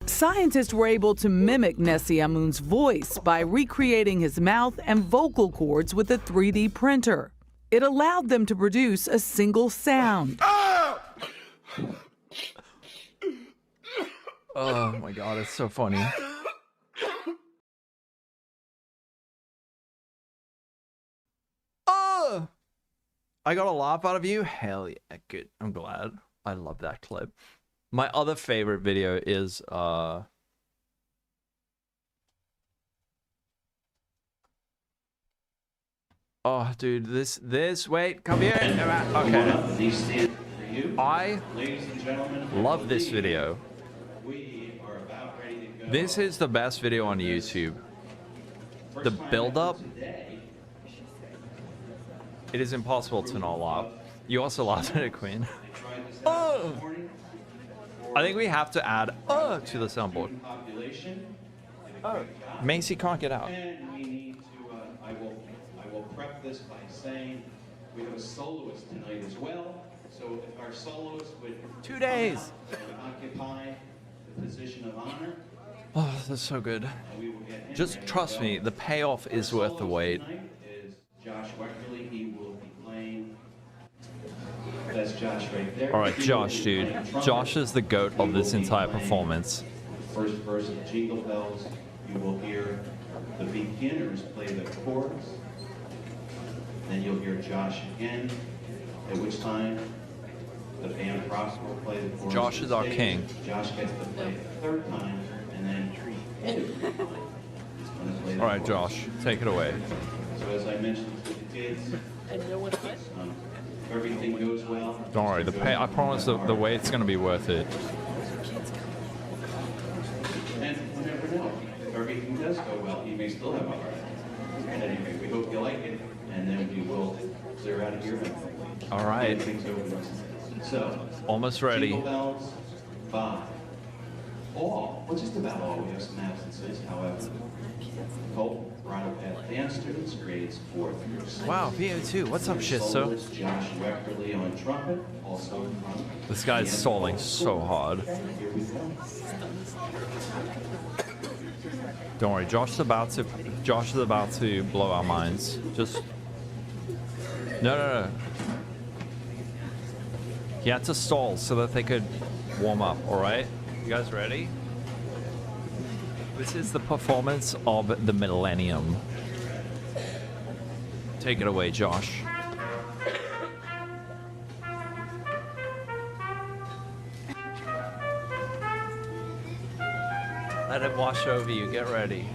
Scientists were able to mimic Nessie Amun's voice by recreating his mouth and vocal cords with a 3D printer. It allowed them to produce a single sound. Oh my god, it's so funny. Oh! I got a laugh out of you? Hell yeah, good. I'm glad. I love that clip. My other favorite video is oh dude, this wait, come here. Okay. I love this video. This is the best video on YouTube. The build-up, it is impossible to not laugh. You also laughed at it, Queen. Oh! I think we have to add to the soundboard. Oh, Macy can't get out. I will prep this by saying we have a soloist tonight as well. So if our soloist would 2 days occupy the position of honor. Oh, that's so good. Just trust me, the payoff is worth the wait. Is Josh Weckerly. He will be playing. That's Josh right there. All right, Josh, dude. Josh is the goat of this entire performance. First verse of Jingle Bells. You will hear the beginners play the chorus. Then you'll hear Josh again. At which time the band props will play the chorus. Josh is our king. Josh gets to play it the third time, and then all right, Josh, take it away. So as I mentioned to the kids, if everything goes well. Don't worry, I promise the wait's gonna be worth it. And you never know. If everything does go well, he may still have a heart attack. At any rate, we hope you like it, and then we will clear out of here. All right. So, almost ready. Jingle Bells by all, well, just about all. We have some absences, however. Cole, Bridal Path Dance students, grades 4 through 6. Wow, VO2, what's up, shit, so? Josh Weckerly on trumpet, also in front. This guy's stalling so hard. Here we go. Don't worry, Josh is about to blow our minds. Just no. He had to stall so that they could warm up. All right, you guys ready? This is the performance of the millennium. Take it away, Josh. Let it wash over you. Get ready.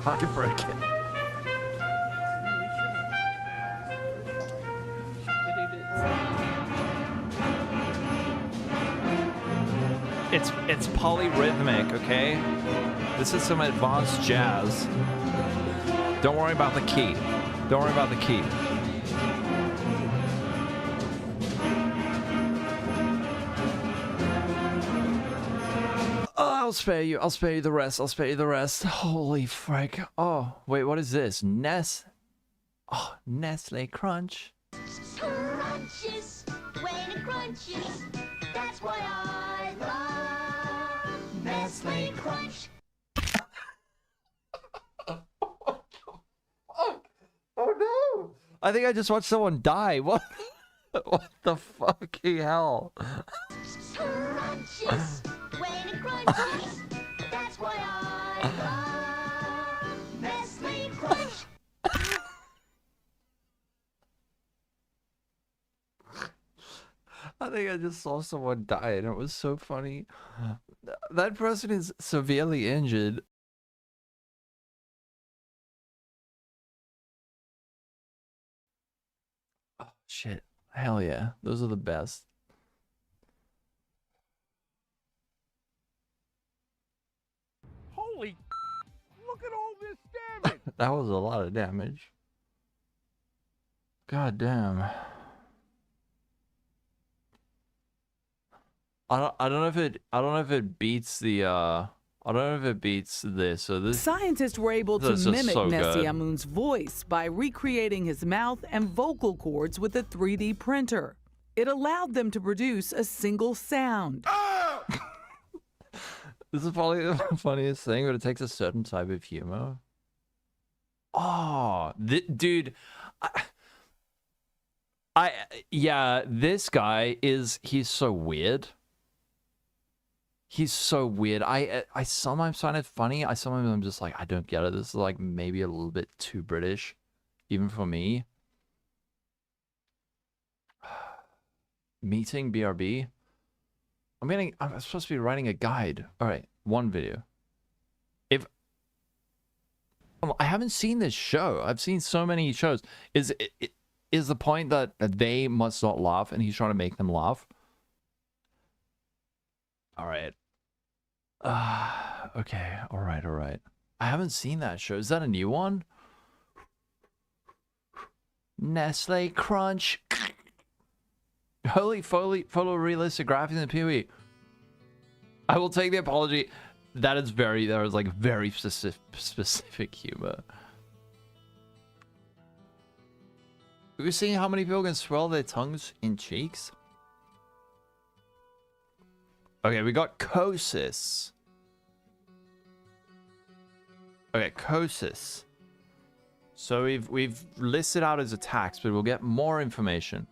I can break it. It's polyrhythmic, okay? This is some advanced jazz. Don't worry about the key. Don't worry about the key. Oh, I'll spare you. I'll spare you the rest. I'll spare you the rest. Holy frick. Oh, wait, what is this? Oh, Nestle Crunch. Crunches, when it crunches, that's why I love Nestle Crunch. Oh no! I think I just watched someone die. What? What the fucking hell? Crunches, when it crunches, that's why I love Nestle Crunch. I think I just saw someone die and it was so funny. That person is severely injured. Oh, shit. Hell yeah. Those are the best. Holy, look at all this damage. That was a lot of damage. God damn. I don't know if it beats the I don't know if it beats this. So this Scientists were able to mimic Nesyamun's voice by recreating his mouth and vocal cords with a 3D printer. It allowed them to produce a single sound. This is probably the funniest thing, but it takes a certain type of humor. Oh, dude, yeah, this guy he's so weird. He's so weird. I sometimes find it funny. Sometimes I'm just like, I don't get it. This is like maybe a little bit too British, even for me. Meeting BRB. I'm supposed to be writing a guide. All right, one video. I haven't seen this show. I've seen so many shows. Is the point that they must not laugh and he's trying to make them laugh? All right. Okay. All right. I haven't seen that show. Is that a new one? Nestle Crunch. Holy photorealistic graphics in PoE. I will take the apology. That is very specific humor. We're seeing how many people can swirl their tongues in cheeks. Okay, we got Kosis. Okay, Kosis. So we've listed out his attacks, but we'll get more information.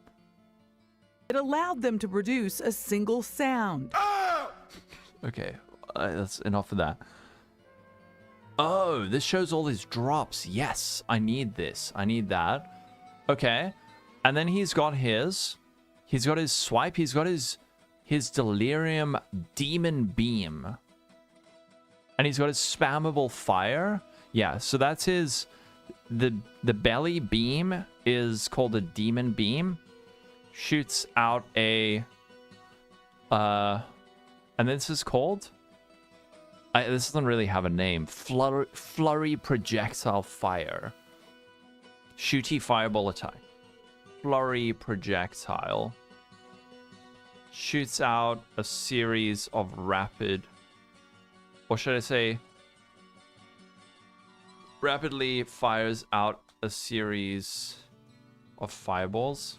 It allowed them to produce a single sound. Okay, that's enough of that. Oh, this shows all his drops. Yes, I need this. I need that. Okay, and then he's got his swipe. He's got his Delirium Demon Beam. And he's got his spammable fire. Yeah, so that's his... The belly beam is called a Demon Beam. Shoots out a... and this is called... this doesn't really have a name. Flurry Projectile Fire. Shooty Fireball Attack. Flurry Projectile. Shoots out a series of rapid... Or should I say... Rapidly fires out a series of fireballs.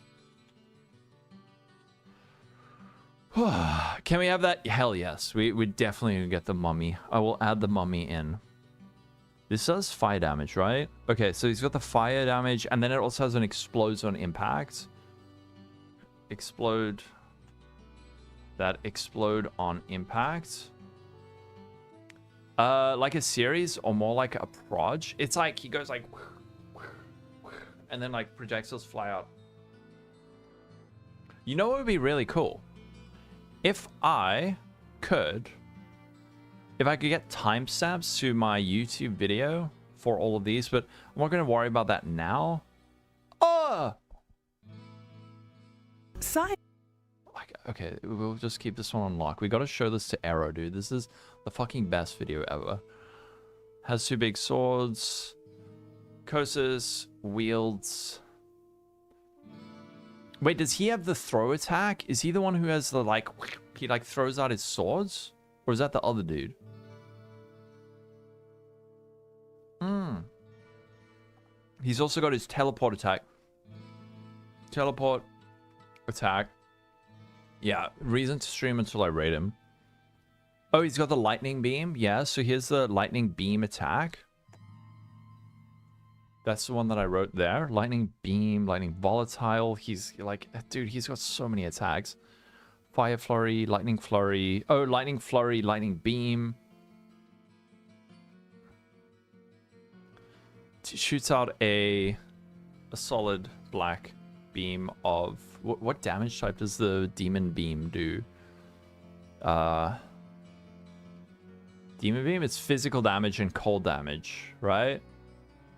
Can we have that? Hell yes. We definitely get the mummy. I will add the mummy in. This does fire damage, right? Okay, so he's got the fire damage, and then it also has an explodes on impact. Explode. That explode on impact. Like a series or more like a proj. It's like he goes like, and then like projectiles fly out. You know what would be really cool? If I could get timestamps to my YouTube video for all of these, but I'm not going to worry about that now. Oh! Okay, we'll just keep this one on lock. We got to show this to Arrow, dude. This is the fucking best video ever. Has 2 big swords. Kosis wields... Wait, does he have the throw attack? Is he the one who has the, like... He, like, throws out his swords? Or is that the other dude? He's also got his teleport attack. Teleport attack. Yeah, reason to stream until I rate him. Oh, he's got the lightning beam. Yeah, so here's the lightning beam attack. That's the one that I wrote there. Lightning beam, lightning volatile. He's like, dude, he's got so many attacks. Fire flurry, lightning flurry. Oh, lightning flurry, lightning beam. Shoots out a solid black beam of... What damage type does the demon beam do? Demon beam, it's physical damage and cold damage, right?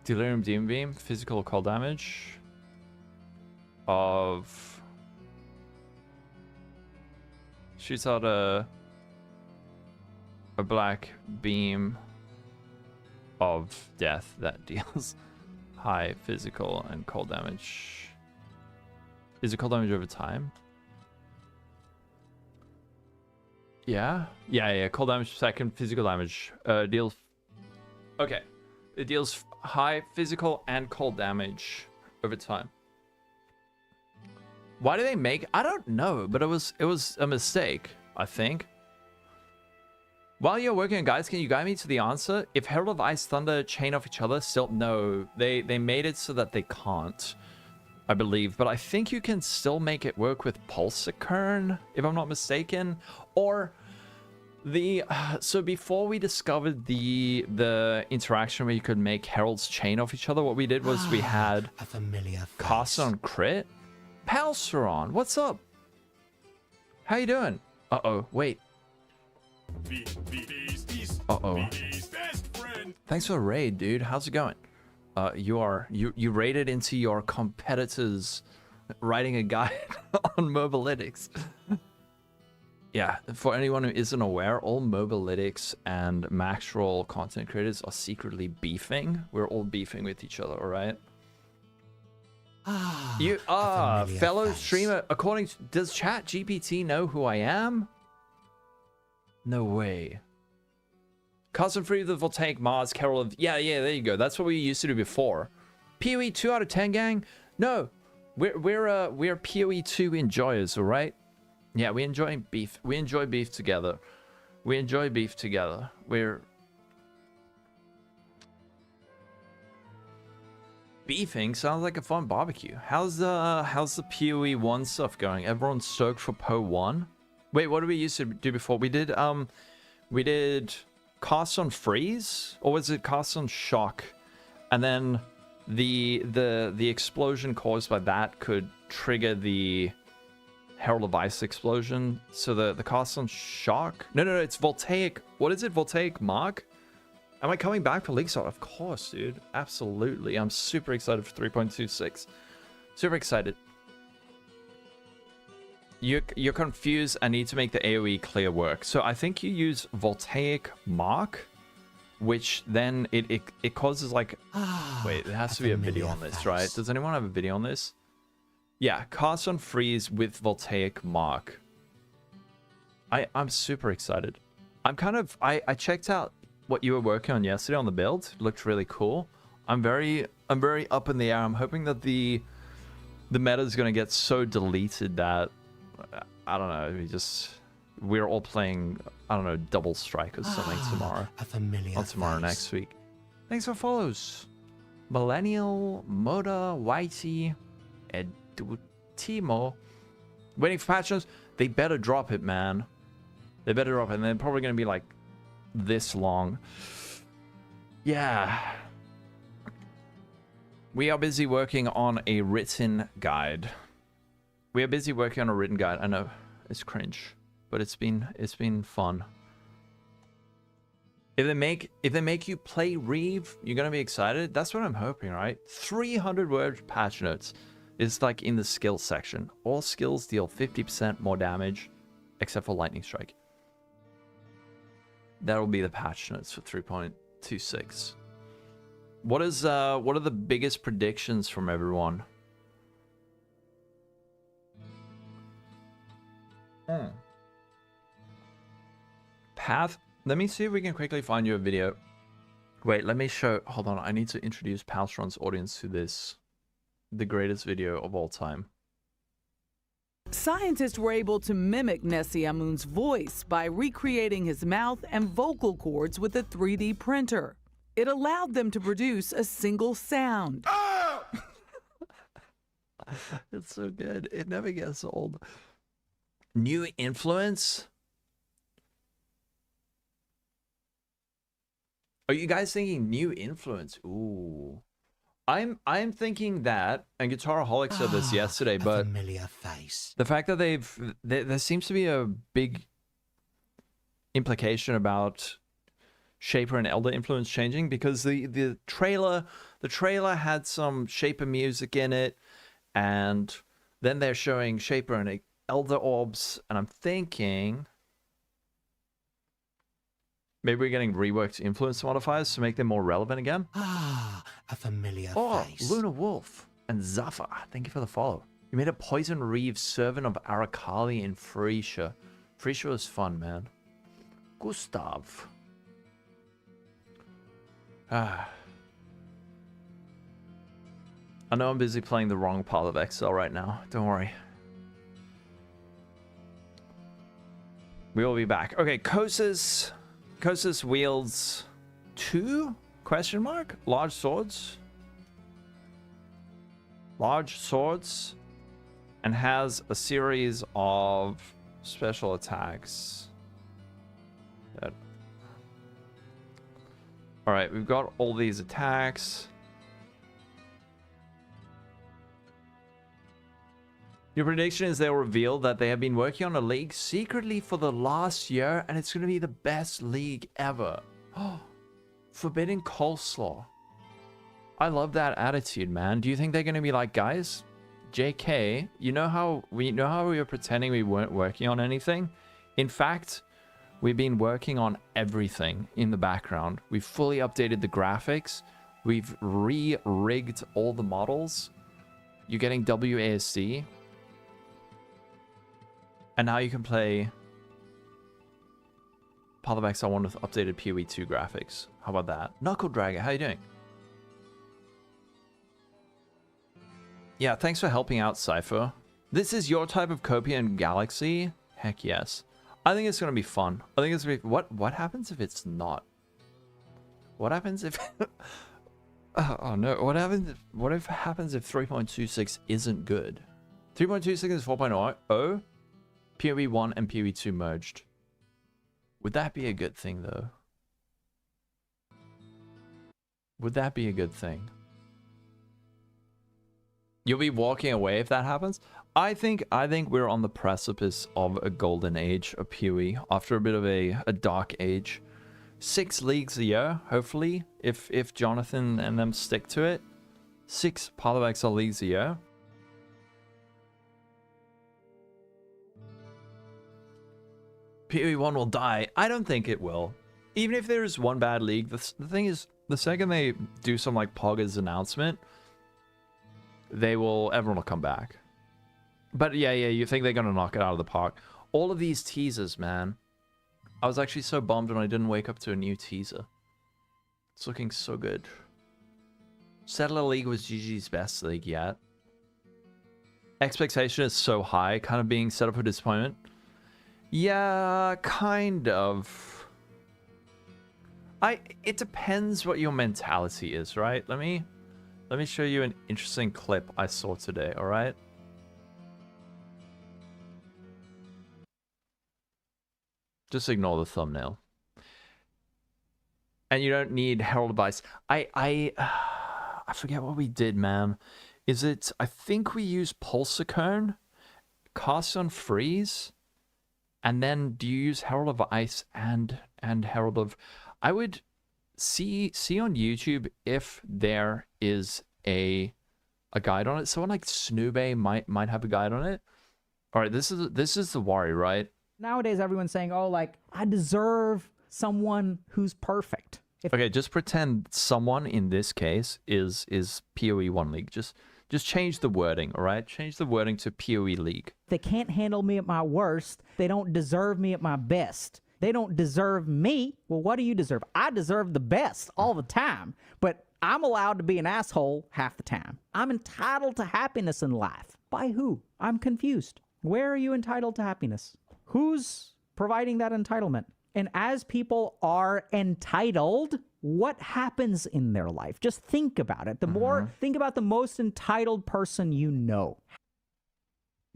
Delirium demon beam, physical cold damage of... Shoots out a black beam of death that deals high physical and cold damage. Is it cold damage over time? Yeah. Cold damage per second, physical damage. Deals... Okay. It deals high physical and cold damage over time. Why do they make... I don't know, but it was a mistake, I think. While you're working on guys, can you guide me to the answer? If Herald of Ice, Thunder chain off each other, still... No, they made it so that they can't, I believe. But I think you can still make it work with Pulsicurn, if I'm not mistaken. Or the... So before we discovered the interaction where you could make Heralds chain off each other, what we did was we had a familiar cast on crit. Palseron, what's up? How you doing? Uh-oh, wait. Uh-oh. Thanks for the raid, dude. How's it going? You raided into your competitors writing a guide on Mobalytics. Yeah, for anyone who isn't aware, all Mobalytics and Maxroll content creators are secretly beefing. We're all beefing with each other, all right? You fellow streamer, according to, does ChatGPT know who I am? No way. Custom free the Voltaic Mars, Carol of... Yeah, there you go. That's what we used to do before. PoE 2 out of 10, gang? No. We're PoE 2 enjoyers, all right? Yeah, we enjoy beef. We enjoy beef together. We enjoy beef together. We're... Beefing sounds like a fun barbecue. How's the PoE 1 stuff going? Everyone stoked for PoE 1? Wait, what did we used to do before? We did cast on freeze, or was it cast on shock? And then the explosion caused by that could trigger the Herald of Ice explosion. So the cast on shock? No, it's Voltaic. What is it? Voltaic Mark? Am I coming back for Leagueside? Of course, dude. Absolutely. I'm super excited for 3.26. Super excited. You're confused. I need to make the AoE clear work. So I think you use Voltaic Mark, which then it causes like... Wait, there has to be a video on this, right? Does anyone have a video on this? Yeah, cast on freeze with Voltaic Mark. I'm super excited. I'm kind of... I checked out what you were working on yesterday on the build. It looked really cool. I'm very up in the air. I'm hoping that the meta is going to get so deleted that I don't know, we're all playing, I don't know, double strike or something tomorrow. A familiar Not tomorrow, next week. Thanks for follows. Millennial, Moda, Whitey, Edutimo. Waiting for patch notes. They better drop it, man. They better drop it. And they're probably going to be like this long. Yeah. We are busy working on a written guide. We are busy working on a written guide. I know it's cringe, but it's been fun. If they make you play Reeve, you're gonna be excited. That's what I'm hoping, right? 300 word patch notes is like in the skills section. All skills deal 50% more damage, except for lightning strike. That will be the patch notes for 3.26. 3.26. What are the biggest predictions from everyone? Path. Let me see if we can quickly find you a video. Wait, let me show. Hold on. I need to introduce Palstron's audience to this. The greatest video of all time. Scientists were able to mimic Nesyamun's voice by recreating his mouth and vocal cords with a 3D printer. It allowed them to produce a single sound. It's so good. It never gets old. New influence? Are you guys thinking new influence? Ooh. I'm thinking that, and Guitaraholic said this yesterday, but familiar face. The fact that there seems to be a big implication about Shaper and Elder influence changing, because the trailer had some Shaper music in it, and then they're showing Shaper and Elder orbs, and I'm thinking maybe we're getting reworked influence modifiers to make them more relevant again. A familiar face. Luna Wolf and Zafar, thank you for the follow. You made a Poison Reeve servant of Arakali in Frisia. Frisia was fun, man. Gustav. I know I'm busy playing the wrong part of Excel right now. Don't worry. We will be back. Okay, Kosis wields 2? Question mark? Large swords, and has a series of special attacks. All right, we've got all these attacks. Your prediction is they'll reveal that they have been working on a league secretly for the last year, and it's going to be the best league ever. Oh. Forbidden coleslaw. I love that attitude, man. Do you think they're going to be like, guys, JK, you know how we were pretending we weren't working on anything? In fact, we've been working on everything in the background. We've fully updated the graphics. We've re-rigged all the models. You're getting WASD. And now you can play Path of Exile 1 with updated PoE 2 graphics. How about that? Knuckle Dragger, how you doing? Yeah, thanks for helping out, Cypher. This is your type of Copian Galaxy? Heck yes. I think it's going to be fun. I think it's going to be... What happens if it's not? What happens if... oh no, what happens if 3.26 isn't good? 3.26 is 4.0, PoE 1 and PoE 2 merged. Would that be a good thing, though? Would that be a good thing? You'll be walking away if that happens? I think we're on the precipice of a golden age of PoE after a bit of a dark age. 6 leagues a year, hopefully, if Jonathan and them stick to it. 6 Path of Exile leagues a year. PoE 1 will die. I don't think it will. Even if there's one bad league, the thing is, the second they do some like Pogga's announcement, everyone will come back. But yeah, you think they're gonna knock it out of the park. All of these teasers, man. I was actually so bummed when I didn't wake up to a new teaser. It's looking so good. Settler League was GG's best league yet. Expectation is so high, kind of being set up for disappointment. Yeah, kind of. It depends what your mentality is, right? Let me show you an interesting clip I saw today, all right? Just ignore the thumbnail. And you don't need Herald Advice. I forget what we did, man. Is it, I think we used Pulsicone, cast on freeze, and then do you use Herald of Ice and Herald of... I would see on YouTube if there is a guide on it. Someone like Snoobe might have a guide on it. All right, this is the worry, right? Nowadays, everyone's saying, oh, like, I deserve someone who's perfect. Okay, just pretend someone in this case is PoE 1 League. Just change the wording, all right? Change the wording to PoE League. They can't handle me at my worst. They don't deserve me at my best. They don't deserve me. Well, what do you deserve? I deserve the best all the time, but I'm allowed to be an asshole half the time. I'm entitled to happiness in life. By who? I'm confused. Where are you entitled to happiness? Who's providing that entitlement? And as people are entitled, what happens in their life? Just think about it. Think about the most entitled person you know.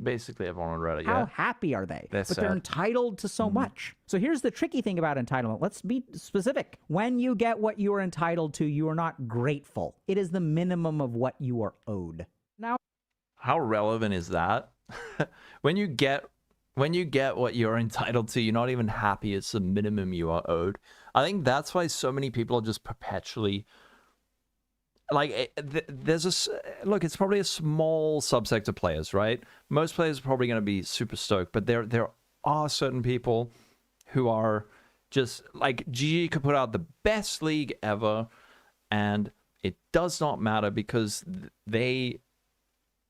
Basically, everyone on Reddit, yeah. How happy are they? They're They're entitled to so much. So here's the tricky thing about entitlement. Let's be specific. When you get what you are entitled to, you are not grateful. It is the minimum of what you are owed. Now, how relevant is that? When you get what you're entitled to, you're not even happy. It's the minimum you are owed. I think that's why so many people are just perpetually like, look, it's probably a small subsect of players, right? Most players are probably going to be super stoked, but there are certain people who are just like, GG could put out the best league ever, and it does not matter because they,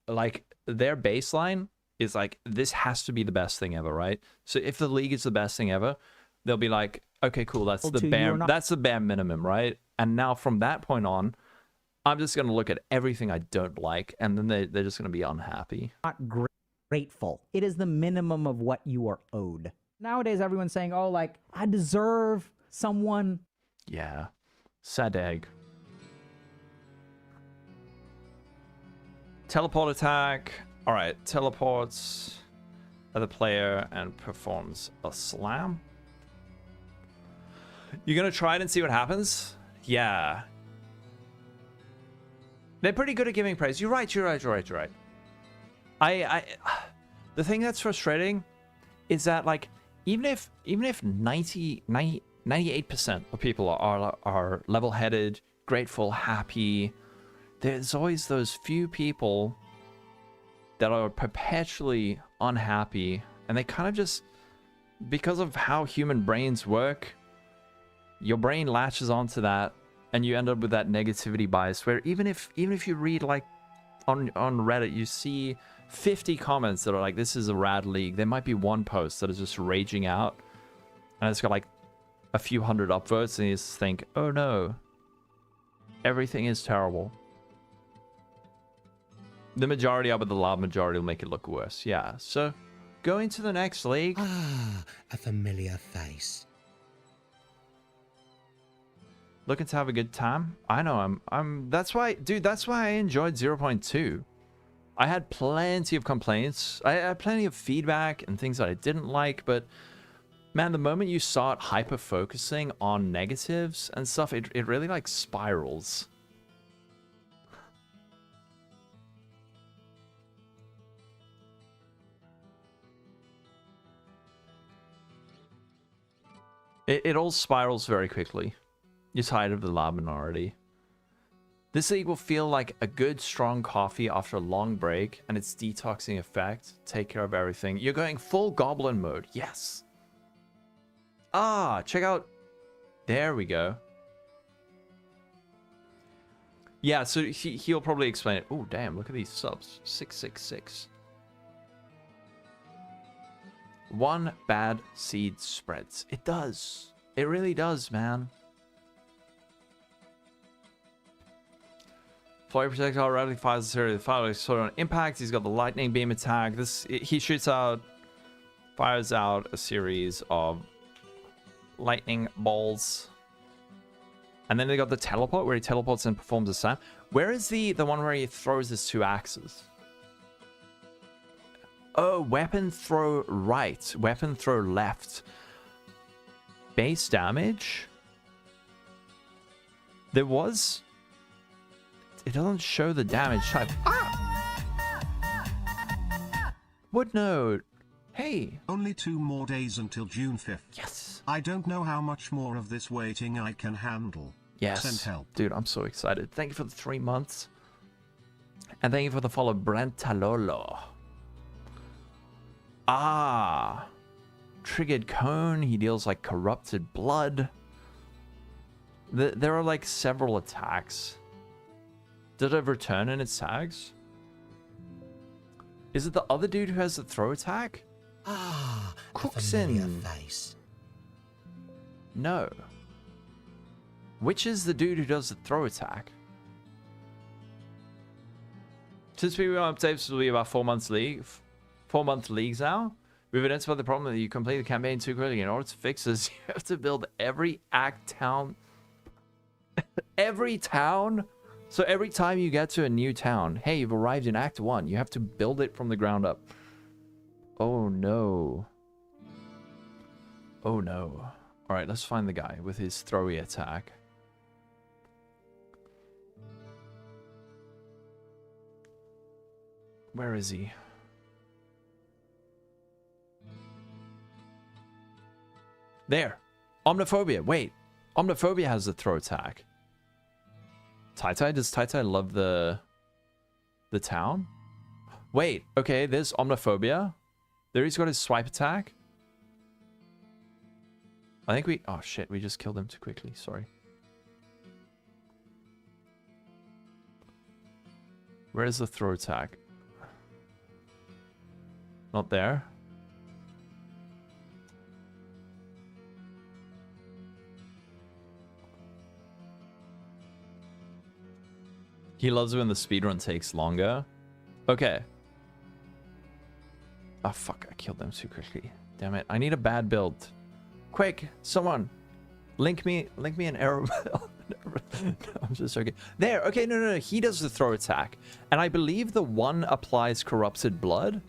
like, their baseline is like, this has to be the best thing ever, right? So if the league is the best thing ever, they'll be like, okay, cool, that's the bare minimum, right? And now from that point on, I'm just going to look at everything I don't like, and then they're just going to be unhappy. Not grateful. It is the minimum of what you are owed. Nowadays, everyone's saying, oh, like, I deserve someone. Yeah. Sad egg. Teleport attack. All right. Teleports at the player and performs a slam. You're going to try it and see what happens? Yeah. They're pretty good at giving praise. You're right. The thing that's frustrating is that, like, even if 98% of people are level-headed, grateful, happy, there's always those few people that are perpetually unhappy, and they kind of just, because of how human brains work, your brain latches onto that, and you end up with that negativity bias where even if you read, like, on Reddit, you see 50 comments that are like, this is a rad league, there might be one post that is just raging out, and it's got like a few hundred upvotes, and you just think, oh no, everything is terrible. The majority of it, the loud majority, will make it look worse. Yeah, so going to the next league. Ah, a familiar face. Looking to have a good time. I know that's why, dude, that's why I enjoyed 0.2. I had plenty of complaints. I had plenty of feedback and things that I didn't like, but man, the moment you start hyper focusing on negatives and stuff, it really like spirals. It all spirals very quickly. You're tired of the loud minority. This league will feel like a good, strong coffee after a long break, and its detoxing effect. Take care of everything. You're going full goblin mode. Yes. Ah, check out. There we go. Yeah, so he'll probably explain it. Oh, damn, look at these subs. 666. One bad seed spreads. It does. It really does, man. PoE projectile rapidly fires a series of fireworks sort on impact. He's got the lightning beam attack. He fires out a series of lightning balls. And then they got the teleport where he teleports and performs a slam. Where is the one where he throws his two axes? Oh, weapon throw right, weapon throw left. Base damage. There was. It doesn't show the damage type. Ah! Woodnode. Hey. Only 2 more days until June 5th. Yes. I don't know how much more of this waiting I can handle. Yes. Send help. Dude, I'm so excited. Thank you for the 3 months. And thank you for the follow, Brent Talolo. Ah. Triggered cone. He deals like corrupted blood. There are like several attacks. Did it return in its tags? Is it the other dude who has the throw attack? Ah, Cookson. Face. No. Which is the dude who does the throw attack? Since we were on updates, will be about 4 months 4-month leagues now. We've identified the problem that you complete the campaign too quickly. In order to fix this, you have to build every town. Every town. So every time you get to a new town, hey, you've arrived in Act 1. You have to build it from the ground up. Oh no. Oh no. Alright, let's find the guy with his throwy attack. Where is he? There. Omniphobia. Wait. Omniphobia has the throw attack. Tai-Tai? Does Tai-Tai love the town? Wait. Okay, there's Omniphobia. There he's got his swipe attack. I think we... Oh, shit. We just killed him too quickly. Sorry. Where is the throw attack? Not there. He loves when the speedrun takes longer. Okay. Oh, fuck. I killed them too quickly. Damn it. I need a bad build. Quick, someone. Link me an arrow. No, I'm just joking. There. Okay, no. He does the throw attack. And I believe the one applies corrupted blood.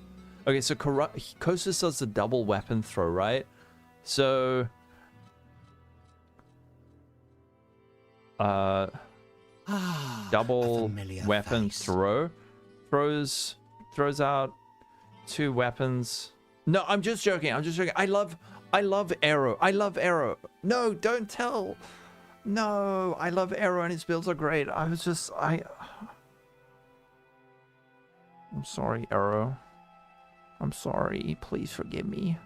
Okay, so Kostas does the double weapon throw, right? So... double weapon throw. Throws out 2 weapons. No, I'm just joking. I love Arrow. No, don't tell. No, I love Arrow and his builds are great. I'm sorry, Arrow. I'm sorry. Please forgive me.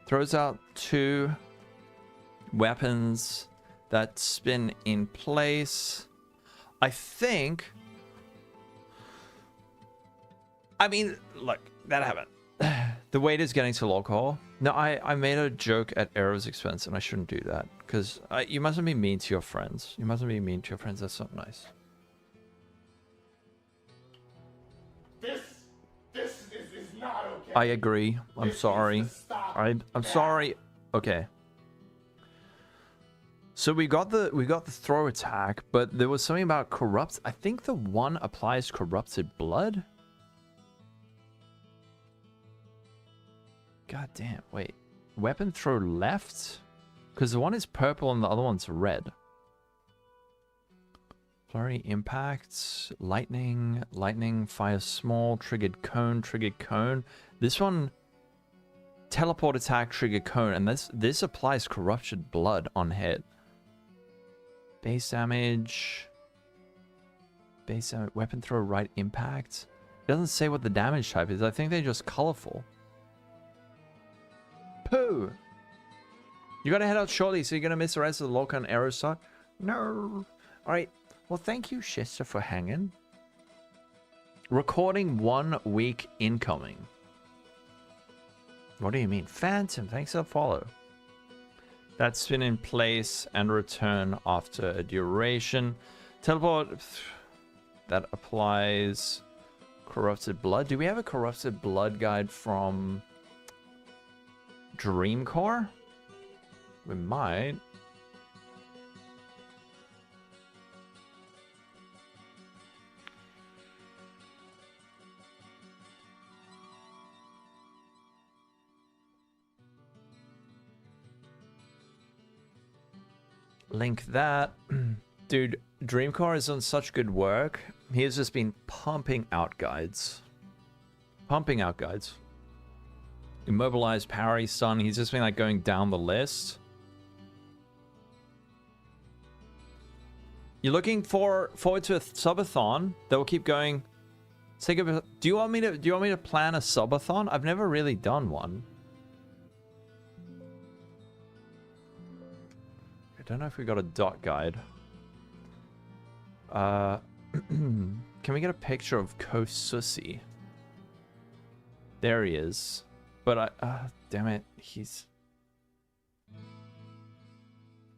Throws out 2 weapons that spin in place. I think... I mean, look, that happened. The weight is getting to Lolcohol. No, I made a joke at Arrow's expense, and I shouldn't do that. Because you mustn't be mean to your friends. That's not nice. This is not okay. I agree. I'm sorry. I'm sorry. Okay. So we got the throw attack, but there was something about corrupt. I think the one applies corrupted blood. God damn, wait. Weapon throw left? Because the one is purple and the other one's red. Flurry impacts, lightning, fire small, triggered cone. This one, teleport attack, triggered cone, and this applies corrupted blood on head. Base damage, weapon throw right impact. It doesn't say what the damage type is. I think they're just colorful. Pooh! You gotta head out shortly, so you're gonna miss the rest of the Lolcohol and Arrow start? No. Alright. Well, thank you, Shista, for hanging. Recording 1 week incoming. What do you mean? Phantom, thanks for the follow. That's been in place and return after a duration. Teleport. That applies corrupted blood. Do we have a corrupted blood guide from Dreamcore? We might. Link that. Dude, Dreamcore is on such good work. He has just been pumping out guides. Immobilize, parry, stun. He's just been like going down the list. You're looking forward to a subathon that will keep going. Do you want me to plan a subathon? I've never really done one. don't know if we got a dot guide. Can we get a picture of Kosusi? There he is. But damn it, he's...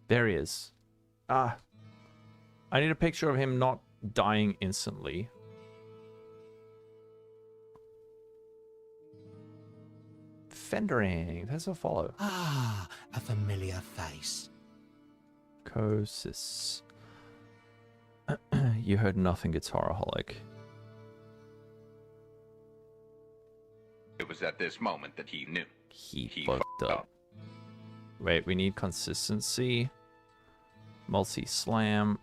There he is. I need a picture of him not dying instantly. Fendering, that's a follow. Ah, a familiar face. Kosis. You heard nothing, Guitaraholic. It was at this moment that he knew. He fucked up. Wait, we need consistency. Multi-slam.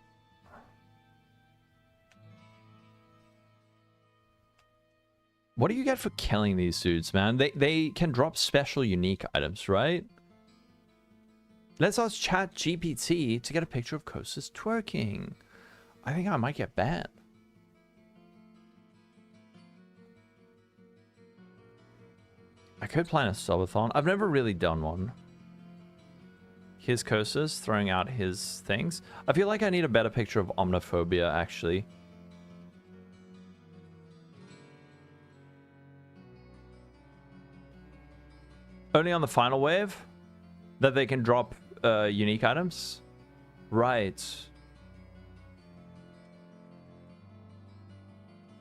What do you get for killing these dudes, man? They can drop special unique items, right? Let's ask Chat GPT to get a picture of Kosis twerking. I think I might get banned. I could plan a subathon. I've never really done one. Here's Kosis throwing out his things. I feel like I need a better picture of Omniphobia, actually. Only on the final wave that they can drop unique items? Right.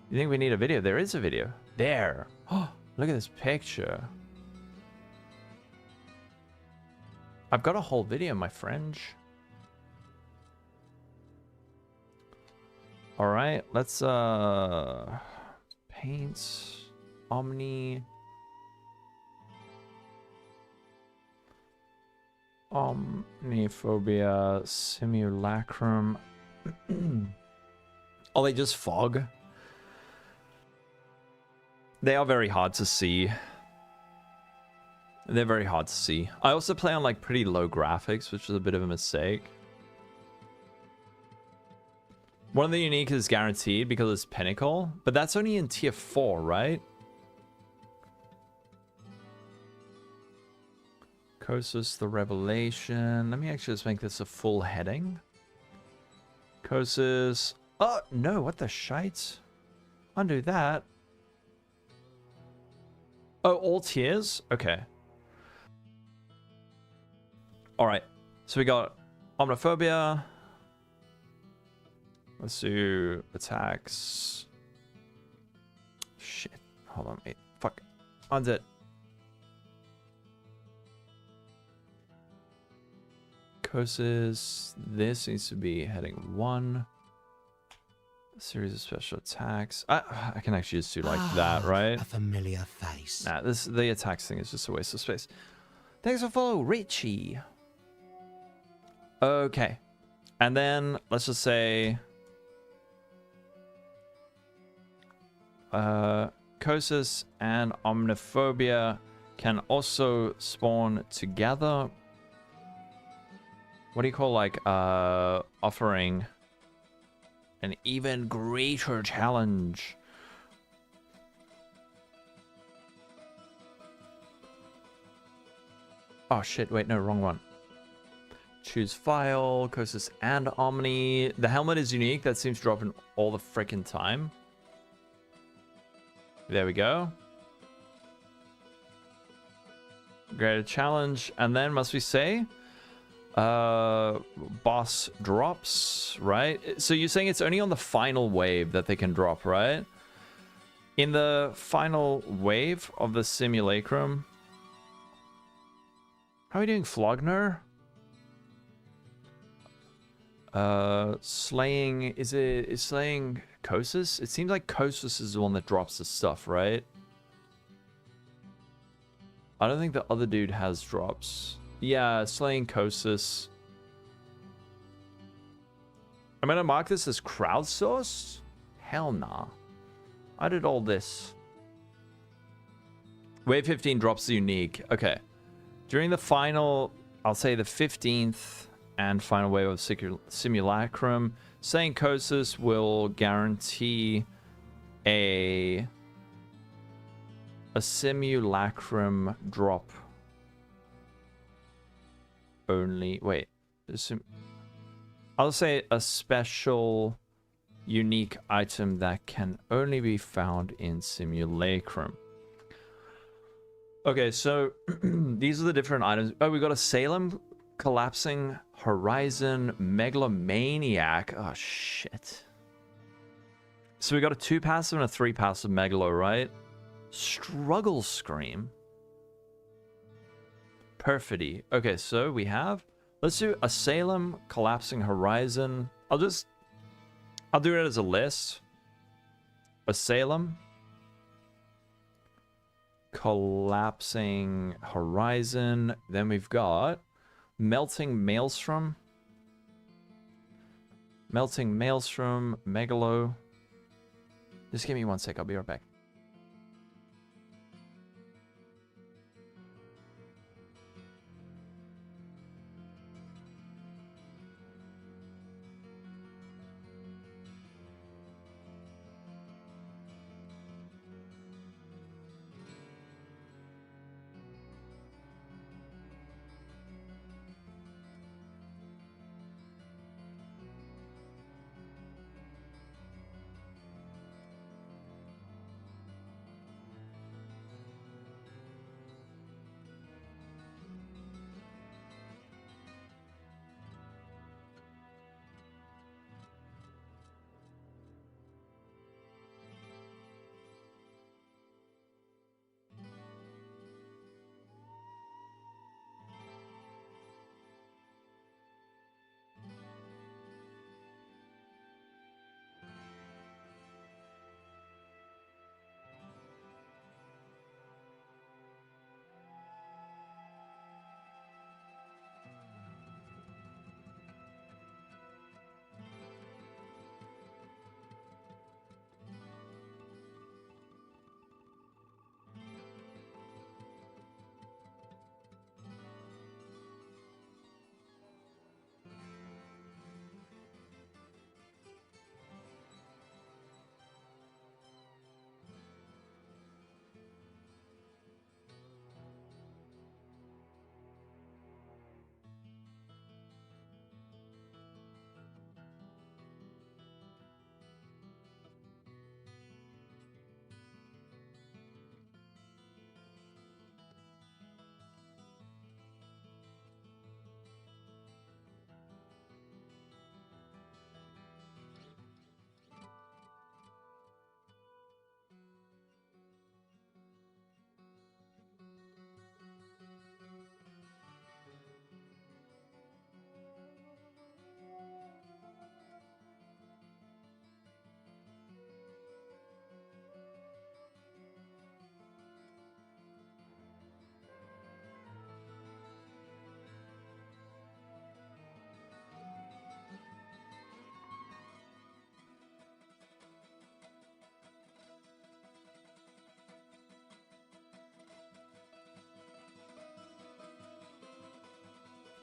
You think we need a video? There is a video. There. Oh, look at this picture. I've got a whole video, my friend. All right, let's paint Omniphobia Simulacrum. Oh, they just fog. They are very hard to see. They're very hard to see. I also play on like pretty low graphics, which is a bit of a mistake. One of the unique is guaranteed because it's Pinnacle, but that's only in tier 4, right? Kosis the Revelation. Let me actually just make this a full heading. Kosis. Oh, no, what the shite? Undo that. Oh, all tiers? Okay. Alright. So we got Omniphobia. Let's do attacks. Shit. Hold on, wait. Fuck. Unzip. Kosis. This needs to be heading 1. A series of special attacks. I can actually just do like that, right? A familiar face. Nah, the attacks thing is just a waste of space. Thanks for follow, Richie. Okay. And then let's just say Kosis and Omniphobia can also spawn together. What do you call like offering an even greater challenge? Oh shit, wait, no, wrong one. Choose file, Kosis and Omni. The helmet is unique, that seems to drop in all the freaking time. There we go. Greater challenge, and then must we say boss drops, right? So you're saying it's only on the final wave that they can drop, right? In the final wave of the Simulacrum. How are we doing, Flogner? Slaying, is slaying Kosis? It seems like Kosis is the one that drops the stuff, right? I don't think the other dude has drops. Yeah, slaying Kosis. I'm gonna mark this as crowdsourced? Hell nah. I did all this. Wave 15 drops the unique. Okay. During the final, I'll say the 15th and final wave of Simulacrum, saying Kosis will guarantee a Simulacrum drop only. Wait, I'll say a special unique item that can only be found in Simulacrum. Okay, so these are the different items. Oh, we got a Salem, Collapsing Horizon, Megalomaniac. Oh, shit. So we got a 2 passive and a 3 passive Megalo, right? Struggle Scream. Perfidy. Okay, so we have... Let's do Asylum, Collapsing Horizon. I'll do it as a list. Asylum, Collapsing Horizon. Then we've got Melting Maelstrom. Melting Maelstrom, Megalo. Just give me 1 sec, I'll be right back.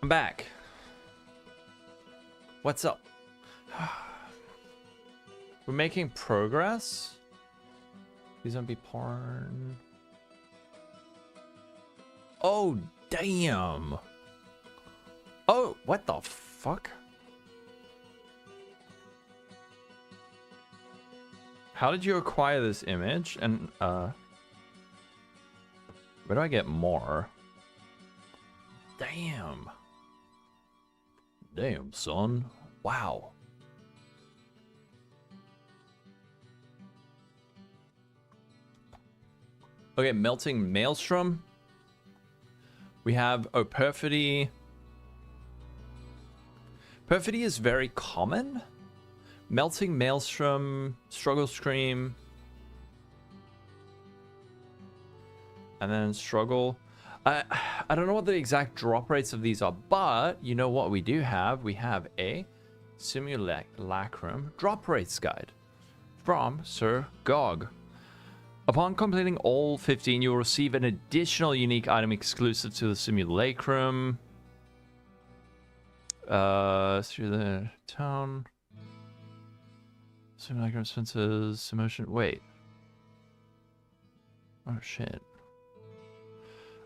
I'm back. What's up? We're making progress. Please don't be porn. Oh, damn. Oh, what the fuck? How did you acquire this image? And, where do I get more? Damn. Damn, son. Wow. Okay, Melting Maelstrom. We have, oh, Perfidy. Perfidy is very common. Melting Maelstrom, Struggle Scream. And then Struggle. I don't know what the exact drop rates of these are, but you know what we do have? We have a Simulacrum drop rates guide from Sir Gog. Upon completing all 15, you will receive an additional unique item exclusive to the Simulacrum. Through the town. Simulacrum expenses, emotion. Wait. Oh shit.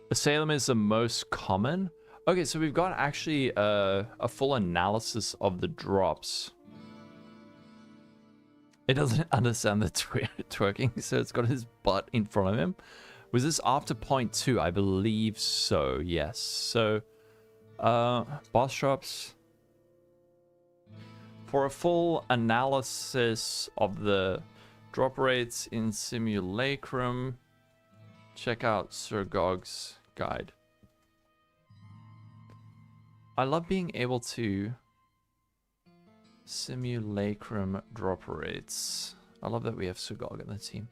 Asylum is the most common. Okay, so we've got actually a full analysis of the drops. It doesn't understand the twerking, so it's got his butt in front of him. Was this after point 2? I believe so, yes. So, boss drops. For a full analysis of the drop rates in Simulacrum, check out Sir Gog's guide. I love being able to Simulacrum drop rates. I love that we have Sir Gog in the team.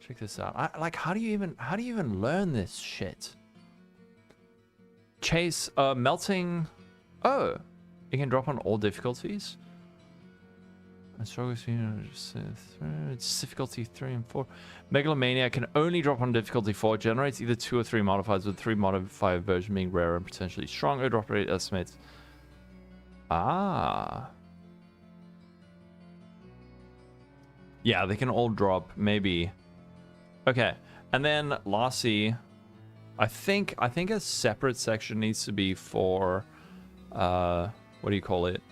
Check this out. Like, how do you even learn this shit? Chase, melting. Oh, it can drop on all difficulties. I struggle with, it's difficulty 3 and 4. Megalomania can only drop on difficulty 4. Generates either 2 or 3 modifiers, with 3 modifier version being rare and potentially stronger. Drop rate estimates. Ah. Yeah, they can all drop, maybe. Okay, and then lastly, I think a separate section needs to be for, what do you call it?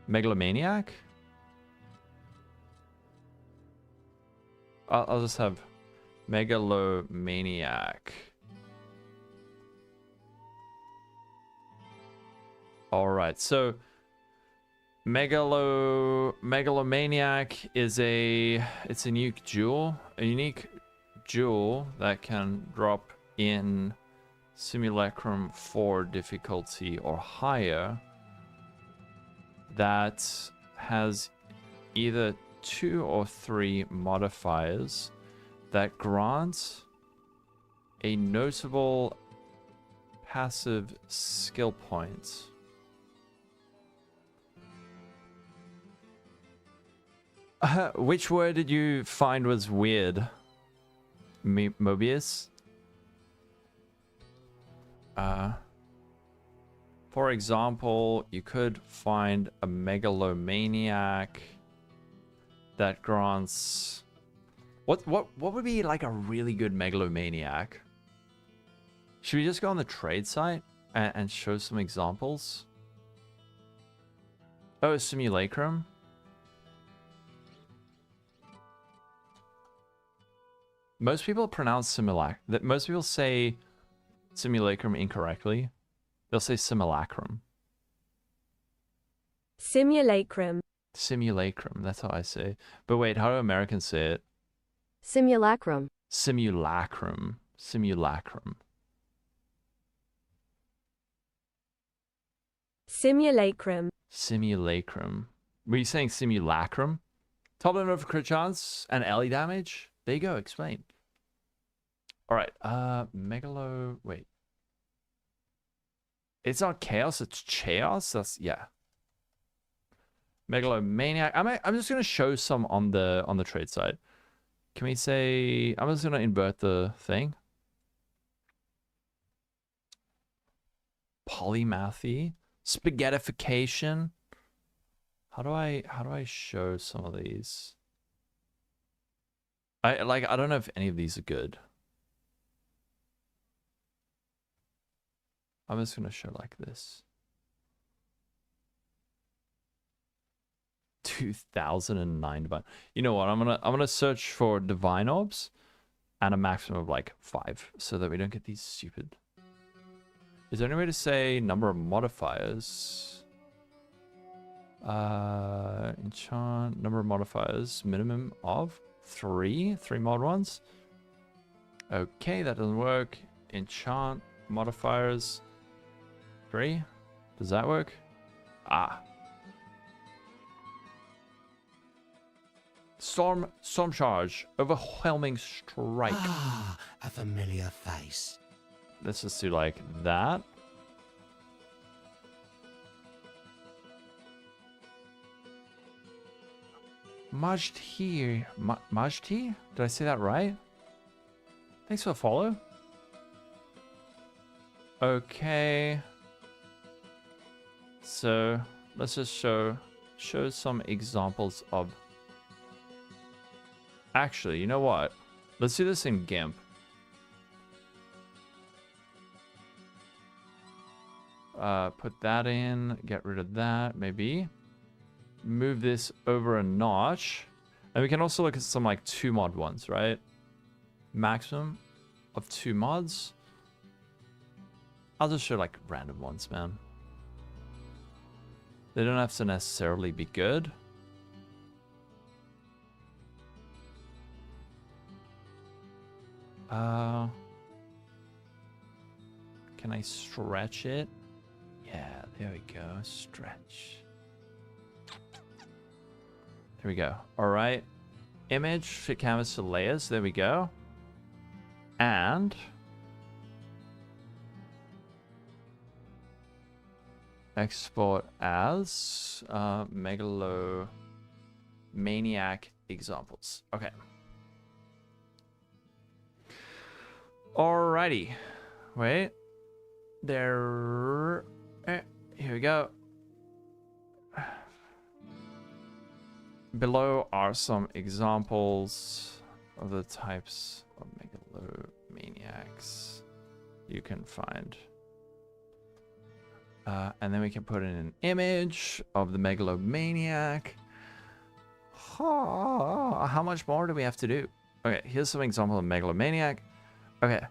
Megalomaniac? I'll just have Megalomaniac. Alright, so Megalomaniac is it's a unique jewel. A unique jewel that can drop in Simulacrum 4 difficulty or higher. That has either 2 or 3 modifiers that grant a notable passive skill point. Which word did you find was weird? Mobius? For example, you could find a Megalomaniac that grants... What would be like a really good Megalomaniac? Should we just go on the trade site and show some examples? Oh, Simulacrum? Most people pronounce most people say Simulacrum incorrectly. They'll say Simulacrum. Simulacrum. Simulacrum, that's how I say. But wait, how do Americans say it? Simulacrum. Simulacrum. Simulacrum. Simulacrum. Simulacrum. Were you saying Simulacrum? Top limit of crit chance and alley damage? There you go, explain. Alright, wait. It's not chaos, it's chaos? That's, yeah. Megalomaniac. I'm just gonna show some on the trade side. Can we say, I'm just gonna invert the thing. Polymathy. Spaghettification. How do I show some of these? I don't know if any of these are good. I'm just gonna show like this. 2009 divine. You know what? I'm gonna search for divine orbs and a maximum of like 5 so that we don't get these stupid. Is there any way to say number of modifiers? Enchant number of modifiers minimum of 3 mod ones. Okay, that doesn't work. Enchant modifiers 3. Does that work? Ah. Storm charge, overwhelming strike. Ah, a familiar face. Let's just do like that. Majti. Majti? Did I say that right? Thanks for the follow. Okay. So let's just show some examples of. Actually, you know what? Let's do this in GIMP. put that in, get rid of that, maybe. Move this over a notch. And we can also look at some like 2 mod ones, right? Maximum of 2 mods. I'll just show like random ones, man. They don't have to necessarily be good. Can I stretch it? Yeah, there we go. Stretch. There we go. All right. Image, fit canvas to layers. There we go. And export as megalomaniac examples. Okay. Alrighty. Wait. There. Here we go. Below are some examples of the types of megalomaniacs you can find. And then we can put in an image of the megalomaniac. How much more do we have to do? Okay, here's some example of megalomaniac. Okay,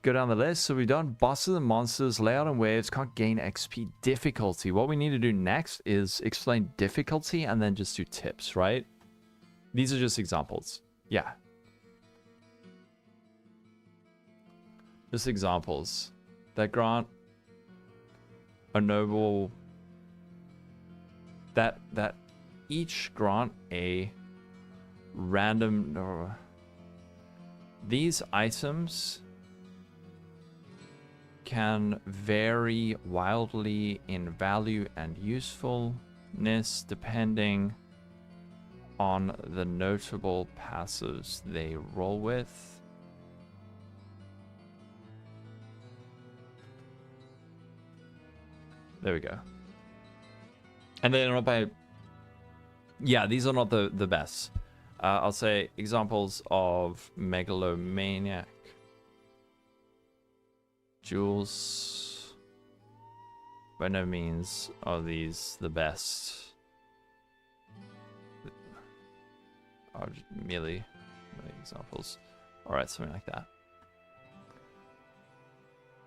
go down the list. So we've done bosses and monsters, layout and waves, can't gain XP, difficulty. What we need to do next is explain difficulty and then just do tips, right? These are just examples. Yeah. Just examples that grant a noble, that each grant a random, these items can vary wildly in value and usefulness depending on the notable passives they roll with. There we go. And they're not by... Yeah, these are not the best. I'll say examples of megalomaniac. Jewels. By no means are these the best. Are merely examples. Alright, something like that.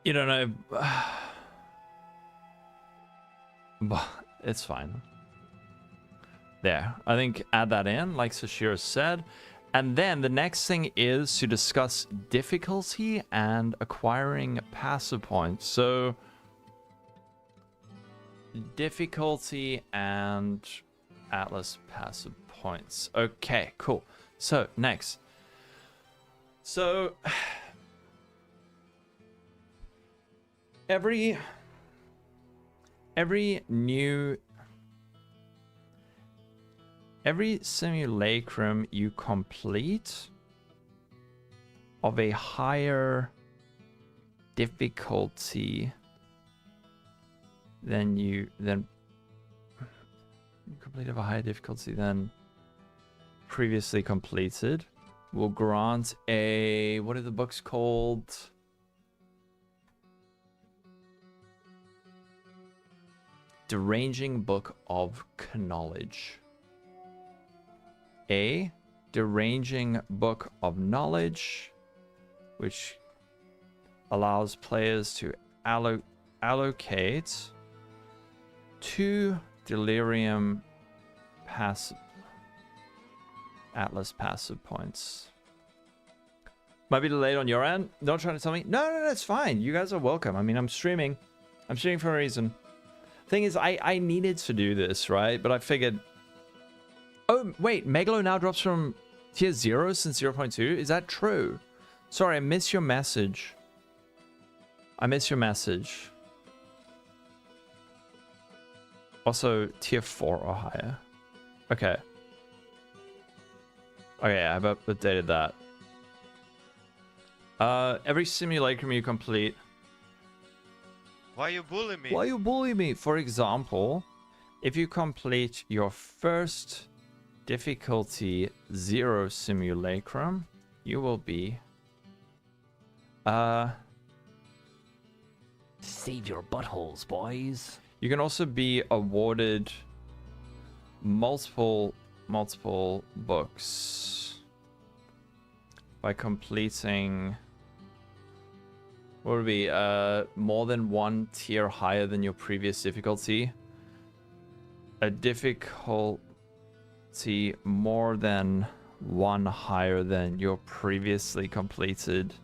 You don't know... But it's fine. There. I think add that in, like Sashiro said. And then the next thing is to discuss difficulty and acquiring passive points. So, difficulty and Atlas passive points. Okay, cool. So, next. So, every simulacrum you complete of a higher difficulty than previously completed will grant a, what are the books called? Deranging Book of Knowledge. A deranging book of knowledge, which allows players to allocate 2 delirium passive Atlas passive points. Might be delayed on your end. Don't try to tell me. No, it's fine. You guys are welcome. I mean, I'm streaming. I'm streaming for a reason. Thing is, I needed to do this, right? But I figured... Oh, wait. Megalo now drops from tier 0 since 0.2? Is that true? Sorry, I missed your message. Also, tier 4 or higher. Okay. Okay, I've updated that. Every simulacrum you complete... Why you bully me? Why you bully me? For example, if you complete your first difficulty 0 simulacrum, you will be Save your buttholes, boys. You can also be awarded multiple books by completing, what would it be, more than one tier higher than your previous difficulty, a difficulty more than one higher than your previously completed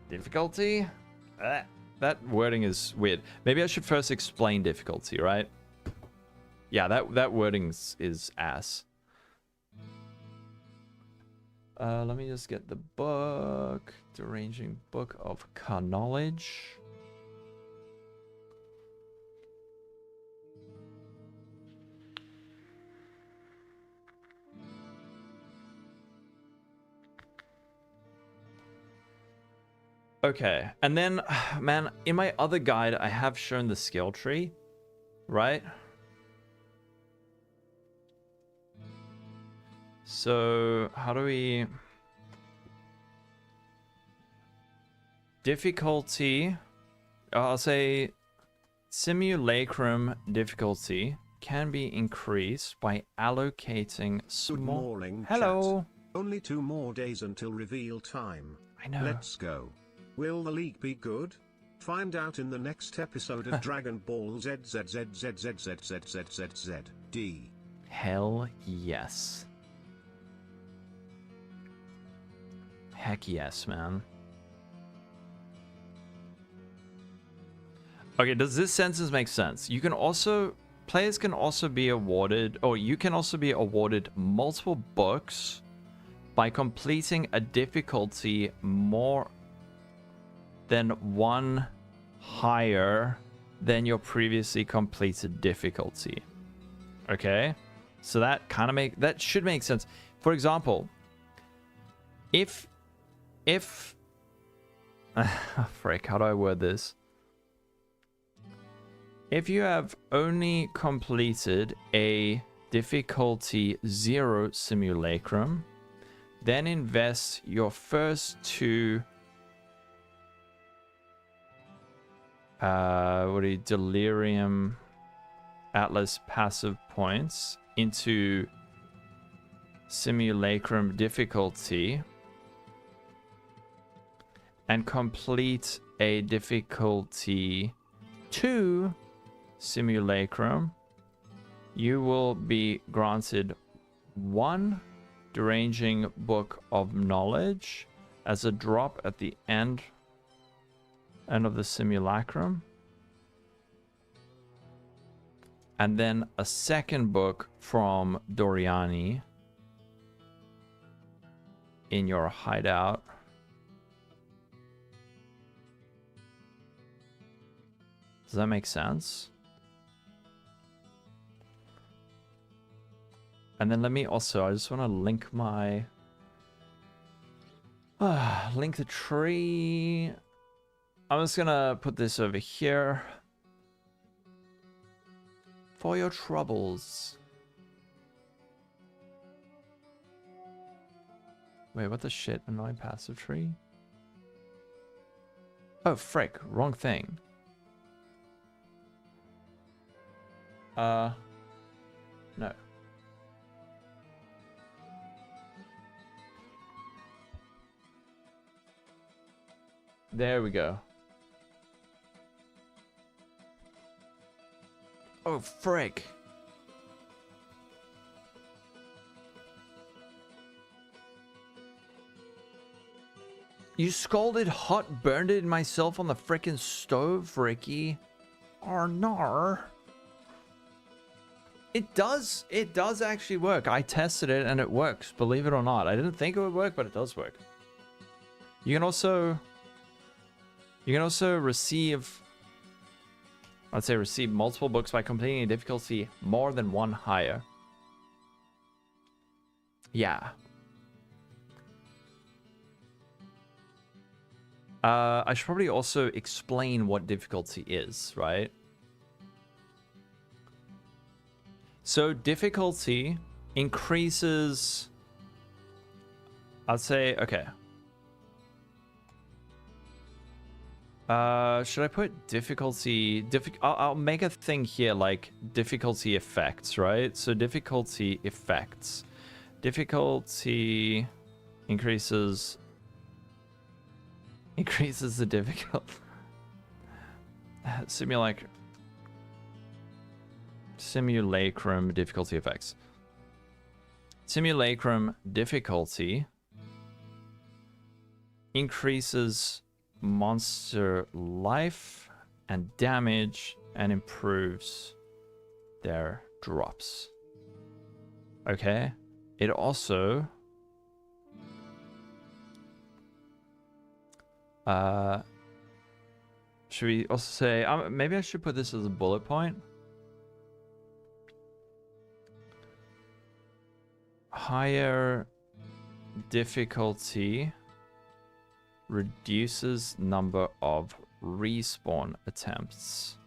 difficulty. That wording is weird. Maybe I should first explain difficulty, right? Yeah, that wording is ass. Let me just get the book. Deranging Book of Knowledge. Okay, and then, man, in my other guide, I have shown the skill tree, right? So, how do we... Difficulty, I'll say Simulacrum difficulty can be increased by allocating small... Good morning, Hello. Chat. Only 2 more days until reveal time. I know. Let's go. Will the league be good? Find out in the next episode of Dragon Ball ZZZZZZZZZZZD. Hell yes. Heck yes, man. Okay, does this sentence make sense? You can also, players can also be awarded, or you can also be awarded multiple books by completing a difficulty more than one higher than your previously completed difficulty. Okay? So that that should make sense. For example, if frick, how do I word this? If you have only completed a difficulty 0 simulacrum, then invest your first 2 Delirium Atlas passive points into Simulacrum difficulty and complete a difficulty 2 Simulacrum, you will be granted 1 Deranging Book of Knowledge as a drop at the end of the Simulacrum, and then a second book from Doriani in your hideout. Does that make sense? And then let me also, I just want to link my link the tree. I'm just gonna put this over here for your troubles. Wait, what the shit? Annoying passive tree? Oh, frick. Wrong thing. No. There we go. Oh, frick. You scalded hot, burned it myself on the frickin' stove, Ricky. Oh, no. It does actually work. I tested it and it works, believe it or not. I didn't think it would work, but it does work. You can also receive, I'd say receive multiple books by completing a difficulty more than 1 higher. Yeah. I should probably also explain what difficulty is, right? So difficulty increases, I'd say, okay. Should I put difficulty? I'll make a thing here like difficulty effects, right? So difficulty effects. Difficulty increases the difficult. Simulacrum difficulty effects. Simulacrum difficulty increases monster life and damage and improves their drops. Okay. It also should we also say maybe I should put this as a bullet point? Higher difficulty reduces number of respawn attempts.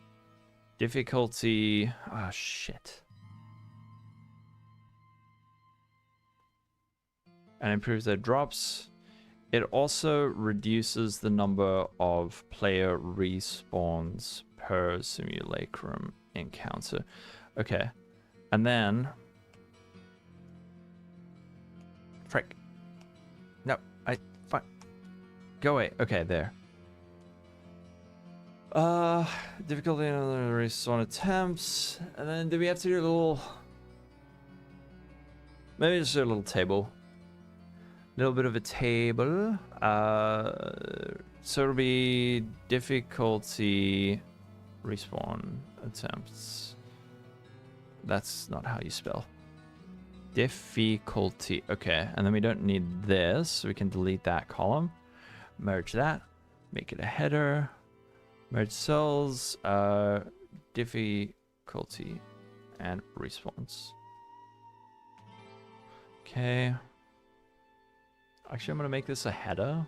Difficulty, shit. And improves their drops. It also reduces the number of player respawns per simulacrum encounter. Okay. And then frick. No, fine. Go away. Okay, there. Difficulty in the respawn attempts. And then do we have to do a little, maybe just do a little table. Little bit of a table. So it'll be difficulty respawn attempts. That's not how you spell. Difficulty. Okay, and then we don't need this, so we can delete that column. Merge that. Make it a header. Merge cells. Difficulty and respawns. Okay. Actually, I'm going to make this a header.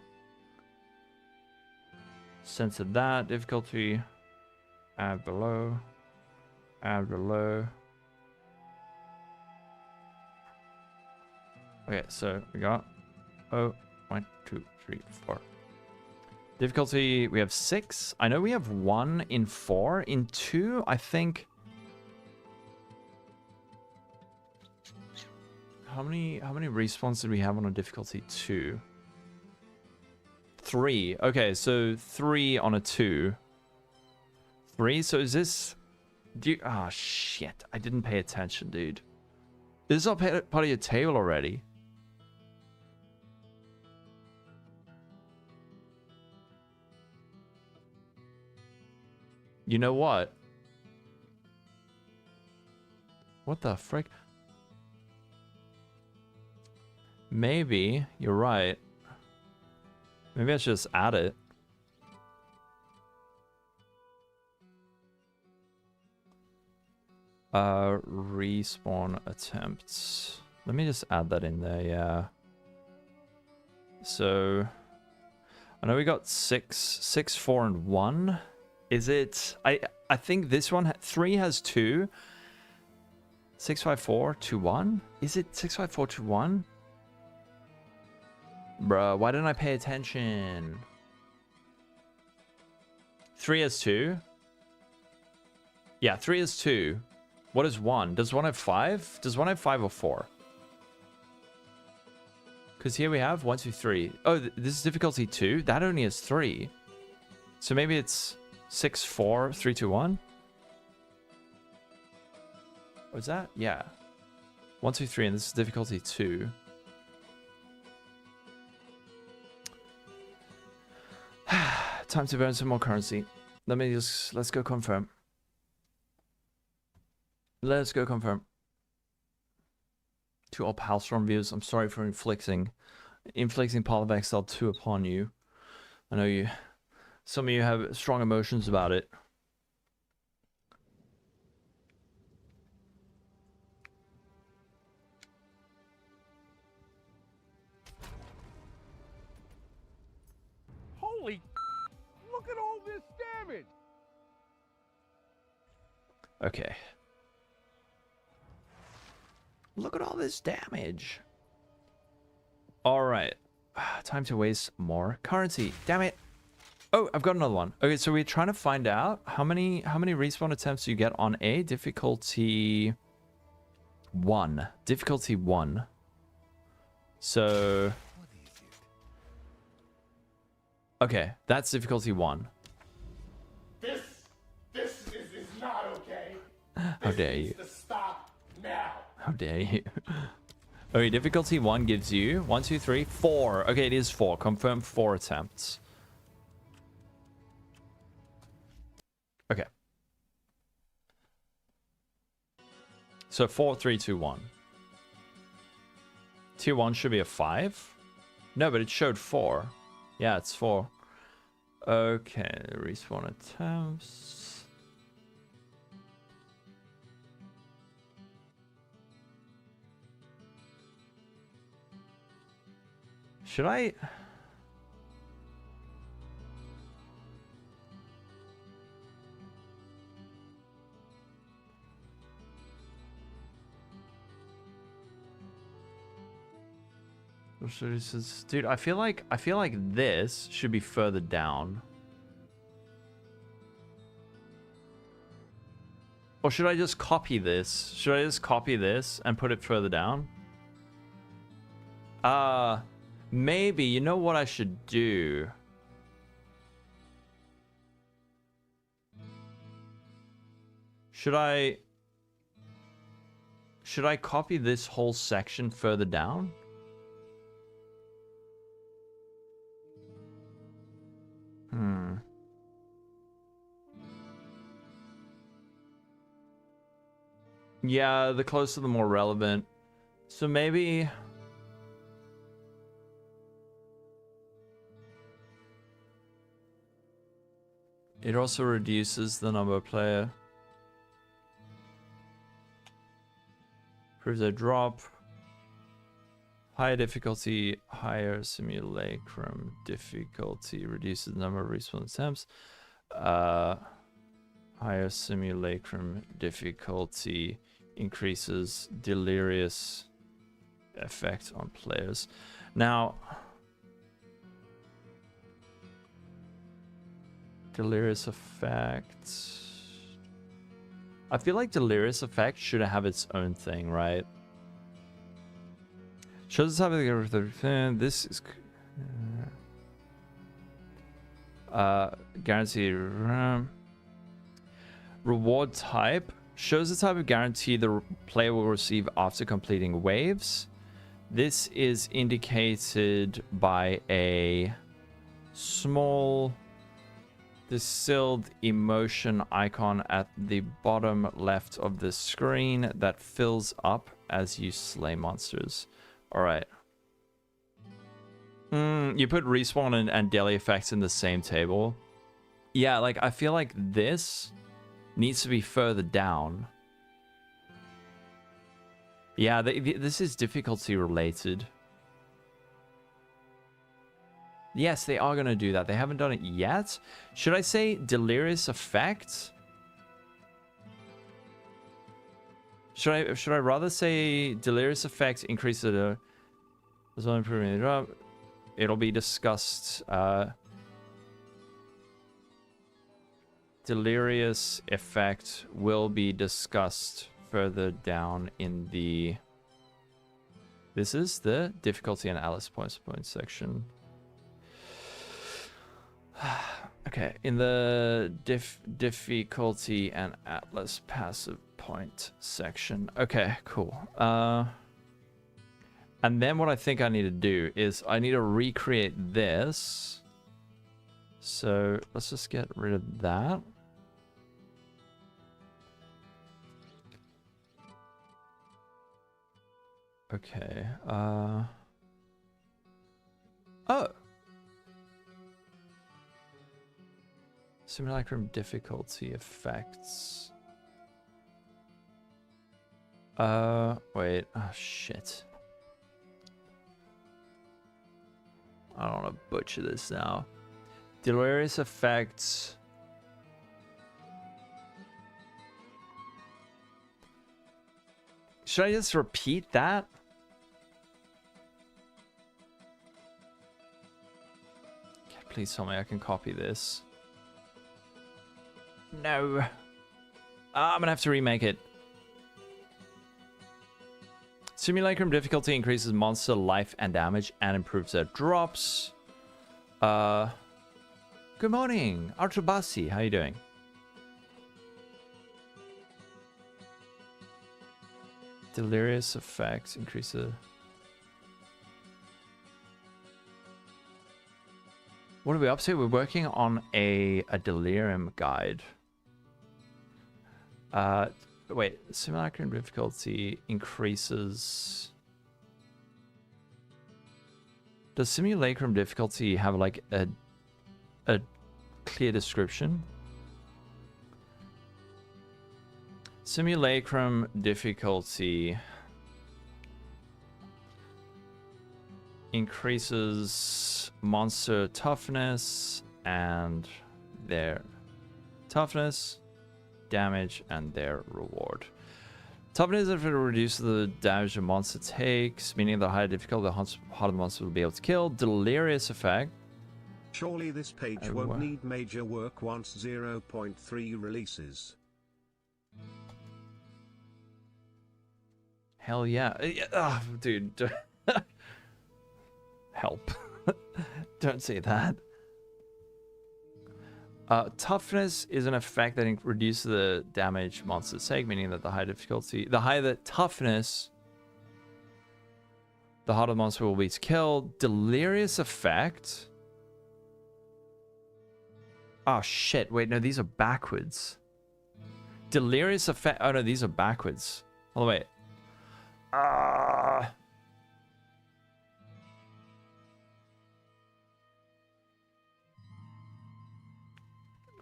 Censor that. Difficulty. Add below. Add below. Okay, so we got 1, 2, 3, 4. Difficulty, we have 6. I know we have 1 in 4. In 2, I think. How many respawns did we have on a difficulty 2? 3. Okay, so 3 on a 2. 3. So is this? Shit! I didn't pay attention, dude. This is all part of your table already. You know what? What the frick? Maybe you're right. Maybe I should just add it. Respawn attempts. Let me just add that in there, yeah. So I know we got 6, 4, and 1. Is it? I think this one 3 has 2. 6, 5, 4, 2, 1. Is it 6, 5, 4, 2, 1? Bruh, why didn't I pay attention? 3 has 2. Yeah, 3 has 2. What is 1? Does 1 have 5? Does 1 have 5 or 4? Because here we have 1, 2, 3. Oh, this is difficulty 2. That only has 3. So maybe it's 6, 4, 3, 2, 1. What's that? Yeah. 1, 2, 3, and this is difficulty 2. Time to burn some more currency. Let's go confirm. Let's go confirm. To all Palstrom views, I'm sorry for inflicting Path of Exile 2 upon you. I know some of you have strong emotions about it. Holy, look at all this damage. Okay. Look at all this damage. All right. Time to waste more currency. Damn it. Oh, I've got another one. Okay, so we're trying to find out how many respawn attempts you get on a difficulty 1. Difficulty 1. So okay, that's difficulty 1. This is not okay. How dare you? To stop now. How dare you? Okay, difficulty 1 gives you 1, 2, 3, 4. Okay, it is 4. Confirm 4 attempts. Okay. So 4, 3, 2, 1. Tier 1 should be a 5. No, but it showed 4. Yeah, it's 4. Okay, respawn attempts. Should I? Dude, I feel like this should be further down. Or should I just copy this? Should I just copy this and put it further down? Maybe. You know what I should do? Should I copy this whole section further down? Yeah, the closer the more relevant. So maybe it also reduces the number of player. Proves a drop. Higher difficulty, higher simulacrum difficulty reduces the number of respawn attempts. Higher simulacrum difficulty increases delirious effect on players. Now, delirious effect. I feel like delirious effect should have its own thing, right? Shows the type of the this is guaranteed reward type. Shows the type of guarantee the player will receive after completing waves. This is indicated by a small distilled emotion icon at the bottom left of the screen that fills up as you slay monsters. Alright. You put respawn and daily effects in the same table. Yeah, like I feel like this needs to be further down. Yeah, this is difficulty related. Yes, they are going to do that. They haven't done it yet. Should I say delirious effect? Should I rather say delirious effect increases the zone improvement drop? It'll be discussed. Delirious effect will be discussed further down in the. This is the difficulty and Alice points section. Okay, in the difficulty and Atlas passive point section. Okay, cool. And then what I think I need to do is I need to recreate this. So let's just get rid of that. Okay. Oh. Simulacrum difficulty effects. Wait. Oh, shit. I don't want to butcher this now. Delirious effects. Should I just repeat that? Please tell me I can copy this. No. I'm gonna have to remake it. Simulacrum difficulty increases monster life and damage and improves their drops. Good morning, Artrabasi. How you doing? Delirious effects increase the... What are we up to? We're working on a delirium guide. Wait, simulacrum difficulty increases... Does simulacrum difficulty have like a clear description? Simulacrum difficulty increases monster toughness and their toughness, damage, and their reward. Toughness if it reduces the damage the monster takes, meaning the higher difficulty, the harder the monster will be able to kill. Delirious effect. Surely this page won't need major work once 0.3 releases. Hell yeah. Oh, dude. Help. Don't say that. Toughness is an effect that reduces the damage monsters take, meaning that the higher the toughness, the harder the monster will be to kill. Delirious effect. Oh shit, wait, no, these are backwards. Delirious effect, oh no, these are backwards. Oh wait.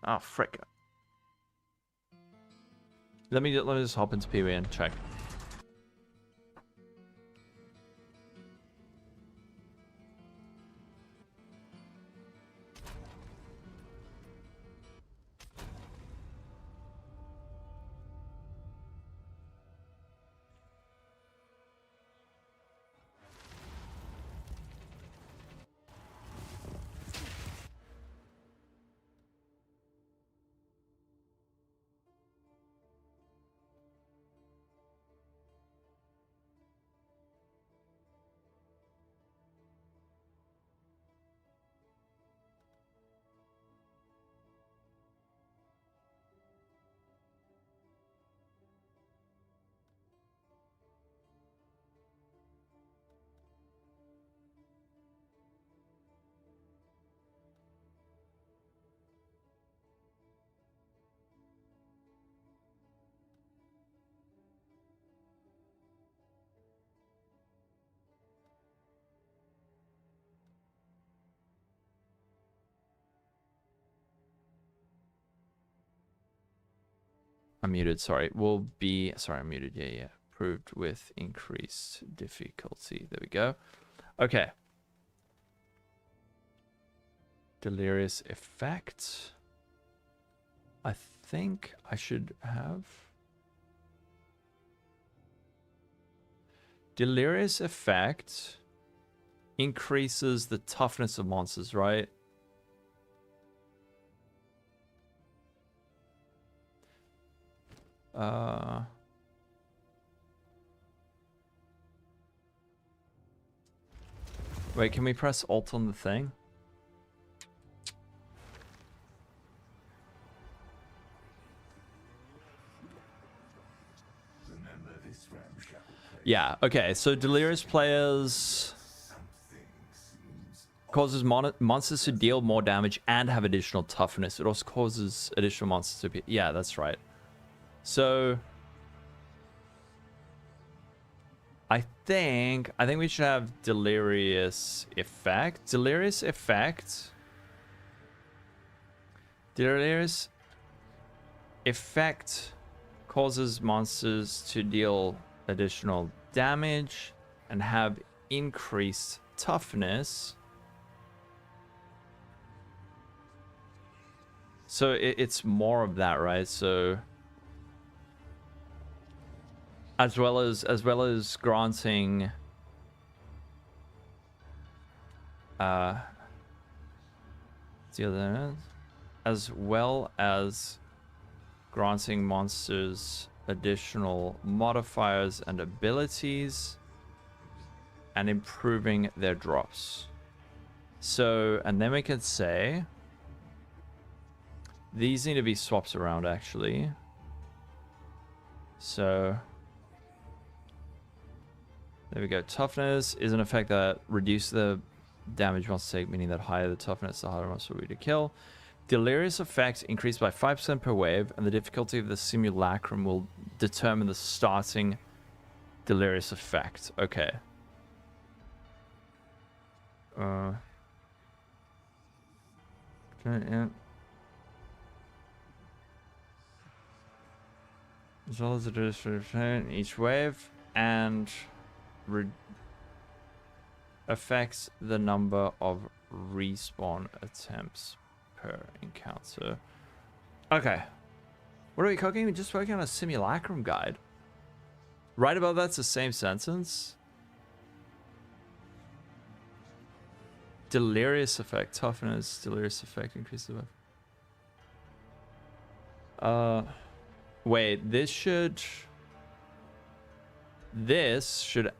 Oh frick. Let me just hop into PoE and check. I'm muted, sorry. Will be, sorry, I'm muted, yeah. Approved with increased difficulty. There we go. Okay. Delirious effect. I think I should have... Delirious effect increases the toughness of monsters, right? Wait, can we press Alt on the thing? Yeah, okay, so Delirious players causes monsters to deal more damage and have additional toughness. It also causes additional monsters to be... Yeah, that's right. So I think we should have Delirious effect. Delirious effect causes monsters to deal additional damage and have increased toughness. So it's more of that, right? So as well as granting deal damage, as well as granting monsters additional modifiers and abilities and improving their drops. So, and then we can say these need to be swapped around actually. So there we go. Toughness is an effect that reduces the damage monsters take, meaning that higher the toughness, the harder monster will be to kill. Delirious effect increased by 5% per wave, and the difficulty of the Simulacrum will determine the starting Delirious effect. Okay. Yeah. As well as it is for each wave, and affects the number of respawn attempts per encounter. Okay. What are we cooking? We're just working on a Simulacrum guide. Right above that's the same sentence. Delirious effect, toughness, delirious effect increases the wait, this should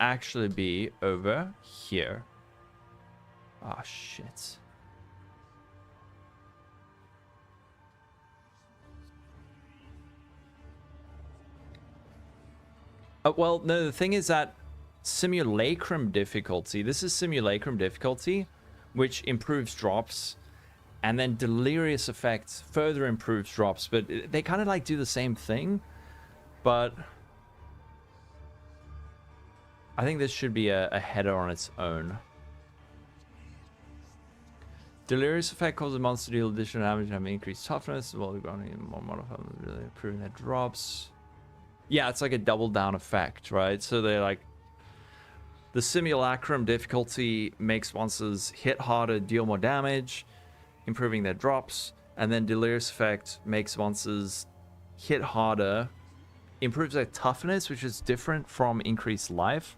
actually be over here. Oh shit. Well, no, the thing is that Simulacrum difficulty, this is Simulacrum difficulty, which improves drops, and then Delirious effect further improves drops, but they kind of like do the same thing, but I think this should be a header on its own. Delirious effect causes monster to deal additional damage and have increased toughness, while granting more modifiers, really improving their drops. Yeah, it's like a double down effect, right? So they're like, the Simulacrum difficulty makes monsters hit harder, deal more damage, improving their drops, and then Delirious effect makes monsters hit harder, improves their toughness, which is different from increased life,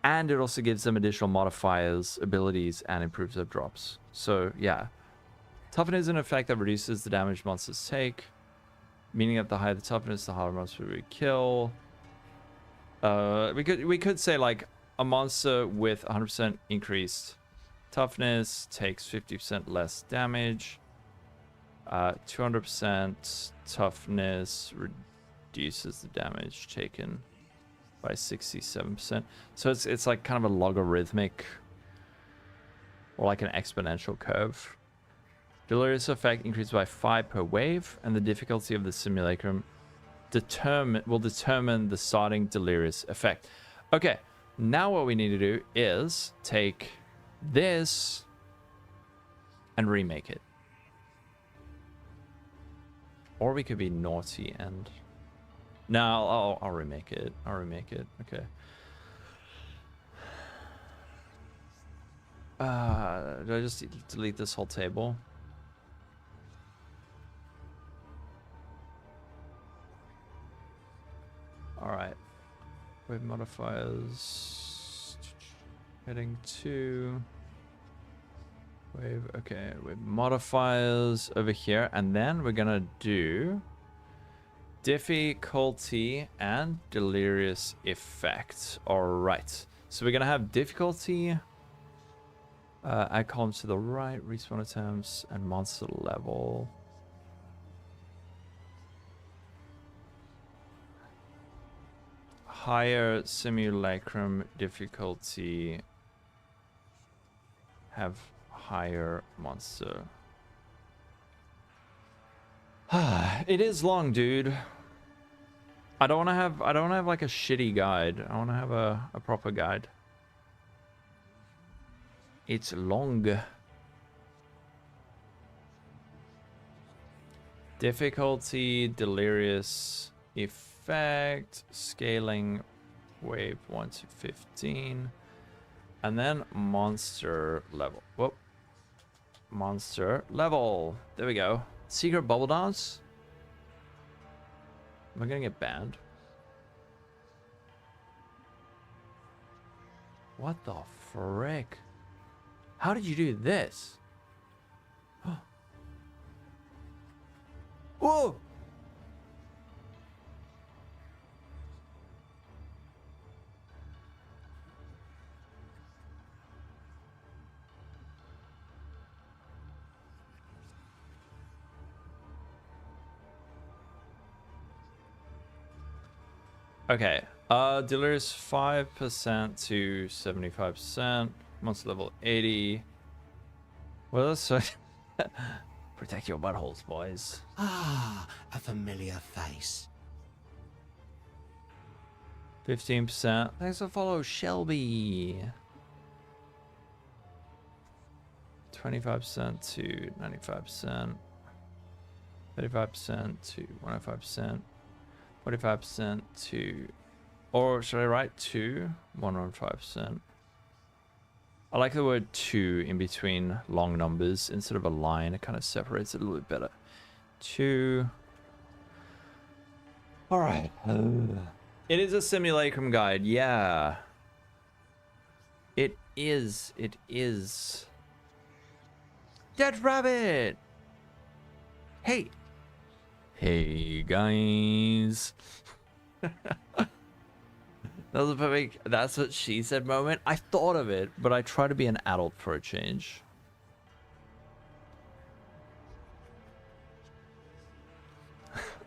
and it also gives them additional modifiers, abilities, and improves their drops. So yeah, toughness is an effect that reduces the damage monsters take, meaning that the higher the toughness, the harder monster we kill. We could say like a monster with 100% increased toughness takes 50% less damage. 200% toughness reduces the damage taken by 67%. So it's like kind of a logarithmic or like an exponential curve. Delirious effect increases by 5 per wave, and the difficulty of the Simulacrum will determine the starting Delirious effect. Okay, now what we need to do is take this and remake it. Or we could be naughty and... No, I'll remake it. I'll remake it. Okay. Do I just delete this whole table? Alright. Wave modifiers. Heading 2. Wave, okay. Wave modifiers over here. And then we're gonna do difficulty and delirious effect. Alright. So we're gonna have difficulty. Add columns to the right. Respawn attempts and monster level. Higher Simulacrum difficulty, have higher monster. It is long, dude. I don't want to have like a shitty guide. I want to have a proper guide. It's long. Difficulty, delirious effect, scaling wave 1 to 15, and then monster level. Whoop. Monster level. There we go. Secret bubble dance. Am I gonna get banned? What the frick? How did you do this? Whoa! Okay, Delirious 5% to 75%. Monster level 80. Well, that's so... Protect your buttholes, boys. Ah, a familiar face. 15%. Thanks for follow, Shelby. 25% to 95%. 35% to 105%. 45% to, or should I write 2? 115%. I like the word 2 in between long numbers instead of a line. It kind of separates it a little bit better. 2. All right. It is a simulacrum guide. Yeah. It is. It is. Dead Rabbit. Hey. Hey guys. That was a perfect that's what she said moment. I thought of it, but I try to be an adult for a change.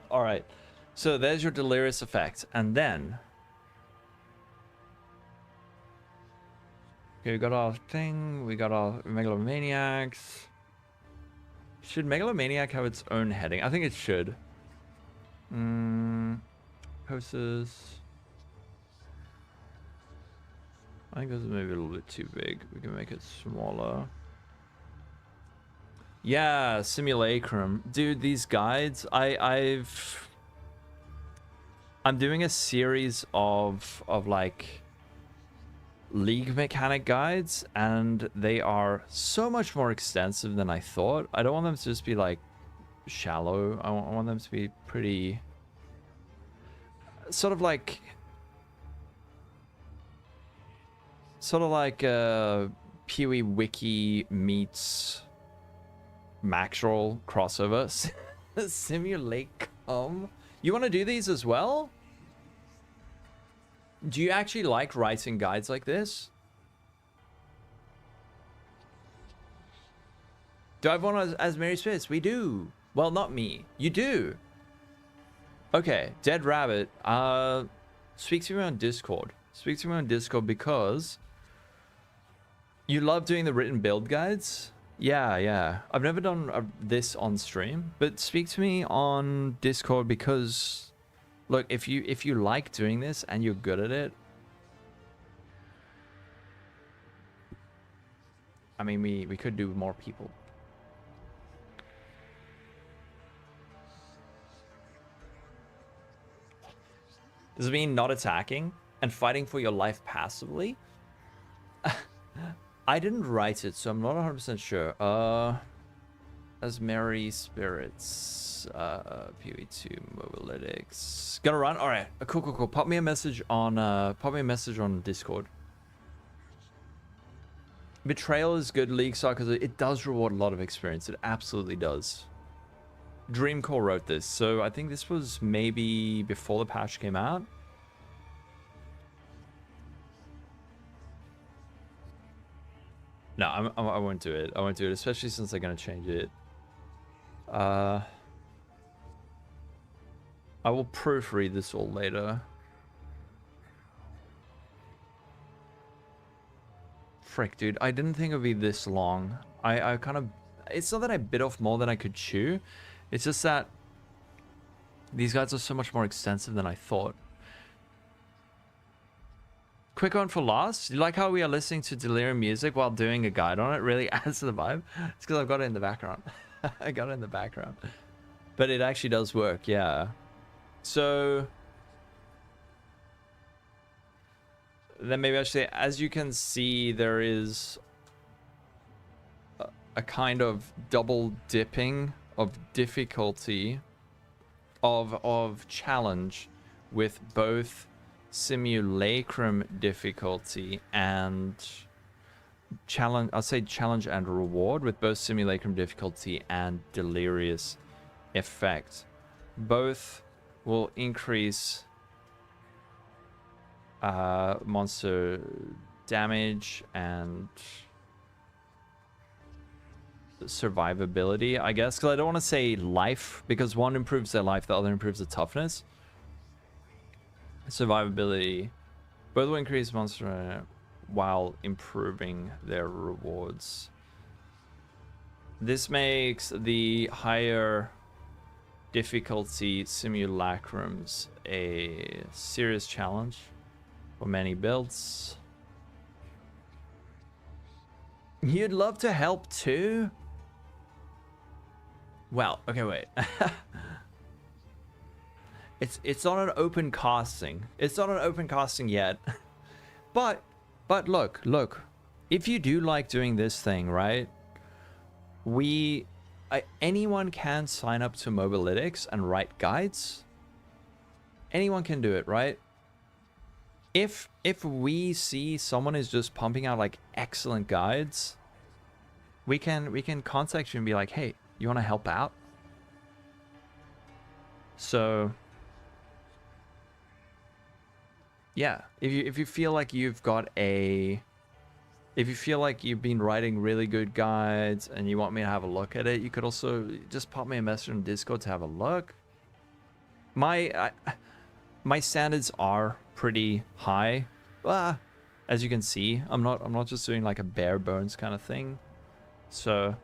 All right. So there's your delirious effect. And then okay, we got our thing, we got our megalomaniacs. Should Megalomaniac have its own heading? I think it should. Posters. I think this is maybe a little bit too big. We can make it smaller. Yeah, Simulacrum. Dude, these guides, I'm doing a series of like League mechanic guides, and they are so much more extensive than I thought. I don't want them to just be like shallow. I want them to be pretty sort of like PoE Wiki meets Maxroll crossover. Simulacrum. You want to do these as well? Do you actually like writing guides like this? Do I have one as Mary Spitz? We do. Well, not me. You do. Okay, Dead Rabbit. Speak to me on Discord. Speak to me on Discord because you love doing the written build guides. Yeah. I've never done this on stream, but speak to me on Discord because... Look, if you like doing this and you're good at it, I mean, we could do more people. Does it mean not attacking and fighting for your life passively? I didn't write it, so I'm not 100% sure. As Merry Spirits, PoE2 Mobalytics. Gonna run? Alright, cool. Pop me a message on Discord. Betrayal is good League Star because it does reward a lot of experience. It absolutely does. Dreamcore wrote this, so I think this was maybe before the patch came out. No, I won't do it. I won't do it, especially since they're gonna change it. I will proofread this all later. Frick, dude, I didn't think it would be this long. I kind of... It's not that I bit off more than I could chew. It's just that these guides are so much more extensive than I thought. Quick one for last. You like how we are listening to Delirium music while doing a guide on it? Really adds to the vibe. It's because I've got it in the background. I got it in the background. But it actually does work, yeah. So... Then maybe I should say, as you can see, there is a kind of double dipping of difficulty of challenge with both Simulacrum difficulty and challenge. I'll say challenge and reward with both Simulacrum difficulty and Delirious effect. Both will increase monster damage and survivability, I guess, because I don't want to say life, because one improves their life, the other improves the toughness. Survivability. Both will increase monster while improving their rewards. This makes the higher difficulty simulacrums a serious challenge for many builds. You'd love to help too? Well, okay, wait. It's not an open casting. It's not an open casting yet. But look. If you do like doing this thing, right? Anyone can sign up to Mobalytics and write guides. Anyone can do it, right? If we see someone is just pumping out like excellent guides, we can contact you and be like, hey, you want to help out? So yeah, if you feel like you've been writing really good guides and you want me to have a look at it, you could also just pop me a message on Discord to have a look. My standards are pretty high. As you can see, I'm not just doing like a bare bones kind of thing. So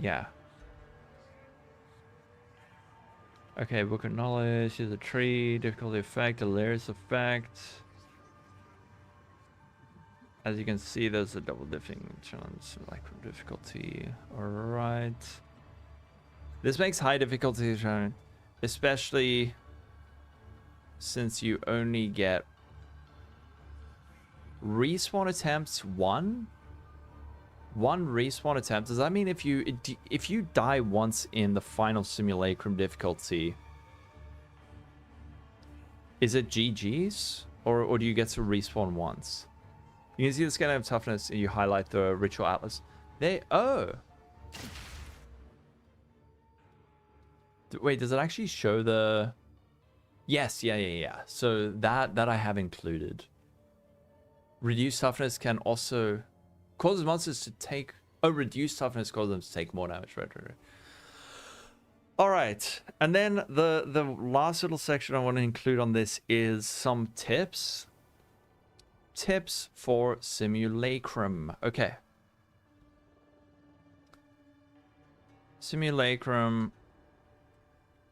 yeah. Okay, book of knowledge is a tree, difficulty effect, Delirious effect. As you can see, there's a double dipping challenge, like difficulty. Alright. This makes high difficulty, especially since you only get respawn attempts one respawn attempt. Does that mean if you die once in the final simulacrum difficulty, is it GG's or do you get to respawn once? You can see the scale of toughness and you highlight the ritual atlas. Wait, does it actually show the... Yes, yeah. So that I have included. Reduced toughness can also cause monsters to take... reduced toughness causes them to take more damage. Right. Alright, and then the last little section I want to include on this is some tips. Tips for Simulacrum. Okay. Simulacrum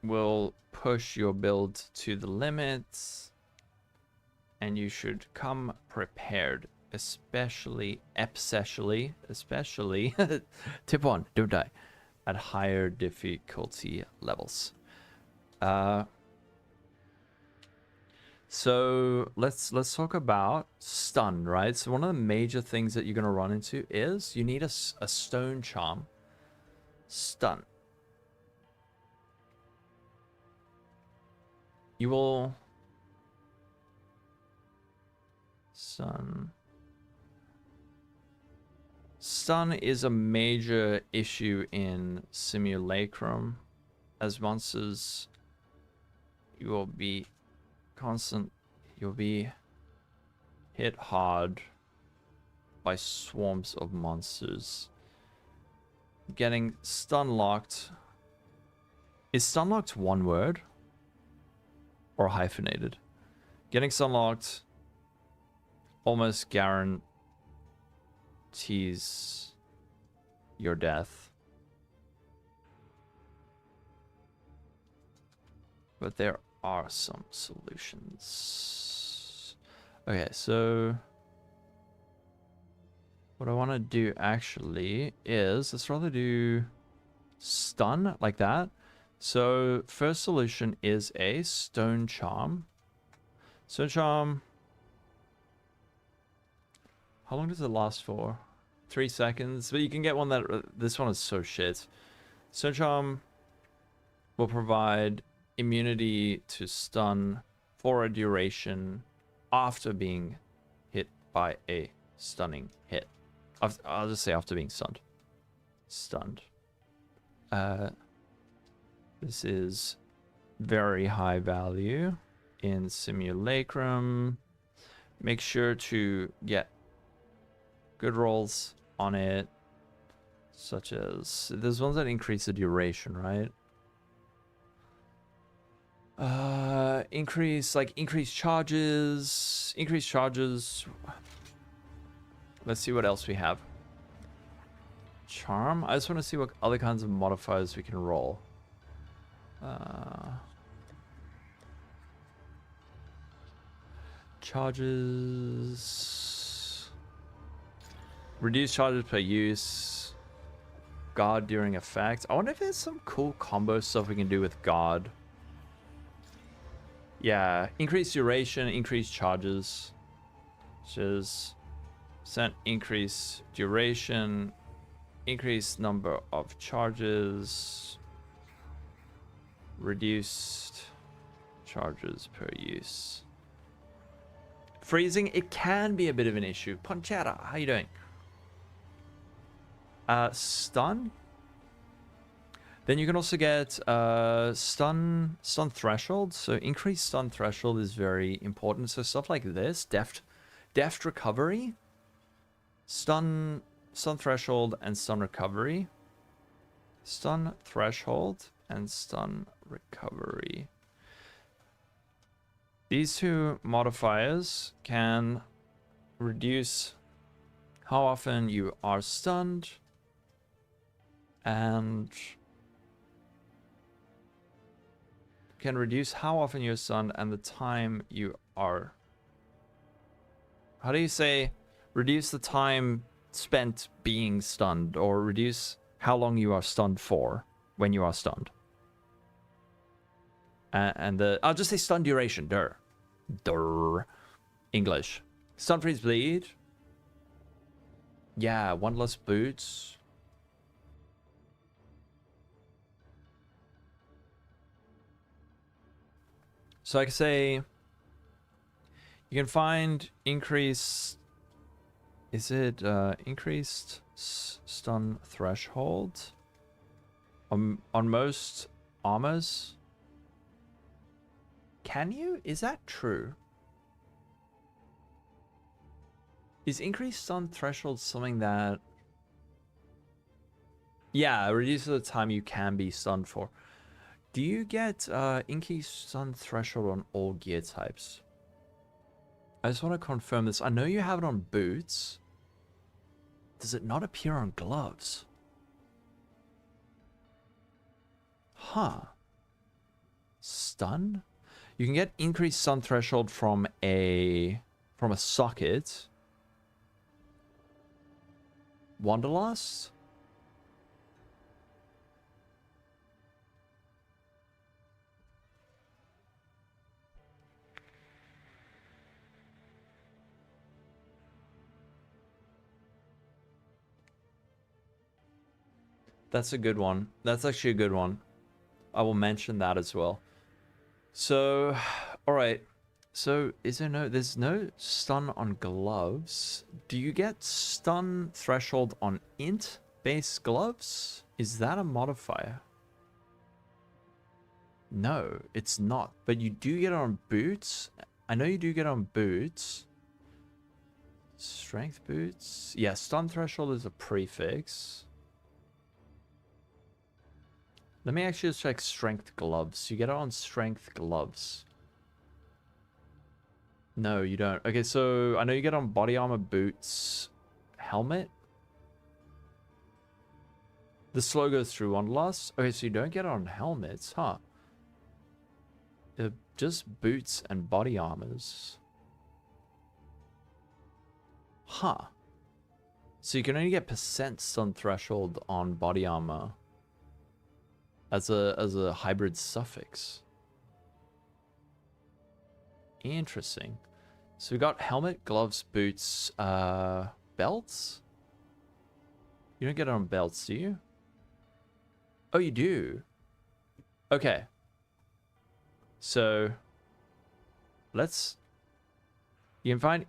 will push your build to the limits, and you should come prepared, especially tip 1, don't die at higher difficulty levels. So let's talk about stun, right? So one of the major things that you're going to run into is you need a stone charm stun. You will stun is a major issue in Simulacrum, as monsters you'll be hit hard by swarms of monsters. Getting stun locked. Is stun locked one word or hyphenated? Getting stun locked almost guarantees your death. But there are some solutions. Okay, so what I want to do actually is let's rather do stun like that. So first solution is a stone charm. Stone charm. How long does it last for? 3 seconds. But you can get one that this one is so shit. Stone charm will provide immunity to stun for a duration after being hit by a stunning hit. I'll just say after being stunned. This is very high value in Simulacrum. Make sure to get good rolls on it, such as there's ones that increase the duration, right? Increase charges. Let's see what else we have. Charm. I just want to see what other kinds of modifiers we can roll. Charges. Reduce charges per use. Guard during effect. I wonder if there's some cool combo stuff we can do with guard. Yeah, increase duration, increase charges. Which is increase duration, increase number of charges, reduced charges per use. Freezing, it can be a bit of an issue. Ponchetta, how you doing? Stun. Then you can also get stun threshold. So increased stun threshold is very important. So stuff like this, deft recovery, stun threshold, and stun recovery. Stun threshold and stun recovery. These two modifiers can reduce how often you are stunned and can reduce how often you're stunned and the time you are. How do you say reduce the time spent being stunned, or reduce how long you are stunned for when you are stunned? I'll just say stun duration. English. Stun freeze bleed. Yeah, one less boots. So I can say you can find increased. Is it increased stun threshold on most armors? Can you? Is that true? Is increased stun threshold something that? Yeah, it reduces the time you can be stunned for. Do you get increased stun threshold on all gear types? I just want to confirm this. I know you have it on boots. Does it not appear on gloves? Huh. Stun? You can get increased stun threshold from a socket. Wanderlust? That's a good one. That's actually a good one. I will mention that as well. So, all right. So, there's no stun on gloves. Do you get stun threshold on int-based gloves? Is that a modifier? No, it's not. But you do get it on boots. I know you do get it on boots. Strength boots. Yeah, stun threshold is a prefix. Let me actually just check strength gloves. You get it on strength gloves. No, you don't. Okay, so I know you get on body armor, boots, helmet. The slow goes through on last. Okay, so you don't get it on helmets, huh? Just boots and body armors. Huh. So you can only get percent stun threshold on body armor as a hybrid suffix. Interesting. So we got helmet, gloves, boots, belts. You don't get it on belts, do you? Oh, you do. Okay. So let's. You can find.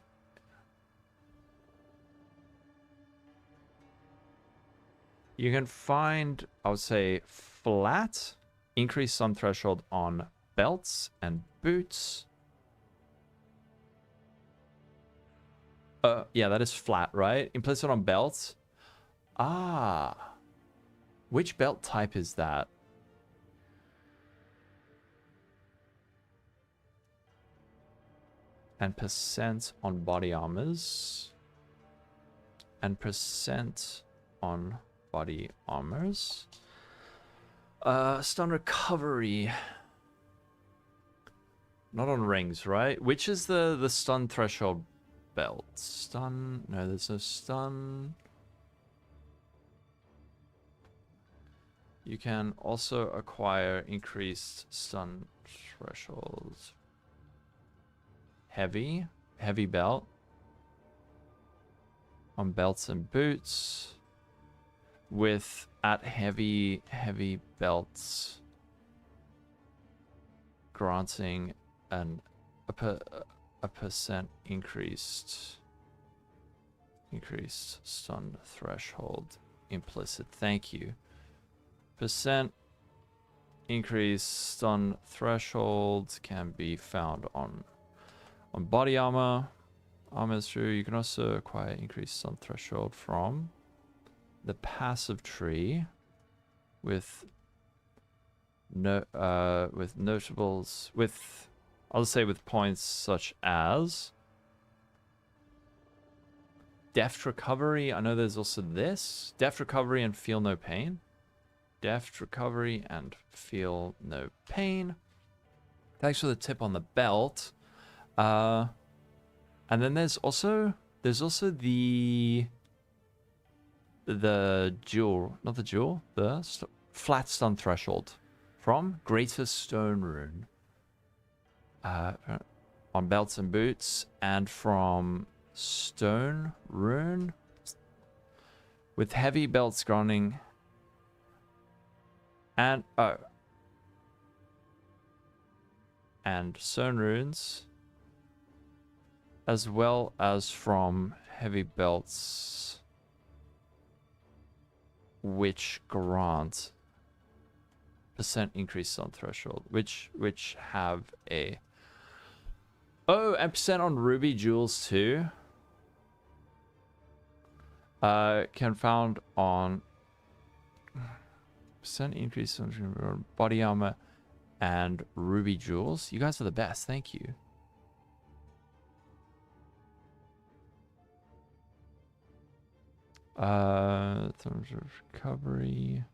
You can find, I would say, flat Increase stun threshold on belts and boots. Yeah, that is flat, right? Implicit on belts. Ah. Which belt type is that? And percent on body armors. And percent on body armors. Stun recovery. Not on rings, right? Which is the stun threshold belt? Stun. No, there's no stun. You can also acquire increased stun thresholds. Heavy belt. On belts and boots. With at heavy belts. Granting a percent increased stun threshold implicit. Thank you. Percent increased stun threshold can be found on body armor. Armor is true. You can also acquire increased stun threshold from the passive tree with notables with, I'll say, with points such as deft recovery. I know there's also this deft recovery and feel no pain. Deft recovery and feel no pain. Thanks for the tip on the belt. And then there's also the jewel, not the jewel, the flat stun threshold from Greater Stone Rune. On belts and boots, and from Stone Rune with heavy belts granting and Stone Runes, as well as from heavy belts which grant percent increase on threshold, which have a and percent on ruby jewels too. Can found on percent increase on body armor and ruby jewels. You guys are the best. Thank you. Terms of recovery.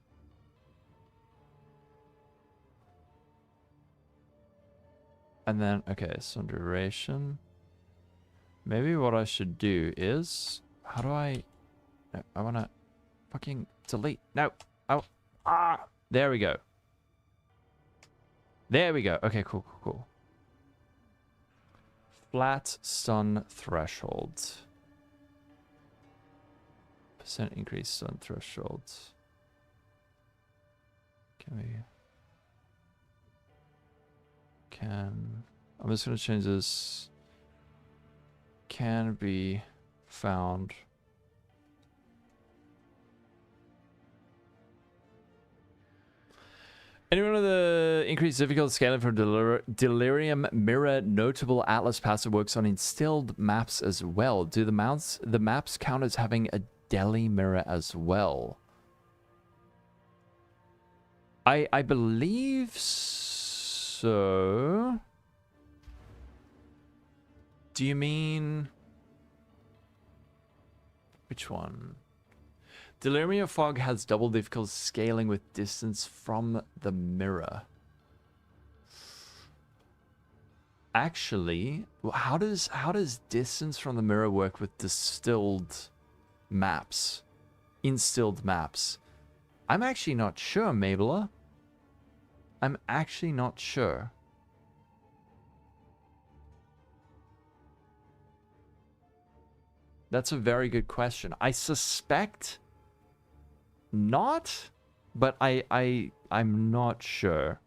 And then, okay, some duration. Maybe what I should do is, how do I want to fucking delete. No. There we go. There we go. Okay, cool. Flat stun threshold. Percent increase stun threshold. I'm just going to change this. Can be found. Anyone with the increased difficulty scaling for Delirium Mirror Notable Atlas passive works on instilled maps as well. Do the maps count as having a Deli mirror as well? I believe so. Do you mean which one? Delirium Fog has double difficulty scaling with distance from the mirror. Actually, how does distance from the mirror work with distilled maps? Instilled maps? I'm actually not sure, Mabela. I'm actually not sure. That's a very good question. I suspect not, but I'm not sure.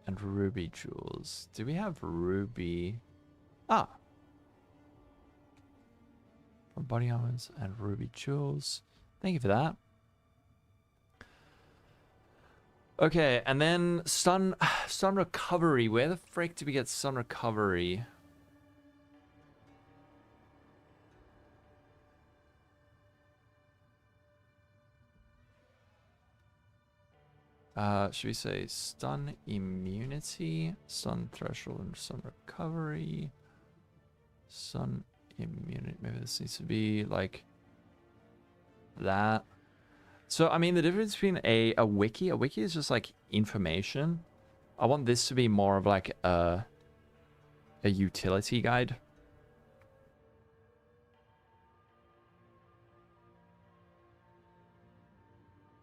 And ruby jewels. Do we have ruby? From body armors and ruby jewels. Thank you for that. Okay, and then stun recovery. Where the frick do we get stun recovery? Should we say stun immunity, stun threshold, and stun recovery? Stun immunity. Maybe this needs to be like that. So, I mean, the difference between a wiki is just like information. I want this to be more of like a utility guide.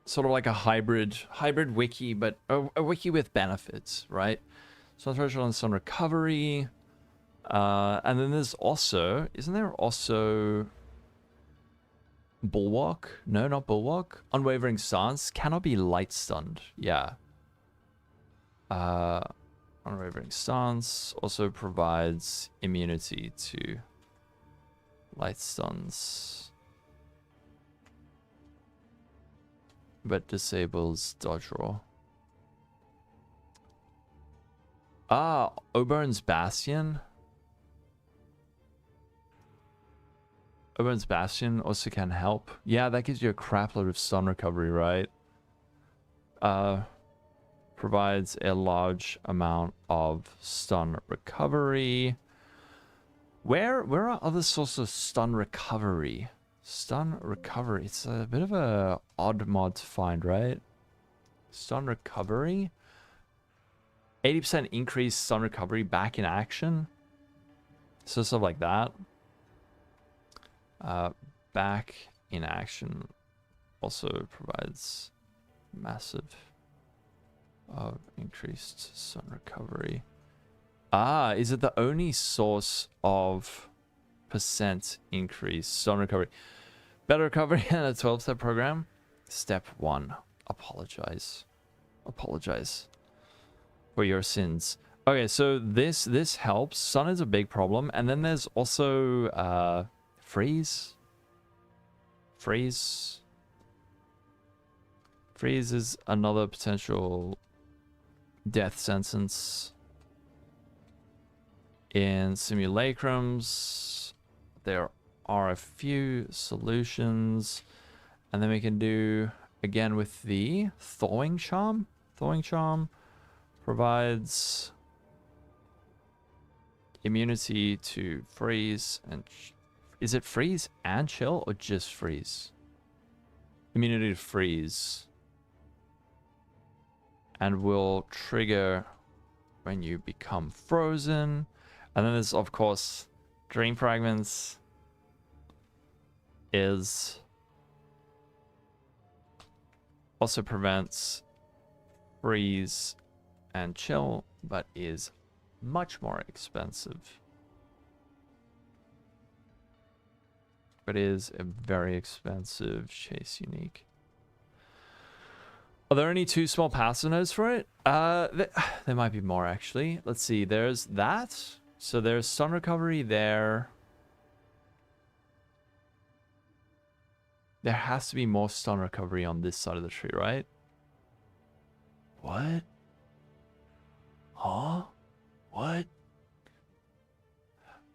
Sort of like a hybrid wiki, but a wiki with benefits, right? Stun threshold and stun recovery. And then there's also, isn't there also bulwark? No, not bulwark. Unwavering stance cannot be light stunned. Yeah. Unwavering stance also provides immunity to light stuns, but disables dodge roll. Ah, Oberon's Bastion. Oberon's Bastion also can help. Yeah, that gives you a crap load of stun recovery, right? Provides a large amount of stun recovery. Where are other sources of stun recovery? Stun recovery. It's a bit of a odd mod to find, right? Stun recovery. 80% increase stun recovery back in action. So stuff like that. Back in action also provides massive increased stun recovery. Ah, is it the only source of percent increase stun recovery? Better recovery in a 12-step program. Step 1. Apologize. Apologize for your sins. Okay, so this helps. Stun is a big problem. And then there's also freeze. Freeze is another potential death sentence. In simulacrums, there are a few solutions. And then we can do, again, with the Thawing Charm. Thawing Charm provides immunity to freeze and... Is it freeze and chill or just freeze? Immunity to freeze. And will trigger when you become frozen. And then there's, of course, Dream Fragments is also prevents freeze and chill, but is much more expensive. But is a very expensive chase unique. Are there only 2 small passive nodes for it? There might be more actually. Let's see. There's that. So there's stun recovery there. There has to be more stun recovery on this side of the tree, right? What? Huh? What?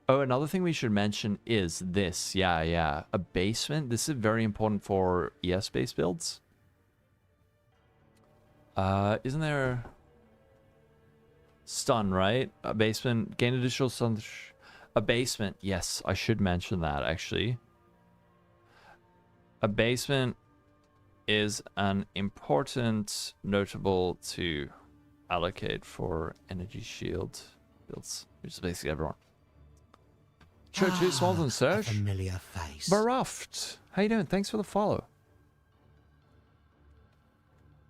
Oh, another thing we should mention is this. Yeah. Abasement. This is very important for ES-based builds. Isn't there... Stun, right? Abasement. Gain additional stun... Abasement. Yes, I should mention that, actually. Abasement is an important notable to allocate for energy shield builds, which is basically everyone. Show 2 smalls and search. Familiar face. Baruft. How you doing? Thanks for the follow.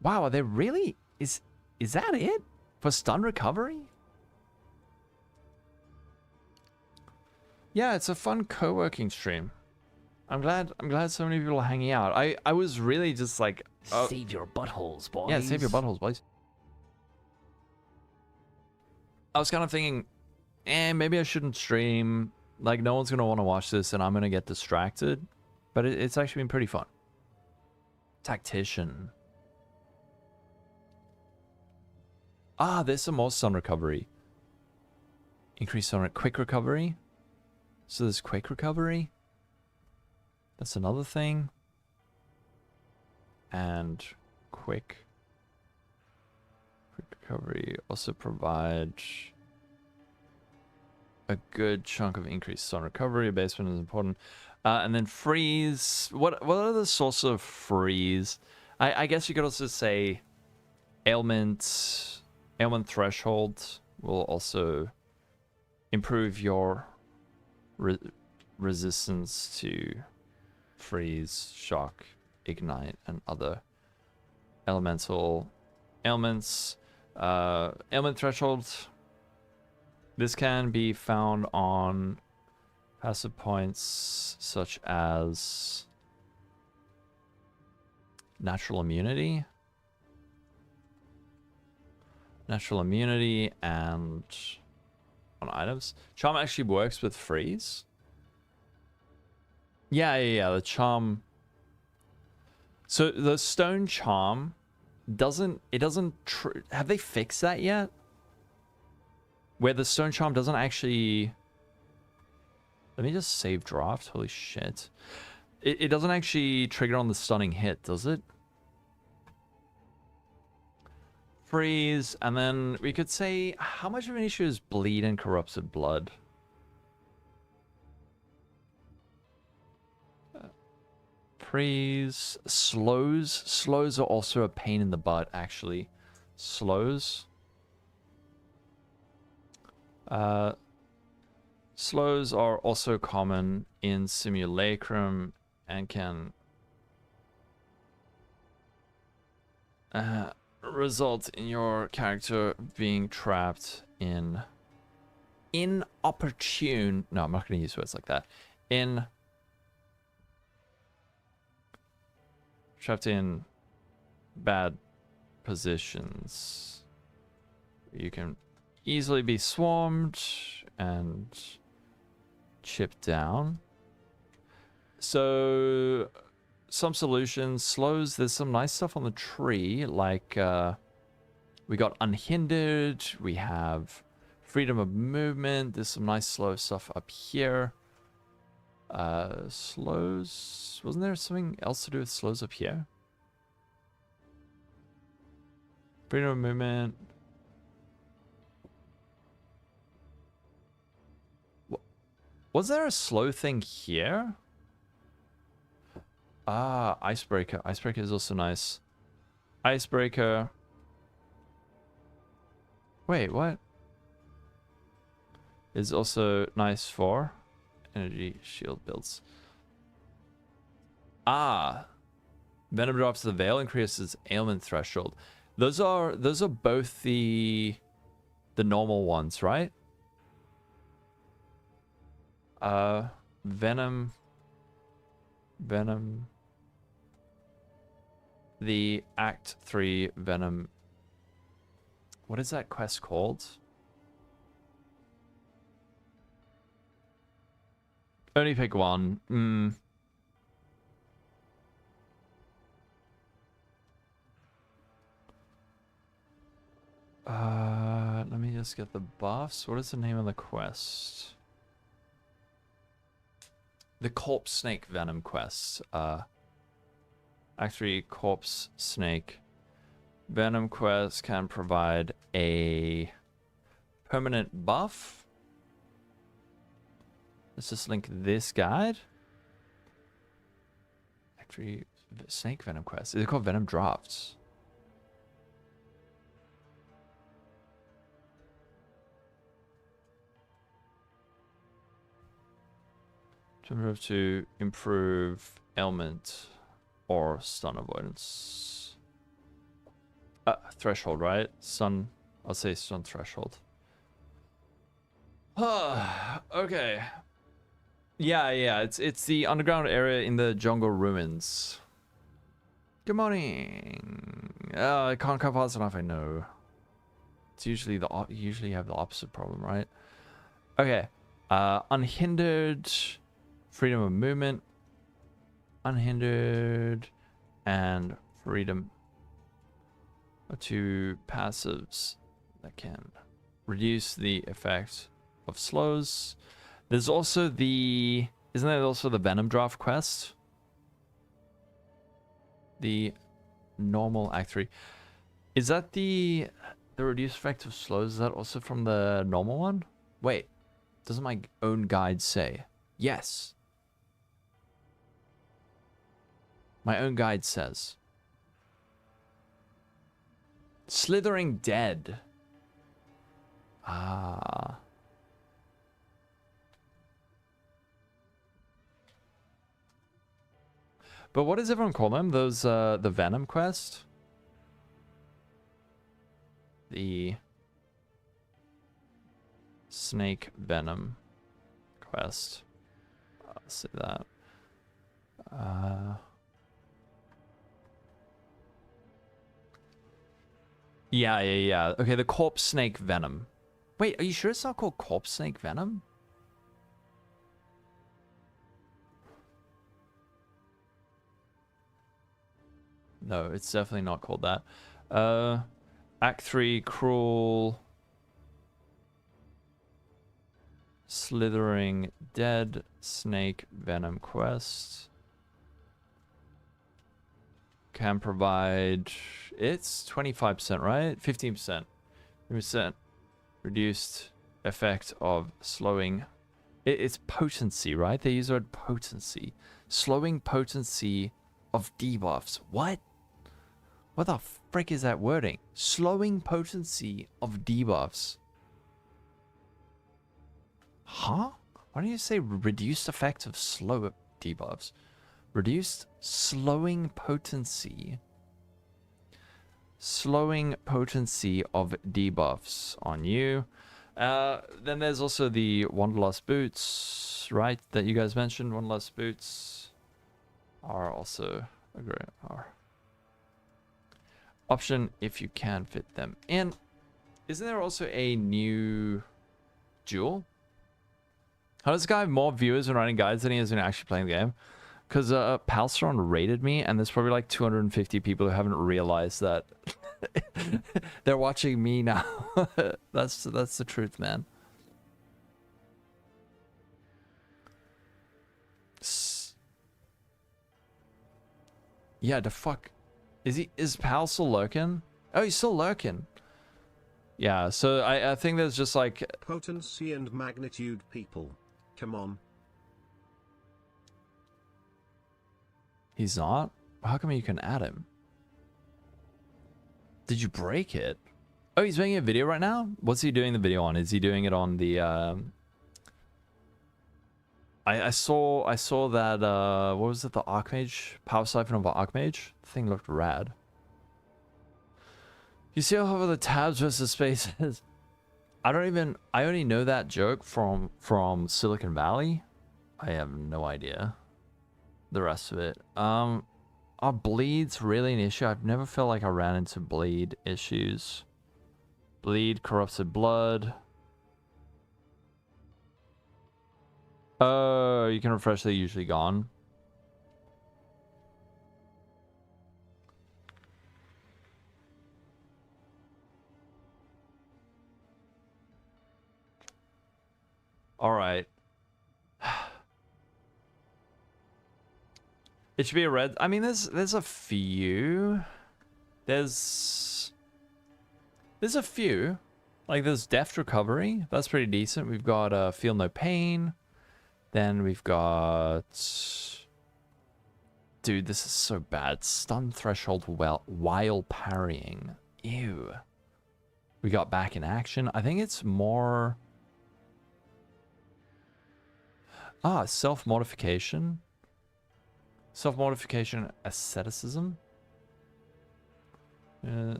Wow, are they really? Is that it? For stun recovery? Yeah, it's a fun co-working stream. I'm glad so many people are hanging out. I was really just like... Save your buttholes, boys. Yeah, save your buttholes, boys. I was kind of thinking, maybe I shouldn't stream. Like, no one's going to want to watch this and I'm going to get distracted. But it's actually been pretty fun. Tactician. Ah, there's some more stun recovery. Increased stun quick recovery. So there's quick recovery. That's another thing. And quick recovery also provide a good chunk of increased stun recovery. Basement is important. And then freeze. What are the source of freeze? I guess you could also say ailment threshold will also improve your resistance to freeze, shock, ignite, and other elemental ailments. Ailment threshold. This can be found on passive points such as natural immunity. Natural immunity and on items. Charm actually works with freeze. Yeah, the charm. So the stone charm doesn't have they fixed that yet? Where the stone charm doesn't actually, let me just save draft. Holy shit. It doesn't actually trigger on the stunning hit, does it? Freeze, and then we could say, how much of an issue is bleed and corrupted blood? Freeze. Slows are also a pain in the butt, actually. Slows. Slows are also common in Simulacrum and can result in your character being trapped in inopportune. No, I'm not going to use words like that. Trapped in bad positions. You can easily be swarmed and chipped down. So some solutions. Slows, there's some nice stuff on the tree, like we got unhindered, we have freedom of movement, there's some nice slow stuff up here. Slows, wasn't there something else to do with slows up here? Freedom of movement. Was there a slow thing here? Ah, icebreaker. Icebreaker is also nice. Icebreaker. Wait, what? Is also nice for energy shield builds. Ah, venom drops the veil increases ailment threshold. Those are both the normal ones, right? Venom. The Act 3 Venom. What is that quest called? Only pick one. Let me just get the buffs. What is the name of the quest? The Corpse Snake Venom quest. Act 3 Corpse Snake Venom quest can provide a permanent buff. Let's just link this guide. Act 3 Snake Venom quest. Is it called Venom Drafts? To improve ailment or stun avoidance. Threshold, right? Stun. I'll say stun threshold. Okay. Yeah. It's the underground area in the jungle ruins. Good morning. I can't come fast enough. I know. It's usually usually you have the opposite problem, right? Okay. Unhindered. Freedom of movement, unhindered, and freedom to passives that can reduce the effect of slows. There's also the... Isn't there also the Venom Draft quest? The normal Act 3. Is that the reduced effect of slows? Is that also from the normal one? Wait. Doesn't my own guide say? Yes. My own guide says. Slithering Dead. Ah. But what does everyone call them? Those, the Venom quest? The Snake Venom quest. Let's see that. Yeah. Okay, the Corpse Snake Venom. Wait, are you sure it's not called Corpse Snake Venom? No, it's definitely not called that. Act 3, Cruel... Slithering Dead Snake Venom quest. Can provide... It's 25%, right? 15%. 15% reduced effect of slowing... It's potency, right? They use the word potency. Slowing potency of debuffs. What? What the frick is that wording? Slowing potency of debuffs. Huh? Why don't you say reduced effect of slow debuffs? Reduced slowing potency. Slowing potency of debuffs on you. Then there's also the Wanderlust Boots, right? That you guys mentioned. Wanderlust Boots are also a great option if you can fit them in. Isn't there also a new duel? How does this guy have more viewers and writing guides than he is in actually playing the game? Because Palstron rated me, and there's probably like 250 people who haven't realized that they're watching me now. That's the truth, man. Yeah, the fuck. Is Pal still lurking? Oh, he's still lurking. Yeah, so I think there's just like... Potency and magnitude people. Come on. He's not? How come you can add him? Did you break it? Oh, he's making a video right now? What's he doing the video on? Is he doing it on the... I saw that, what was it, the Archmage? Power Siphon of Archmage? The thing looked rad. You see how over the tabs versus spaces? I only know that joke from Silicon Valley. I have no idea the rest of it. Are bleeds really an issue? I've never felt like I ran into bleed issues. Bleed, corrupted blood. Oh, you can refresh, they're usually gone. All right. It should be a red. I mean, there's a few. There's a few. Like there's Deft Recovery. That's pretty decent. We've got Feel No Pain. Then we've got... Dude, this is so bad. Stun Threshold while parrying. Ew. We got Back in Action. I think it's more... Self-modification. Self-modification asceticism.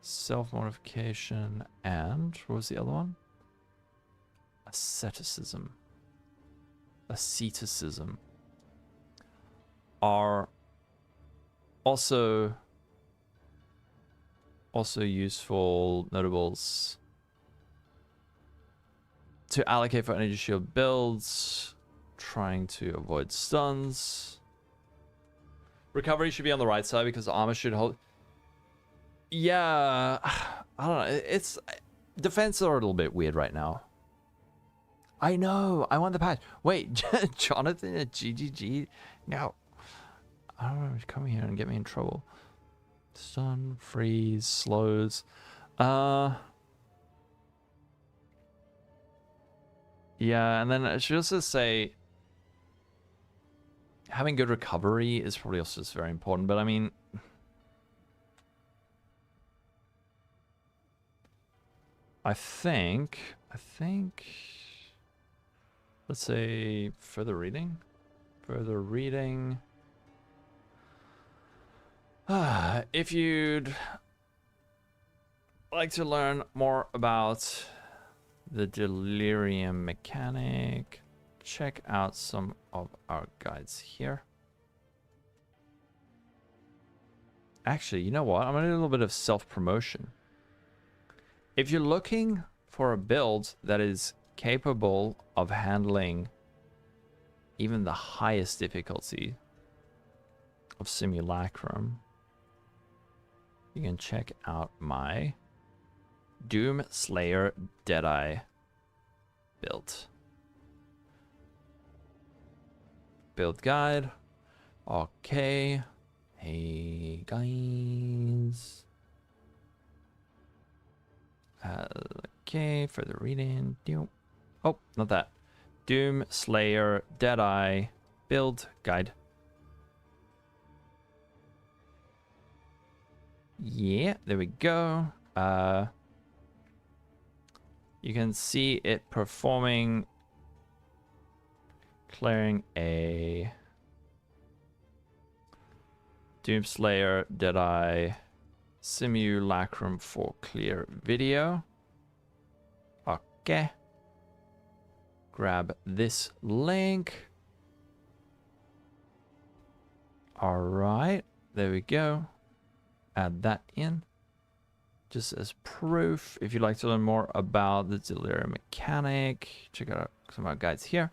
Self-modification and... What was the other one? Asceticism. Asceticism. Are also useful notables to allocate for energy shield builds, trying to avoid stuns. Recovery should be on the right side because armor should hold. Yeah, I don't know. It's defense are a little bit weird right now. I know. I want the patch. Wait, Jonathan at GGG? No. I don't know. Come here and get me in trouble. Stun, freeze, slows. Yeah, and then I should also say having good recovery is probably also just very important, but I mean, I think, let's say further reading. If you'd like to learn more about the delirium mechanic, check out some of our guides here. Actually, you know what? I'm gonna do a little bit of self-promotion. If you're looking for a build that is capable of handling even the highest difficulty of Simulacrum, you can check out my Doom Slayer Deadeye build guide. Okay. Hey guys. Okay, further reading. Oh, not that. Doom Slayer Deadeye build guide. Yeah, there we go. You can see it performing, clearing a Doomslayer Deadeye Simulacrum for clear video. Okay. Grab this link. Alright, there we go. Add that in. Just as proof. If you'd like to learn more about the delirium mechanic, check out some of our guides here.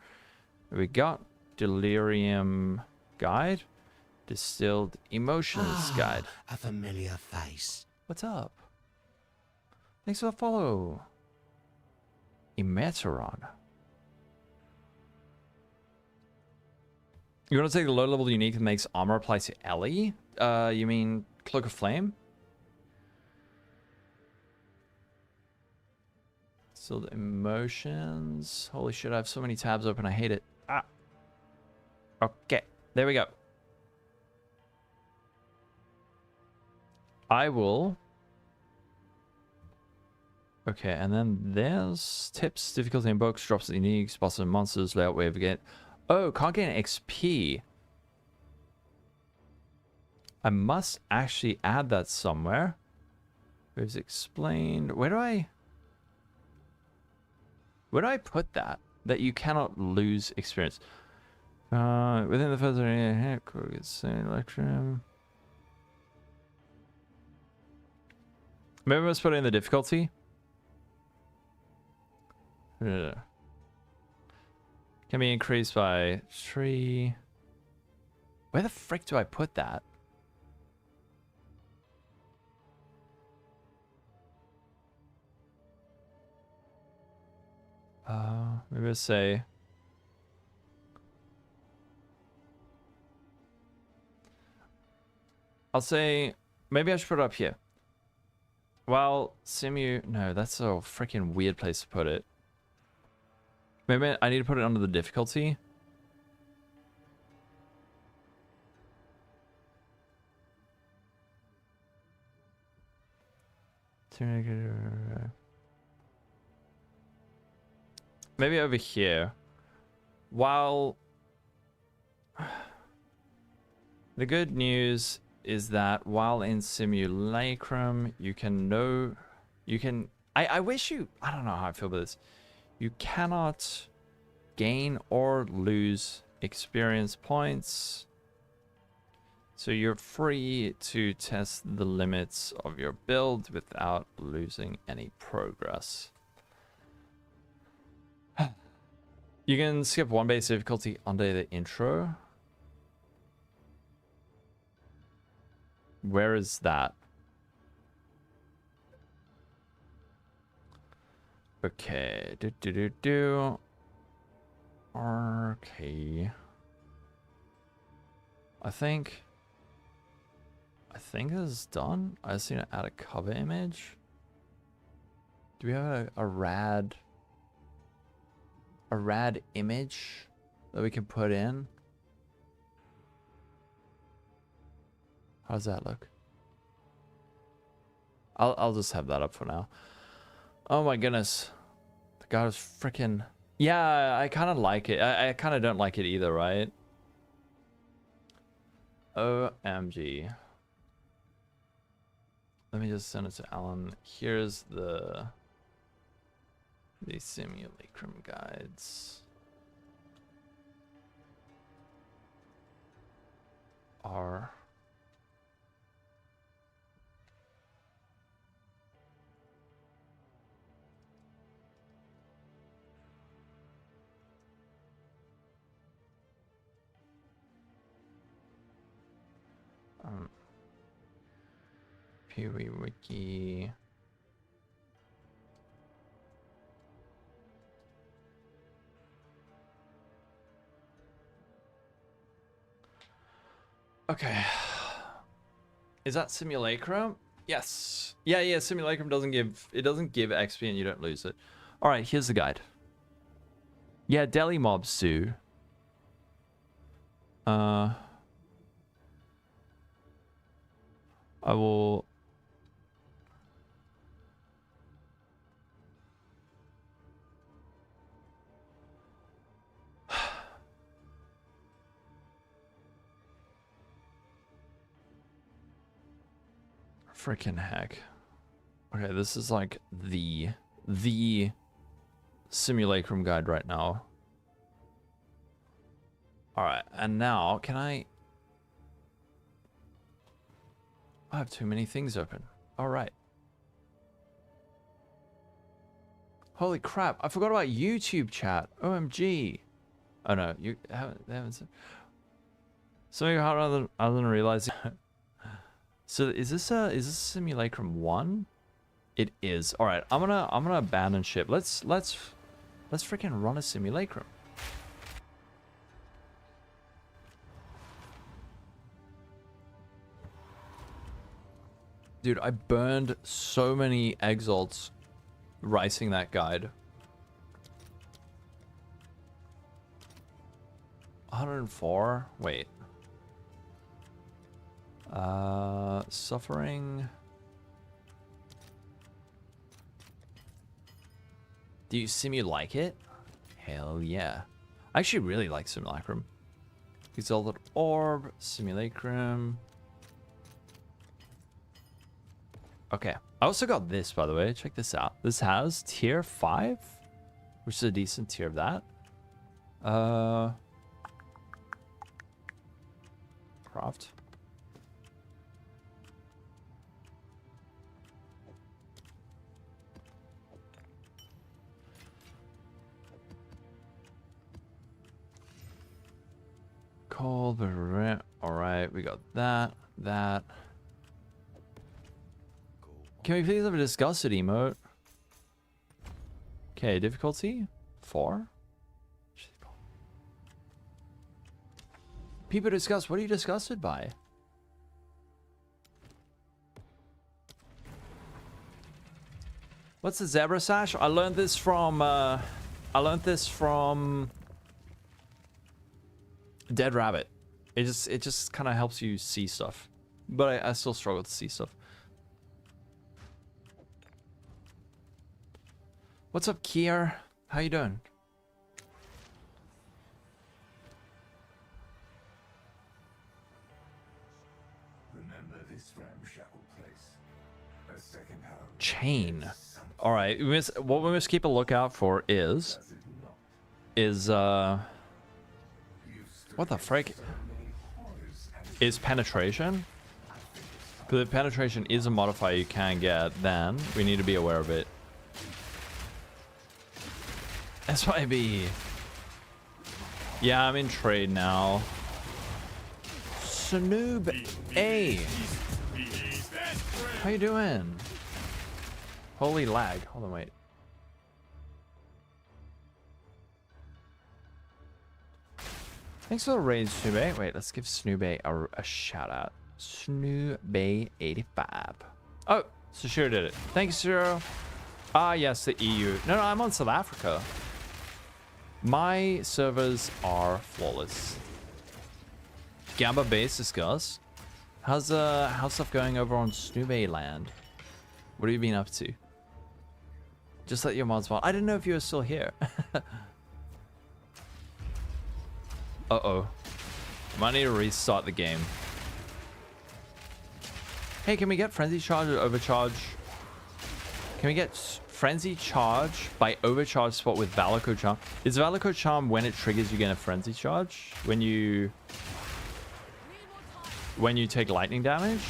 We got Delirium Guide, Distilled Emotions Guide. A familiar face. What's up? Thanks for the follow. Emeteron. You want to take the low level unique that makes armor apply to Ellie? You mean Cloak of Flame? So the emotions. Holy shit, I have so many tabs open. I hate it. Ah. Okay, there we go. I will. Okay, and then there's tips, difficulty in books, drops of uniques, bosses and monsters, layout wave again. Oh, can't get an XP. I must actually add that somewhere. Waves explained. Where do I put that? That you cannot lose experience. Within the first area, Simulacrum. Maybe I must put it in the difficulty. Can be increased by 3. Where the frick do I put that? Maybe I'll say. I'll say maybe I should put it up here. Well, no, that's a freaking weird place to put it. Maybe I need to put it under the difficulty. Maybe over here. While the good news is that while in Simulacrum, I wish you, I don't know how I feel about this. You cannot gain or lose experience points. So you're free to test the limits of your build without losing any progress. You can skip one base difficulty under the intro. Where is that? Okay. Okay. I think this is done. I just need to add a cover image. Do we have a rad image that we can put in? How does that look? I'll just have that up for now. Oh my goodness. The guy was freaking... Yeah, I kind of like it. I kind of don't like it either, right? OMG. Let me just send it to Alan. Here's the simulacrum guides. Are... PoE Wiki. Okay. Is that Simulacrum? Yes. Yeah, Simulacrum doesn't give XP and you don't lose it. Alright, here's the guide. Yeah, Deli mobs do. I will... Freaking heck. Okay, this is like the Simulacrum guide right now. Alright, and now can I have too many things open. Alright. Holy crap, I forgot about YouTube chat. OMG. Oh no, they haven't said something harder than realizing. So is this Simulacrum 1? It is. All right, I'm gonna abandon ship. Let's freaking run a Simulacrum. Dude, I burned so many exalts writing that guide. 104? Wait. Suffering. Do you like it? Hell yeah. I actually really like Simulacrum. Exalted Orb, Simulacrum. Okay. I also got this, by the way. Check this out. This has tier 5, which is a decent tier of that. Craft. Cold, alright, we got that. Can we please have a disgusted emote? Okay, difficulty 4. People disgust. What are you disgusted by? What's the zebra sash? I learned this from Dead Rabbit. It just kind of helps you see stuff, but I still struggle to see stuff. What's up, Kier? How you doing? Remember this ramshackle place. A second home. Chain. All right. What we must keep a lookout for is what the frick is penetration? Because if penetration is a modifier you can get, then we need to be aware of it. SYB. Yeah, I'm in trade now. Snoob A. How you doing? Holy lag. Hold on, wait. Thanks for the raid, Snoobay. Wait, let's give Snoobay a shout out. Snoobay85. Oh, Sashiro did it. Thanks, Sashiro. Ah, yes, the EU. No, I'm on South Africa. My servers are flawless. Gamba base discuss. How's stuff going over on Snoobay land? What have you been up to? Just let your mods mod. I didn't know if you were still here. Uh-oh. Might need to restart the game. Hey, can we get Frenzy Charge or Overcharge? Can we get Frenzy Charge by Overcharge spot with Valakut Charm? Is Valakut Charm when it triggers you get a Frenzy Charge? When you take lightning damage?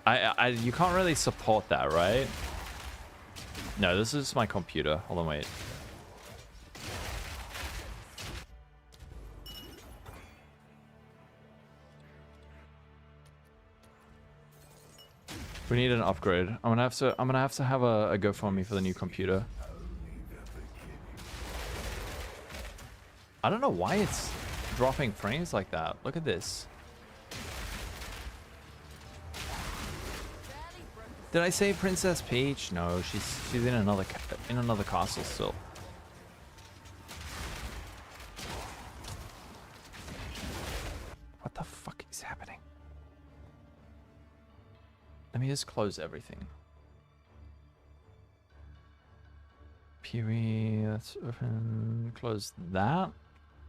You can't really support that, right? No, this is my computer. Hold on, wait. We need an upgrade. I'm gonna have to have a go for me for the new computer. I don't know why it's dropping frames like that. Look at this. Did I say Princess Peach? No, she's in another castle still. What the fuck is happening? Let me just close everything. PoE, let's open, close that.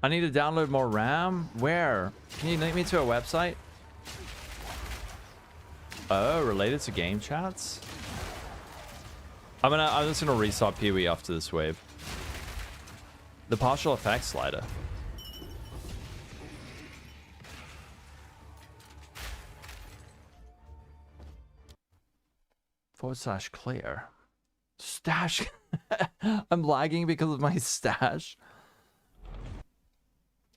I need to download more RAM. Where? Can you link me to a website? Oh, related to game chats? I'm just gonna restart PoE after this wave. The partial effects slider. /clear. Stash. I'm lagging because of my stash.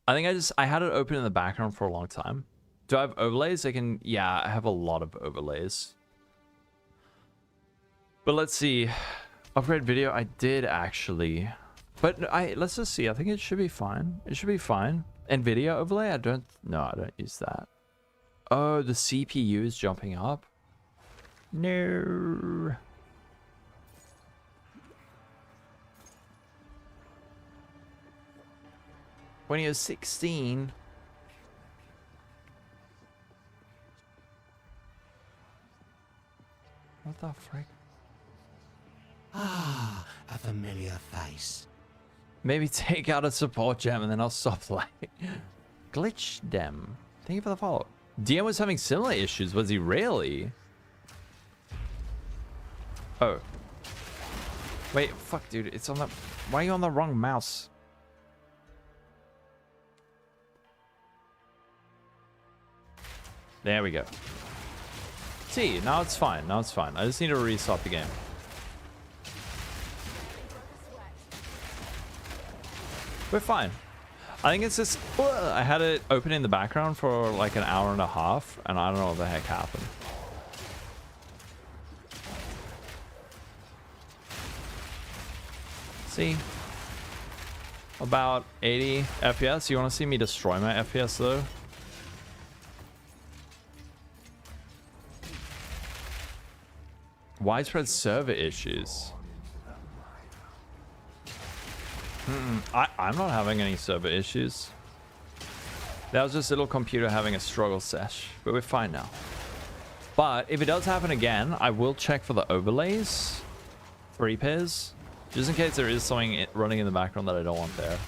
I think I had it open in the background for a long time. Do I have overlays? Yeah, I have a lot of overlays. But let's see. Upgrade video, I did actually. But let's just see. I think it should be fine. It should be fine. And video overlay, I don't use that. Oh, the CPU is jumping up. No. When he was 16. What the frick? Ah, a familiar face. Maybe take out a support gem and then I'll stop playing. Glitch dem. Thank you for the follow. DM was having similar issues. Was he really? Oh. Wait, fuck, dude. It's on the... Why are you on the wrong mouse? There we go. See, now it's fine. Now it's fine. I just need to restart the game. We're fine. I think it's just... I had it open in the background for like an hour and a half, and I don't know what the heck happened. See? About 80 FPS. You want to see me destroy my FPS though? Widespread server issues. I'm not having any server issues. That was just a little computer having a struggle sesh, but we're fine now. But if it does happen again, I will check for the overlays for repairs, just in case there is something running in the background that I don't want there.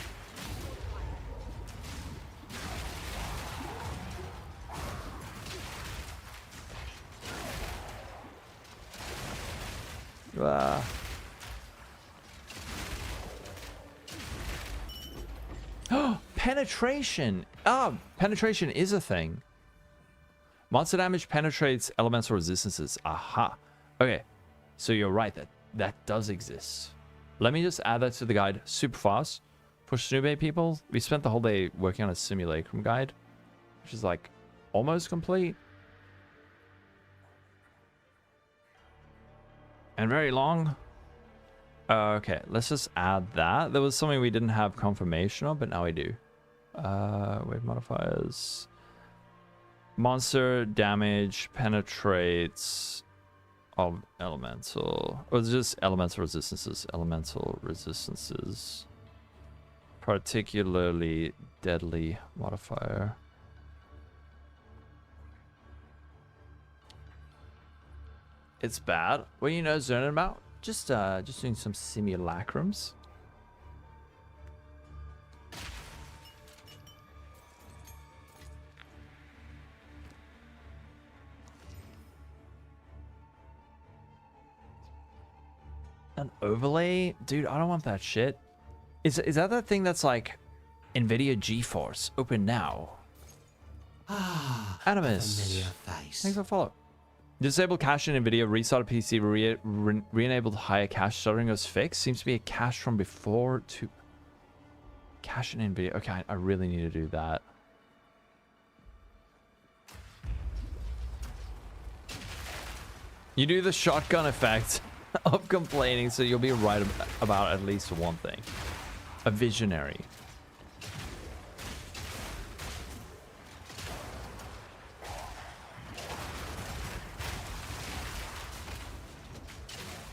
Penetration. Penetration is a thing. Monster damage penetrates elemental resistances. Aha. Okay, so you're right, that does exist. Let me just add that to the guide super fast. For Snoobay people, we spent the whole day working on a Simulacrum guide. which is like almost complete. And very long. Okay, let's just add that. There was something we didn't have confirmation of, but now we do. Wave modifiers. Monster damage penetrates of elemental. Or it's just elemental resistances. Elemental resistances. Particularly deadly modifier. It's bad. What are you know zoning about? Just doing some simulacrums. An overlay? Dude, I don't want that shit. Is that thing that's like NVIDIA GeForce? Open now. Animus. Thanks for the follow. Disable cache in NVIDIA, restarted PC, re-enabled higher cache, stuttering was fixed. Seems to be a cache from before to... Cache in NVIDIA. Okay, I really need to do that. You do the shotgun effect of complaining, so you'll be right about at least one thing. A visionary.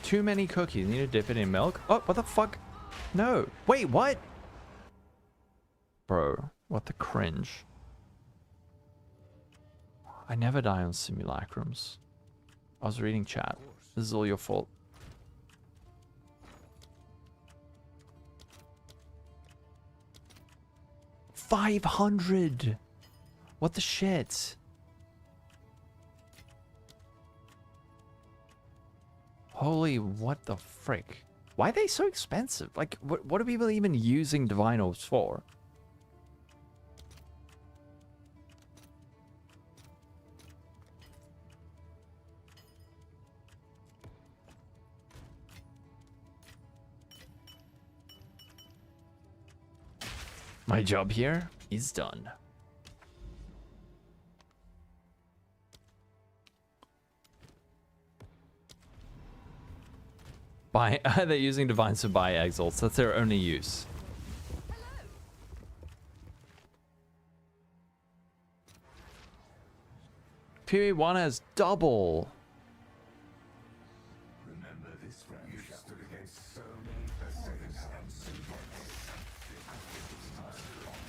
Too many cookies. Need to dip it in milk. Oh, what the fuck? No. Wait, what? Bro, what the cringe. I never die on simulacrums. I was reading chat. This is all your fault. $500. What the shit? Holy, what the frick? Why are they so expensive? Like, what are people even using divine orbs for? My job here is done. They're using divines to buy exalts. That's their only use. PoE 1 has double.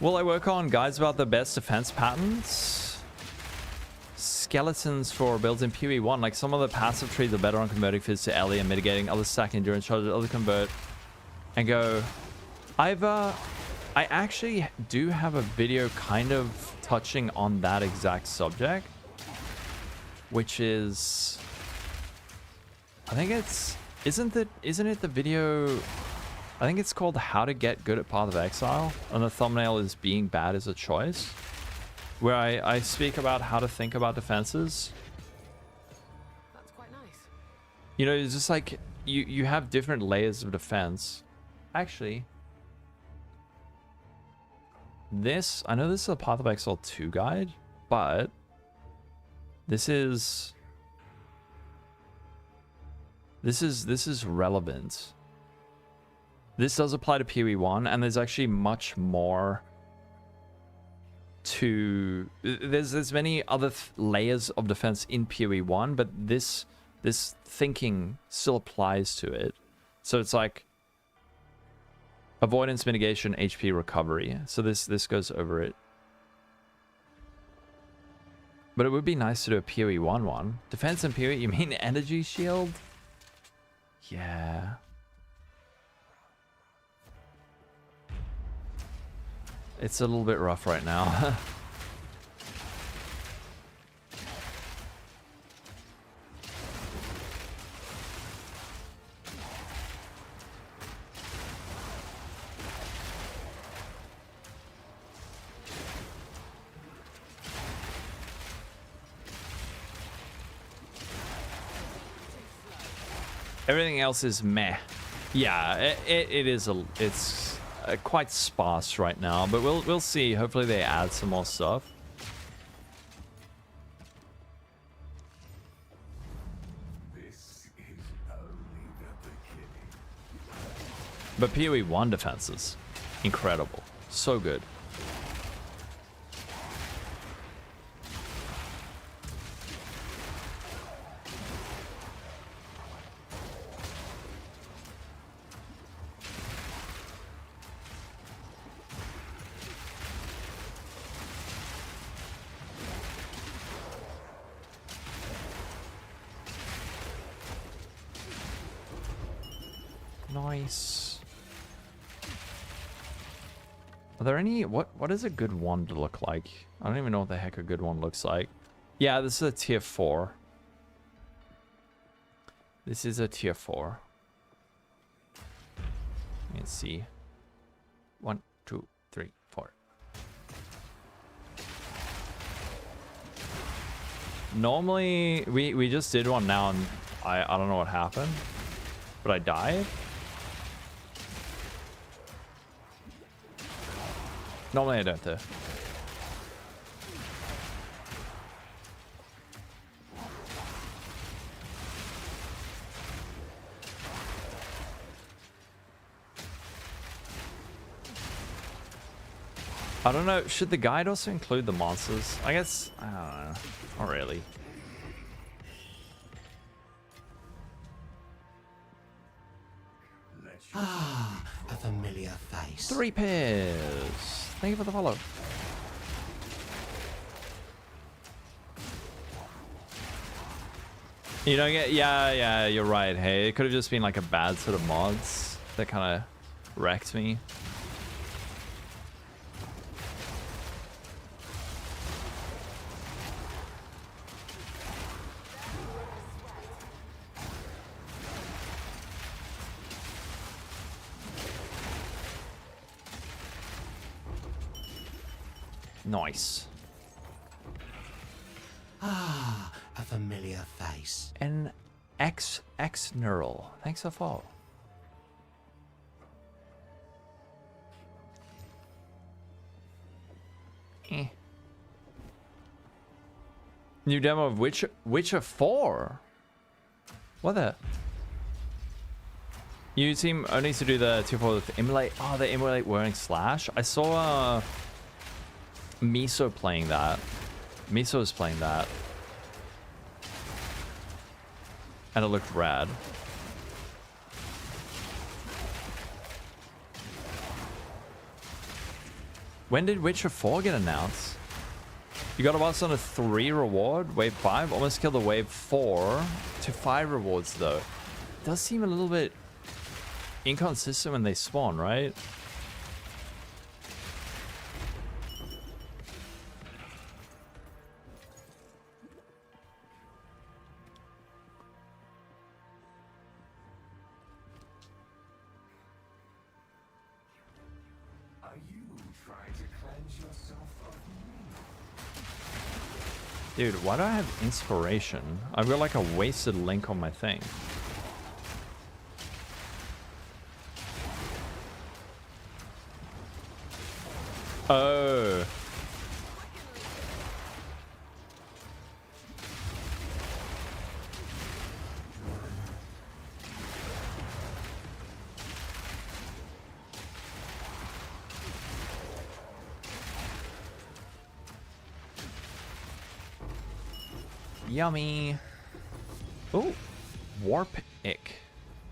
Will I work on guides about the best defense patterns? Skeletons for builds in PoE 1. Like some of the passive trees are better on converting fizz to LE and mitigating. Others stack endurance charges, others convert and go. I actually do have a video kind of touching on that exact subject, which is, I think it's, isn't it the video, I think it's called How to Get Good at Path of Exile, and the thumbnail is Being Bad is a Choice, where I speak about how to think about defenses. That's quite nice. You know, it's just like you have different layers of defense. Actually, this, I know this is a Path of Exile 2 guide, but this is relevant. This does apply to PoE 1, and there's actually much more to... There's many other layers of defense in PoE 1, but this thinking still applies to it. So it's like avoidance, mitigation, HP recovery. So this goes over it. But it would be nice to do a PoE 1 one. Defense and PoE, you mean energy shield? Yeah. It's a little bit rough right now. Everything else is meh. Yeah, it's quite sparse right now, but we'll see. Hopefully they add some more stuff. But PoE 1 defenses, incredible. So good. Nice. Are there any... What does a good wand look like? I don't even know what the heck a good one looks like. Yeah, this is a tier 4. This is a tier 4. Let's see. 1, 2, 3, 4. Normally, we just did one now, and I don't know what happened, but I died. Normally I don't do. I don't know, should the guide also include the monsters? I guess, I don't know, not really. Ah, a familiar face. 3 pairs. Thank you for the follow. You don't get... Yeah, you're right. Hey, it could have just been like a bad sort of mods that kind of wrecked me. Nice. Ah, a familiar face. An X neural. Thanks for the follow. New demo of Witcher 4. What the? You seem only to do the tier 4 with emulate. Oh, the emulate wearing slash. I saw Miso playing that. Miso was playing that. And it looked rad. When did Witcher 4 get announced? You got a boss on a 3 reward, wave 5. Almost killed the wave 4 to 5 rewards though. It does seem a little bit inconsistent when they spawn, right? Dude, why do I have inspiration? I've got like a wasted link on my thing. Oh. Yummy. Oh, warp ick.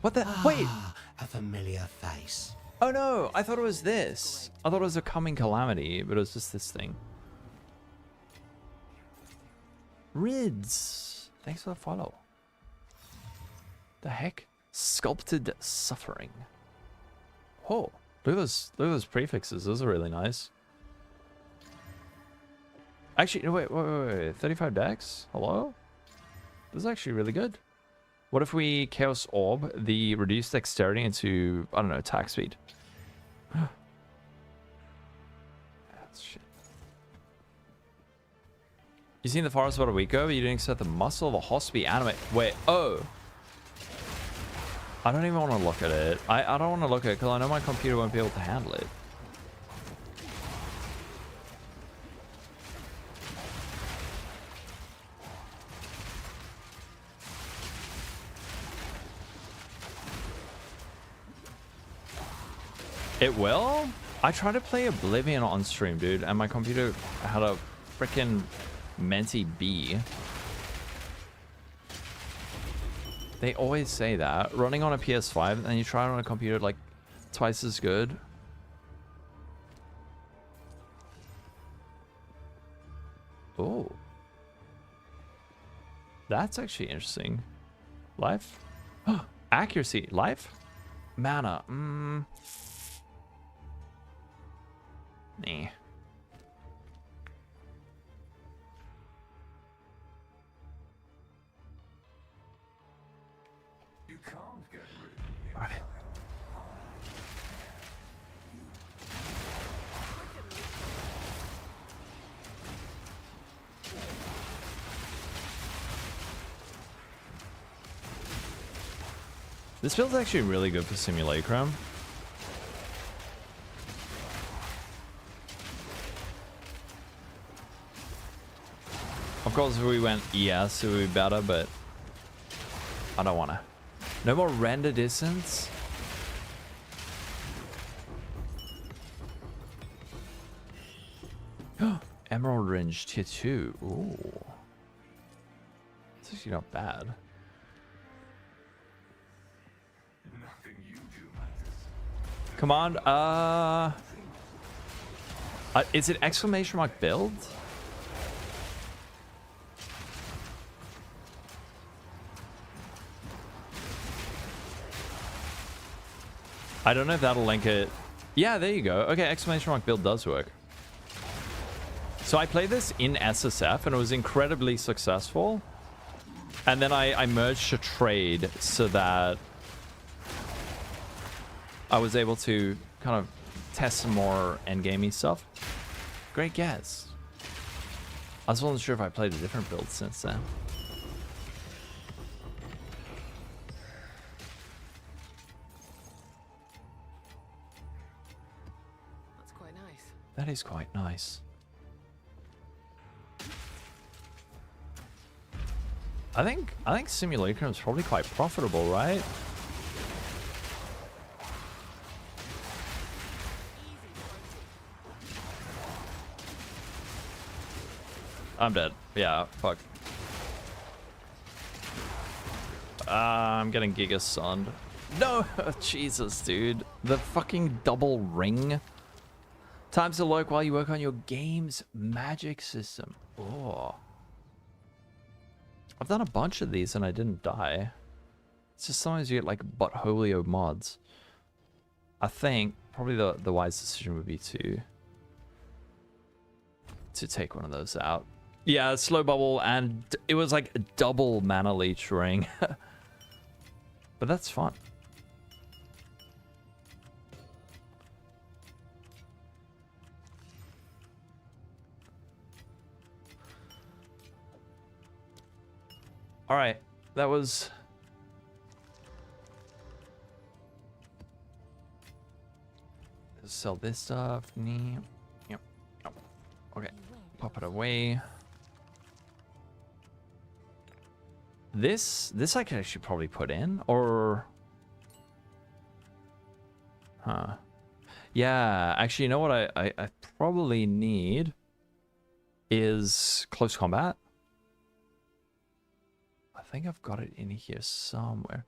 What the? Wait. A familiar face. Oh no, I thought it was this. I thought it was a coming calamity, but it was just this thing. Rids. Thanks for the follow. The heck? Sculpted suffering. Oh, look at those prefixes. Those are really nice. Actually, no, wait. 35 dex? Hello? This is actually really good. What if we Chaos Orb the reduced dexterity into, I don't know, attack speed? That's shit. You seen the forest about a week ago, but you didn't accept the muscle of a hospy anime. Wait, oh. I don't even want to look at it. I don't want to look at it because I know my computer won't be able to handle it. It will? I tried to play Oblivion on stream, dude, and my computer had a freaking Menti B. They always say that. Running on a PS5 and you try it on a computer like twice as good. Oh. That's actually interesting. Life? Accuracy. Life? Mana. Nah. You can't get rid of me. This build's actually really good for Simulacrum. Of course, if we went ES, it would be better, but I don't want to. No more render distance. Emerald Range Tier 2. Ooh. It's actually not bad. Come on, is it exclamation mark build? I don't know if that'll link it. Yeah, there you go. Okay, exclamation mark build does work. So I played this in SSF and it was incredibly successful. And then I merged a trade so that I was able to kind of test some more endgamey stuff. Great guess. I just wasn't sure if I played a different build since then. That's quite nice. That is quite nice. I think Simulacrum is probably quite profitable, right? I'm dead. Yeah, fuck. I'm getting Giga Sunned. No! Jesus, dude. The fucking double ring. Times to lurk while you work on your game's magic system. Oh. I've done a bunch of these and I didn't die. It's just sometimes you get like buttholio mods. I think probably the wise decision would be to take one of those out. Yeah, slow bubble, and it was like a double mana leech ring. But that's fun. All right, that was... Sell this stuff. Yep. Okay, pop it away. This I could actually probably put in, or... Huh. Yeah, actually, you know what I probably need is close combat. I think I've got it in here somewhere.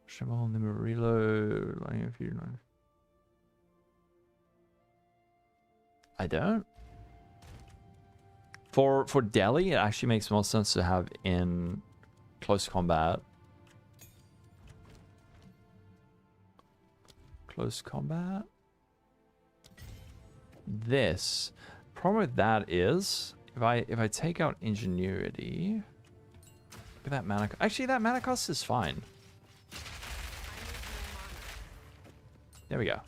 Shimon, the reload, lining a few lines. I don't. For Delhi, it actually makes more sense to have in close combat. Close combat. This problem with that is if I take out ingenuity. Look at that mana. Actually, that mana cost is fine. There we go.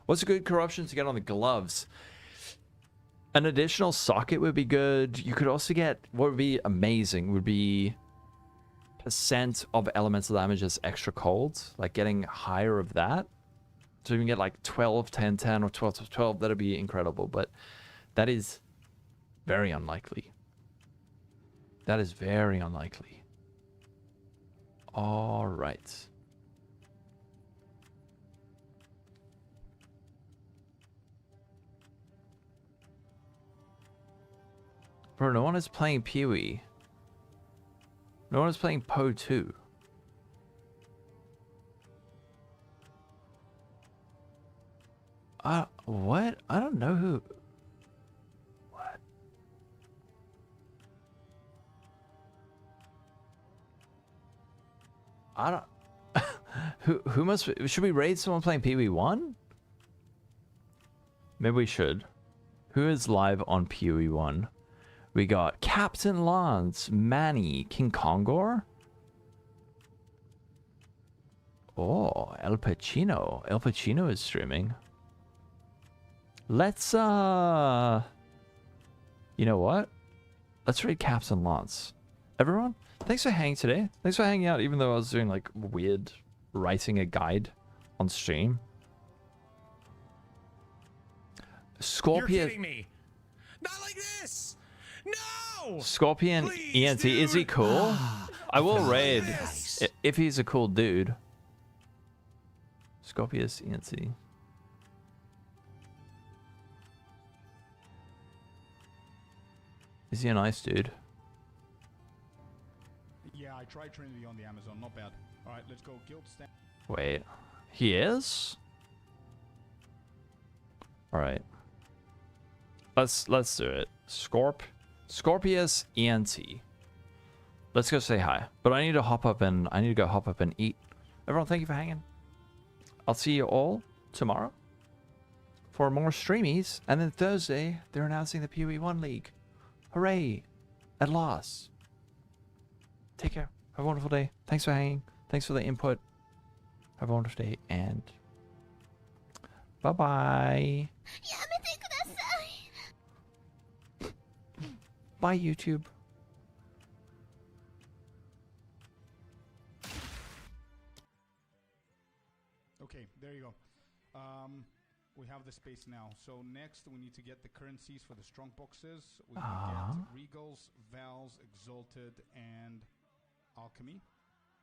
What's a good corruption to get on the gloves? An additional socket would be good. You could also get, what would be amazing would be % of elemental damage as extra cold, like getting higher of that. So you can get like 12, 10, 10, or 12, 12, 12. That'd be incredible, but that is very unlikely. That is very unlikely. All right. Bro, no one is playing PoE. No one is playing PoE 2. What? I don't know who. What? I don't. who must? Should we raid someone playing PoE 1? Maybe we should. Who is live on PoE 1? We got Captain Lance, Manny, King Kongor. Oh, El Pacino. El Pacino is streaming. Let's you know what? Let's raid Captain Lance. Everyone, thanks for hanging today. Thanks for hanging out, even though I was doing like weird writing a guide on stream. Scorpion. You're kidding me. Not like this. No. Scorpion ENT, is he cool? I will raid if he's a cool dude. Scorpius ENT. Is he a nice dude? Yeah, I tried Trinity on the Amazon. Not bad. All right, let's go. Guild stand. Wait, he is? All right. Let's do it. Scorpius ENT. Let's go say hi. But I need to go hop up and eat. Everyone, thank you for hanging. I'll see you all tomorrow for more streamies, and then Thursday they're announcing the PoE 1 League. Hooray! At last. Take care. Have a wonderful day. Thanks for hanging. Thanks for the input. Have a wonderful day, and bye-bye. Bye, YouTube. Okay, there you go. We have the space now. So next we need to get the currencies for the strong boxes. We can get Regals, Vals, Exalted, and Alchemy.